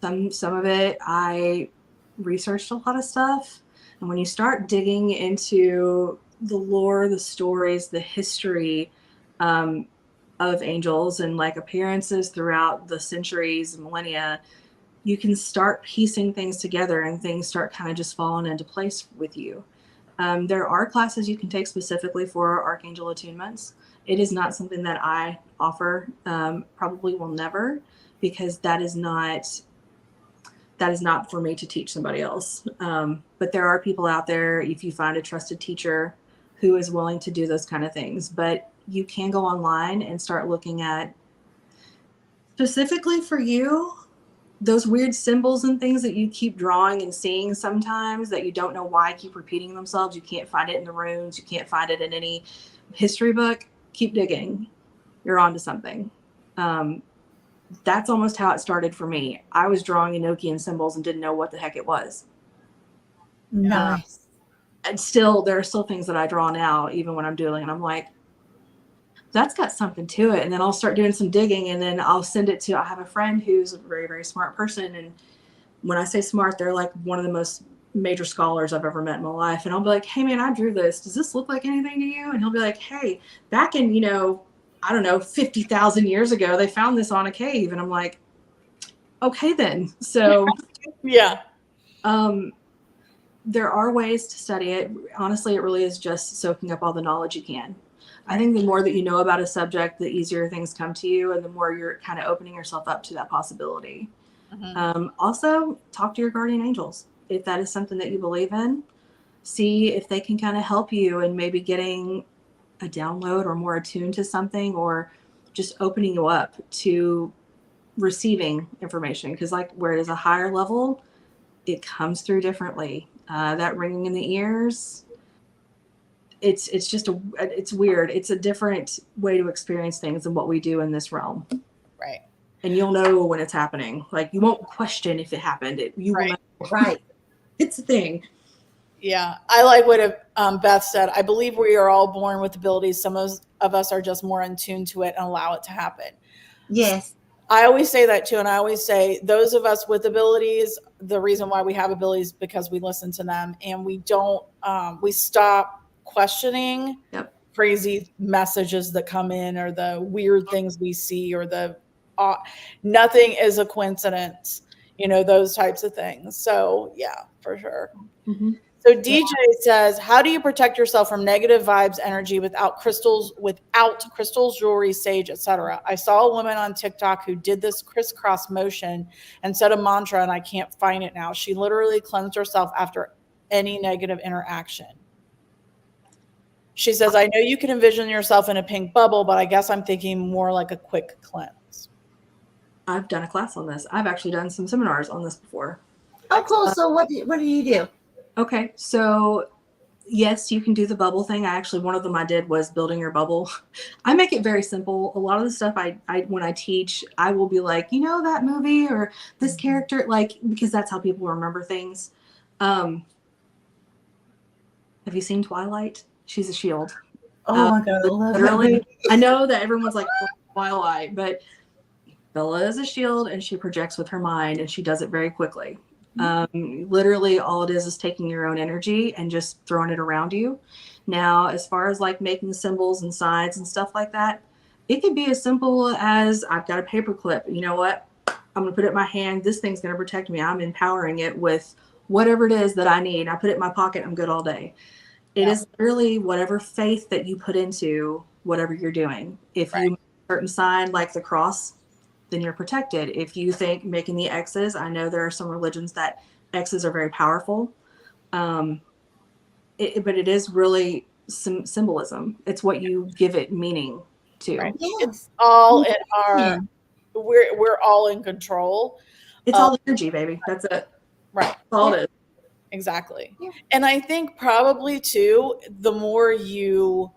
of it, I researched a lot of stuff, and when you start digging into the lore, the stories, the history, of angels and like appearances throughout the centuries and millennia, you can start piecing things together and things start kind of just falling into place with you. There are classes you can take specifically for archangel attunements. It is not something that I offer, probably will never, because that is not for me to teach somebody else. But there are people out there, if you find a trusted teacher who is willing to do those kind of things. But you can go online and start looking at, specifically for you, those weird symbols and things that you keep drawing and seeing sometimes that you don't know why keep repeating themselves. You can't find it in the runes. You can't find it in any history book. Keep digging. You're onto something. That's almost how it started for me. I was drawing Enochian symbols and didn't know what the heck it was. Nice. And still, there are still things that I draw now, even when I'm doodling, and I'm like, that's got something to it. And then I'll start doing some digging, and then I'll send it to, I have a friend who's a very, very smart person. And when I say smart, they're like one of the most major scholars I've ever met in my life. And I'll be like, hey man, I drew this. Does this look like anything to you? And he'll be like, hey, back in, I don't know, 50,000 years ago, they found this on a cave. And I'm like, okay, then. So yeah. There are ways to study it. Honestly, it really is just soaking up all the knowledge you can. I think the more that you know about a subject, the easier things come to you, and the more you're kind of opening yourself up to that possibility. Mm-hmm. Also, talk to your guardian angels. If that is something that you believe in, see if they can kind of help you in maybe getting a download or more attuned to something, or just opening you up to receiving information. Because like where it is a higher level, it comes through differently. That ringing in the ears, it's weird. It's a different way to experience things than what we do in this realm. Right. And you'll know when it's happening. Like you won't question if it happened. You right. will know. Right. It's a thing. Yeah. I like what Beth said. I believe we are all born with abilities. Some of us are just more in tune to it and allow it to happen. Yes. I always say that too. And I always say those of us with abilities, the reason why we have abilities is because we listen to them, and we don't, we stop questioning crazy messages that come in, or the weird things we see, or the nothing is a coincidence, those types of things. So yeah, for sure. Mm-hmm. So DJ says, how do you protect yourself from negative vibes, energy without crystals, jewelry, sage, etc.? I saw a woman on TikTok who did this crisscross motion and said a mantra, and I can't find it now. She literally cleansed herself after any negative interaction. She says, I know you can envision yourself in a pink bubble, but I guess I'm thinking more like a quick cleanse. I've done a class on this. I've actually done some seminars on this before. Oh, cool. So what do you do? Okay, so yes, you can do the bubble thing. One of them I did was building your bubble. I make it very simple. A lot of the stuff I when I teach, I will be like, that movie or this character, because that's how people remember things. Have you seen Twilight? She's a shield. Oh my God, I love literally. I know that everyone's like Twilight, but Bella is a shield, and she projects with her mind, and she does it very quickly. Literally all it is taking your own energy and just throwing it around you. Now, as far as making symbols and signs and stuff like that, it could be as simple as, I've got a paper clip. You know what? I'm going to put it in my hand. This thing's going to protect me. I'm empowering it with whatever it is that I need. I put it in my pocket. I'm good all day. It is literally whatever faith that you put into whatever you're doing. If you make a certain sign like the cross, then you're protected. If you think making the X's, I know there are some religions that X's are very powerful. But it is really symbolism. It's what you give it meaning to. Right. Yes. It's all in our, we're all in control. It's all energy, baby. That's it. Right. That's all it is. Exactly. Yeah. And I think probably too, the more you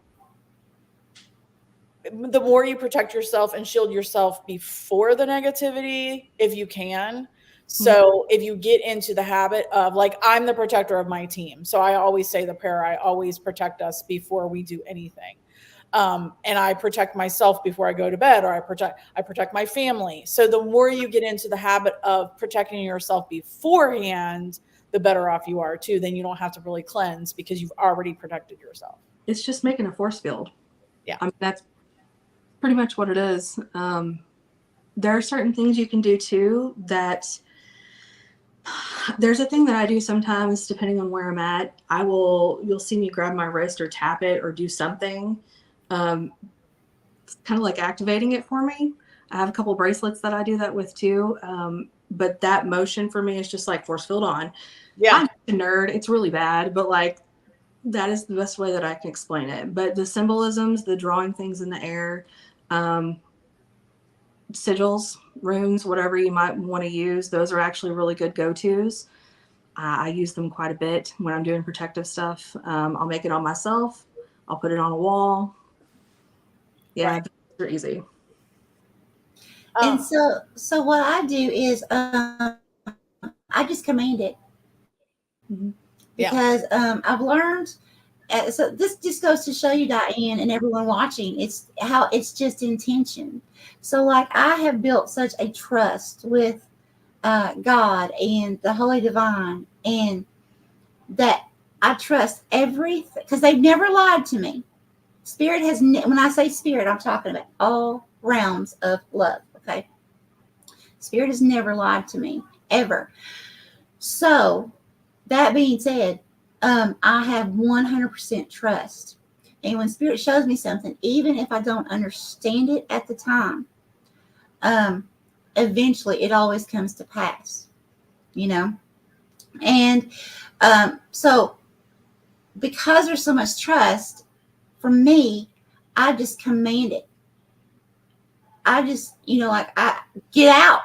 the more you protect yourself and shield yourself before the negativity, if you can. So if you get into the habit of, like, I'm the protector of my team. So I always say the prayer, I always protect us before we do anything. And I protect myself before I go to bed, or I protect my family. So the more you get into the habit of protecting yourself beforehand, the better off you are too. Then you don't have to really cleanse because you've already protected yourself. It's just making a force field. Yeah. I mean, that's pretty much what it is. There are certain things you can do too that there's a thing that I do sometimes, depending on where I'm at. You'll see me grab my wrist or tap it or do something. It's kind of like activating it for me. I have a couple bracelets that I do that with too. But that motion for me is just like force field on. Yeah. I'm a nerd. It's really bad, but like that is the best way that I can explain it. But the symbolisms, the drawing things in the air, sigils, runes, whatever you might want to use, those are actually really good go-tos. I use them quite a bit when I'm doing protective stuff. I'll make it on myself. I'll put it on a wall. Yeah, Right. they're easy. And so what I do is I just command it. Because I've learned, so this just goes to show you, Diane, and everyone watching, it's just intention. So like I have built such a trust with God and the Holy Divine, and that I trust everything, because they've never lied to me. Spirit has, when I say spirit, I'm talking about all realms of love. Okay. Spirit has never lied to me, ever. So that being said, I have 100% trust. And when Spirit shows me something, even if I don't understand it at the time, eventually it always comes to pass, you know? And so because there's so much trust, for me, I just command it. I just, like, I get out.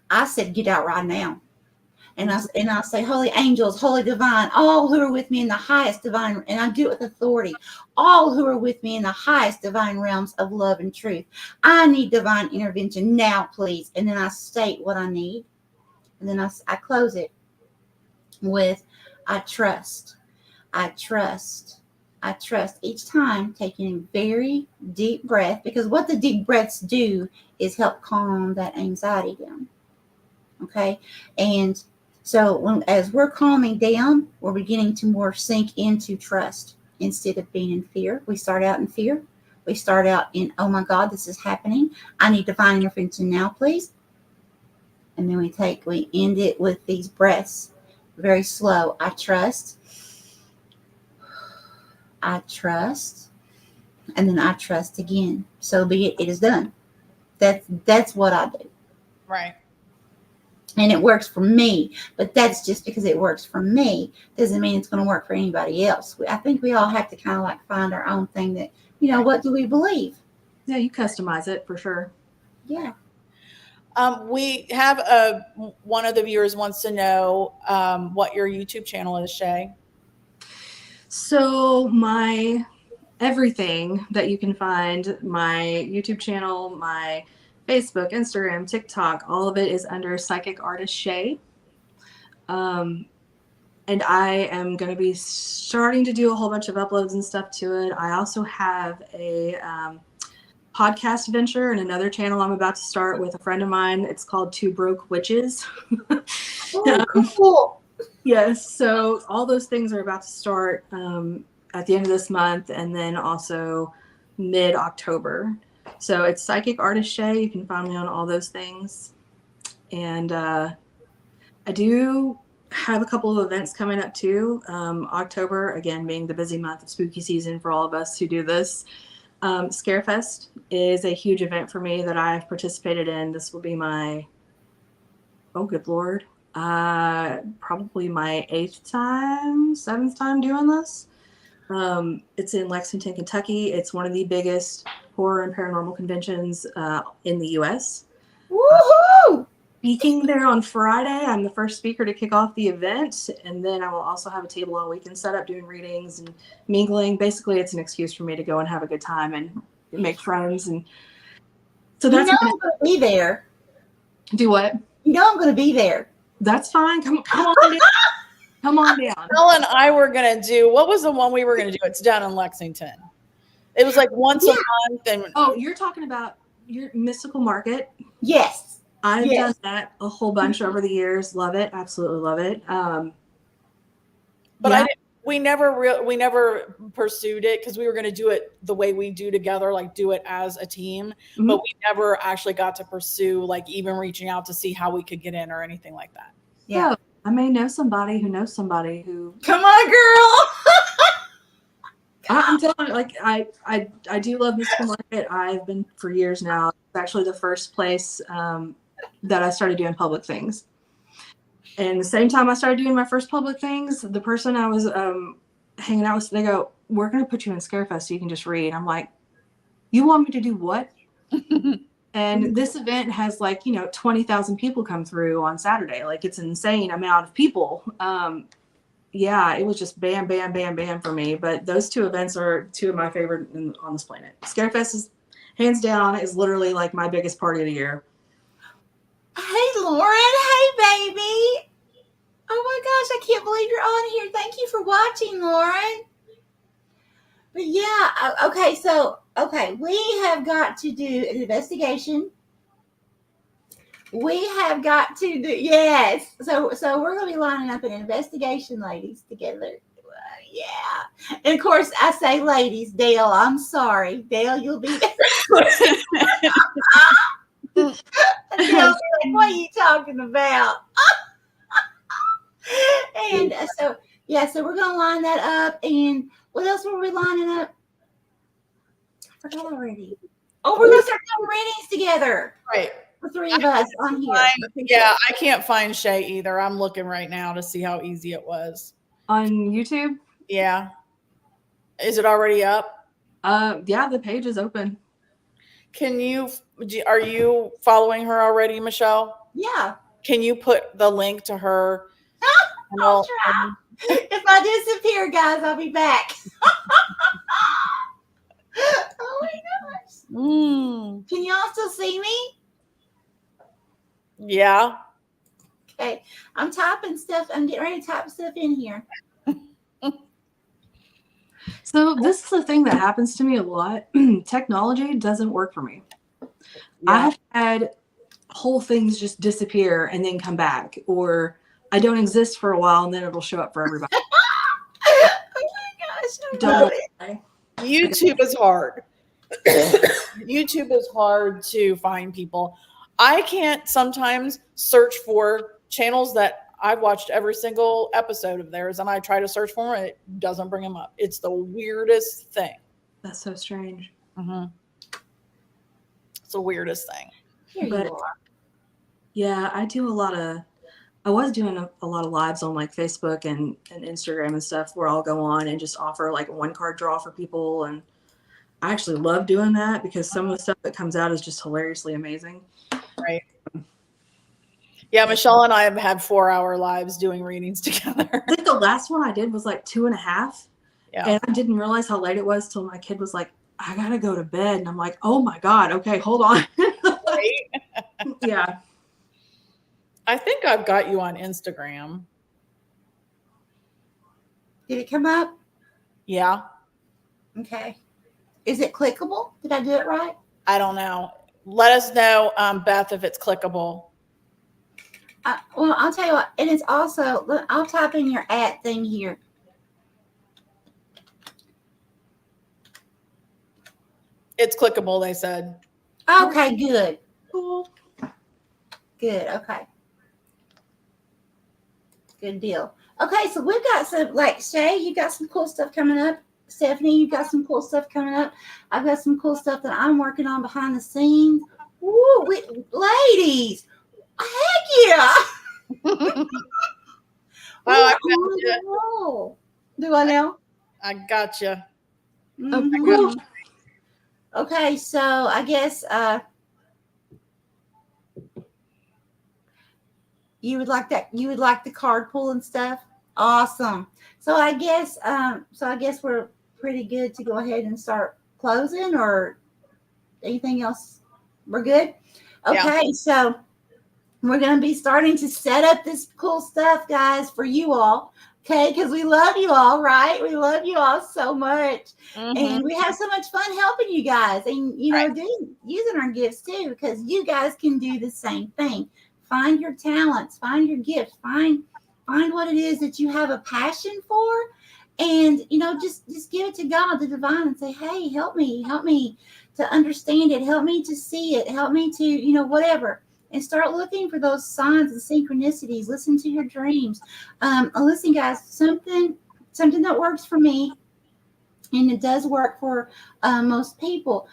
I said, get out right now. And I'll say, holy angels, holy divine, all who are with me in the highest divine, and I do it with authority, all who are with me in the highest divine realms of love and truth. I need divine intervention now, please. And then I state what I need. And then I close it with, I trust. I trust. I trust, each time taking a very deep breath, because what the deep breaths do is help calm that anxiety down. Okay. And so as we're calming down, we're beginning to more sink into trust instead of being in fear. We start out in fear. We start out in, oh my God, this is happening. I need divine intervention now, please. And then we end it with these breaths, very slow. I trust. I trust. And then I trust again. So be it. It is done. That's what I do. Right. And it works for me, but that's just because it works for me doesn't mean it's going to work for anybody else. I think we all have to kind of like find our own thing that, what do we believe? Yeah, you customize it for sure. Yeah. We have one of the viewers wants to know what your YouTube channel is, Shay. So my everything that you can find, my YouTube channel, my Facebook, Instagram, TikTok, all of it is under Psychic Artist Shay. And I am going to be starting to do a whole bunch of uploads and stuff to it. I also have a podcast venture and another channel I'm about to start with a friend of mine. It's called Two Broke Witches. Oh, cool. Yes. So all those things are about to start at the end of this month, and then also mid-October. So it's Psychic Artist Shay. You can find me on all those things. And I do have a couple of events coming up too. October, again, being the busy month of spooky season for all of us who do this. Scarefest is a huge event for me that I've participated in. This will be my, oh, good Lord, probably my 7th time doing this. It's in Lexington, Kentucky. It's one of the biggest horror and paranormal conventions in the U.S. Woohoo! Speaking there on Friday. I'm the first speaker to kick off the event, and then I will also have a table all weekend set up doing readings and mingling. Basically, it's an excuse for me to go and have a good time and make friends. And so You that's know I'm going to be there. do what? You know I'm going to be there. That's fine. Come on down. Come on down. Mel and I were going to do, what was the one we were going to do? It's down in Lexington. It was like once a month. And Oh, you're talking about your Mystical Market. Yes. I've done that a whole bunch over the years. Love it. Absolutely love it. But we never pursued it because we were going to do it the way we do together, like do it as a team. Mhm. But we never actually got to pursue like even reaching out to see how we could get in or anything like that. Yeah. So, I may know somebody who knows somebody who. Come on, girl. I'm telling you, like I do love Mystical Market. I've been for years now. It's actually the first place that I started doing public things. And the same time I started doing my first public things, the person I was hanging out with, they go, "We're going to put you in Scarefest so you can just read." I'm like, "You want me to do what?" And this event has 20,000 people come through on Saturday. Like, it's an insane amount of people. Yeah, it was just bam, bam, bam, bam for me. But those two events are two of my favorite on this planet. Scarefest is hands down is literally like my biggest party of the year. Hey, Lauren. Hey, baby. Oh my gosh, I can't believe you're on here. Thank you for watching, Lauren. But yeah, okay, we have got to do an investigation. We have got to do, yes. So we're going to be lining up an investigation, ladies, together. Yeah. And of course, I say ladies. Dale, I'm sorry. Dale, you'll be there. Dale's like, what are you talking about? And so we're going to line that up. And what else were we lining up? I forgot already. Oh, we're going to start doing readings together. Right. The three of us on here. I can't find Shay either. I'm looking right now to see how easy it was. On YouTube? Yeah. Is it already up? Yeah, the page is open. Are you following her already, Michelle? Yeah. Can you put the link to her? I'll try. If I disappear, guys, I'll be back. Oh my gosh. Can y'all still see me? Yeah. Okay. I'm typing stuff. I'm getting ready to type stuff in here. So this is the thing that happens to me a lot. Technology doesn't work for me. Yeah. I have had whole things just disappear and then come back, or I don't exist for a while and then it'll show up for everybody. Oh my gosh. Don't know why. YouTube is hard. YouTube is hard to find people. I can't sometimes search for channels that I've watched every single episode of theirs, and I try to search for them, and it doesn't bring them up. It's the weirdest thing. That's so strange. Mm-hmm. It's the weirdest thing. Here But you are. yeah, I was doing a lot of lives on like Facebook and Instagram and stuff where I'll go on and just offer like a 1-card draw for people. And I actually love doing that because some of the stuff that comes out is just hilariously amazing. Right. Yeah, Michelle and I have had 4-hour lives doing readings together. I think the last one I did was like 2.5. Yeah. And I didn't realize how late it was till my kid was like, "I gotta go to bed." And I'm like, "Oh my God, okay, hold on." Right? Yeah. I think I've got you on Instagram. Did it come up? Yeah. Okay. Is it clickable? Did I do it right? I don't know. Let us know, Beth, if it's clickable. Well, I'll tell you what. And it's also, I'll type in your @ thing here. It's clickable, they said. Okay, good. Cool. Good. Okay. Good deal. Okay, so we've got some, like, Shay, you got some cool stuff coming up. Stephanie, you got some cool stuff coming up. I've got some cool stuff that I'm working on behind the scenes. Woo, ladies, heck yeah. I Do I now? I got you. Mhm. Cool. Okay, so I guess you would like that. You would like the card pull and stuff. Awesome. So I guess we're pretty good to go ahead and start closing, or Anything else? We're good? Yeah. Okay, so we're going to be starting to set up this cool stuff, guys, for you all. Okay, because we love you all, right? We love you all so much. And we have so much fun helping you guys and, using our gifts too, because you guys can do the same thing. Find your talents, find your gifts, find what it is that you have a passion for. And, just give it to God, the divine, and say, hey, help me to understand it. Help me to see it. Help me to, whatever. And start looking for those signs and synchronicities. Listen to your dreams. Listen, guys, something that works for me, and it does work for most people.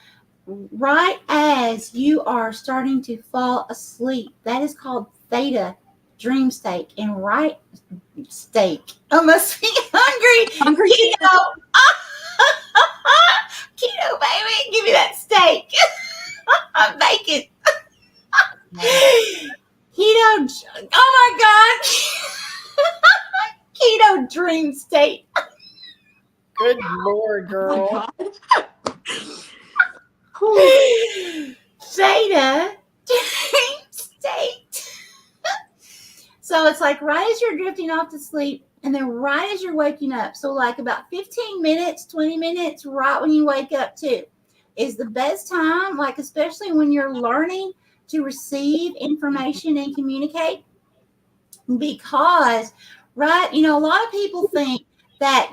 Right as you are starting to fall asleep, that is called theta dream state. And right steak. I must be hungry. Keto, baby. Give me that steak. I'm baking. Keto. Oh my God. Keto dream state. Good Lord, girl. Theta dream state. So it's like right as you're drifting off to sleep, and then right as you're waking up. So like about 15 minutes, 20 minutes, right when you wake up too, is the best time, like especially when you're learning to receive information and communicate. Because, right, a lot of people think that,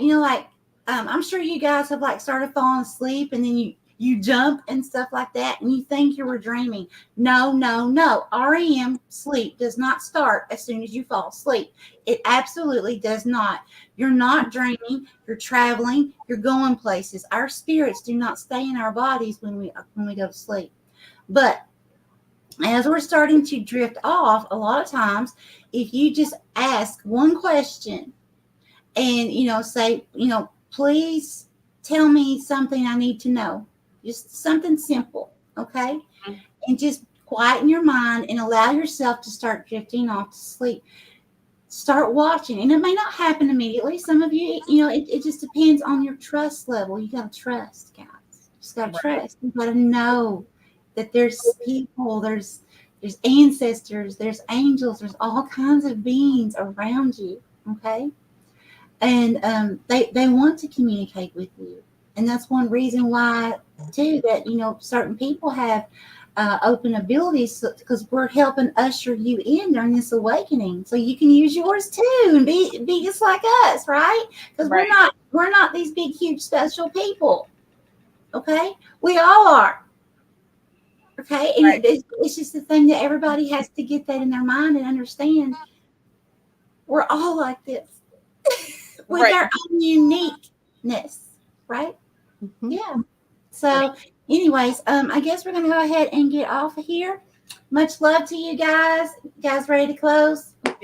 I'm sure you guys have like started falling asleep and then you jump and stuff like that and you think you were dreaming. No. REM sleep does not start as soon as you fall asleep. It absolutely does not. You're not dreaming. You're traveling. You're going places. Our spirits do not stay in our bodies when we go to sleep. But as we're starting to drift off, a lot of times, if you just ask one question and, say, please tell me something I need to know. Just something simple, okay? And just quieten your mind and allow yourself to start drifting off to sleep. Start watching. And it may not happen immediately. Some of you, it just depends on your trust level. You got to trust, guys. You just got to trust. You got to know that there's people, there's ancestors, there's angels, there's all kinds of beings around you, okay? And they want to communicate with you. And that's one reason why, too, that, certain people have open abilities, because we're helping usher you in during this awakening. So you can use yours, too, and be just like us, right? Because we're not these big, huge, special people, okay? We all are. Okay, and it's just the thing that everybody has to get that in their mind and understand. We're all like this with our own uniqueness, right? Mm-hmm. Yeah. So, anyways, I guess we're gonna go ahead and get off of here. Much love to you guys. You guys ready to close? Yep.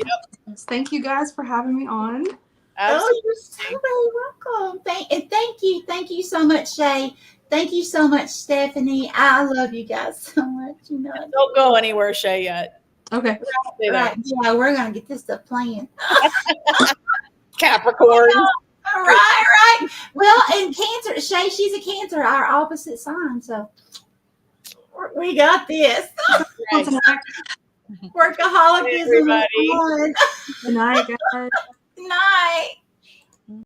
Thank you guys for having me on. Absolutely. Oh, you're so very welcome. Thank you so much, Shay. Thank you so much, Stephanie. I love you guys so much. Don't go anywhere, Shay, yet. Okay. Right. Yeah, we're gonna get this stuff playing. Capricorn. Right. Well, and Cancer, Shay, she's a Cancer, our opposite sign. So we got this. Workaholicism. Hey, everybody. Good night, guys. Good night.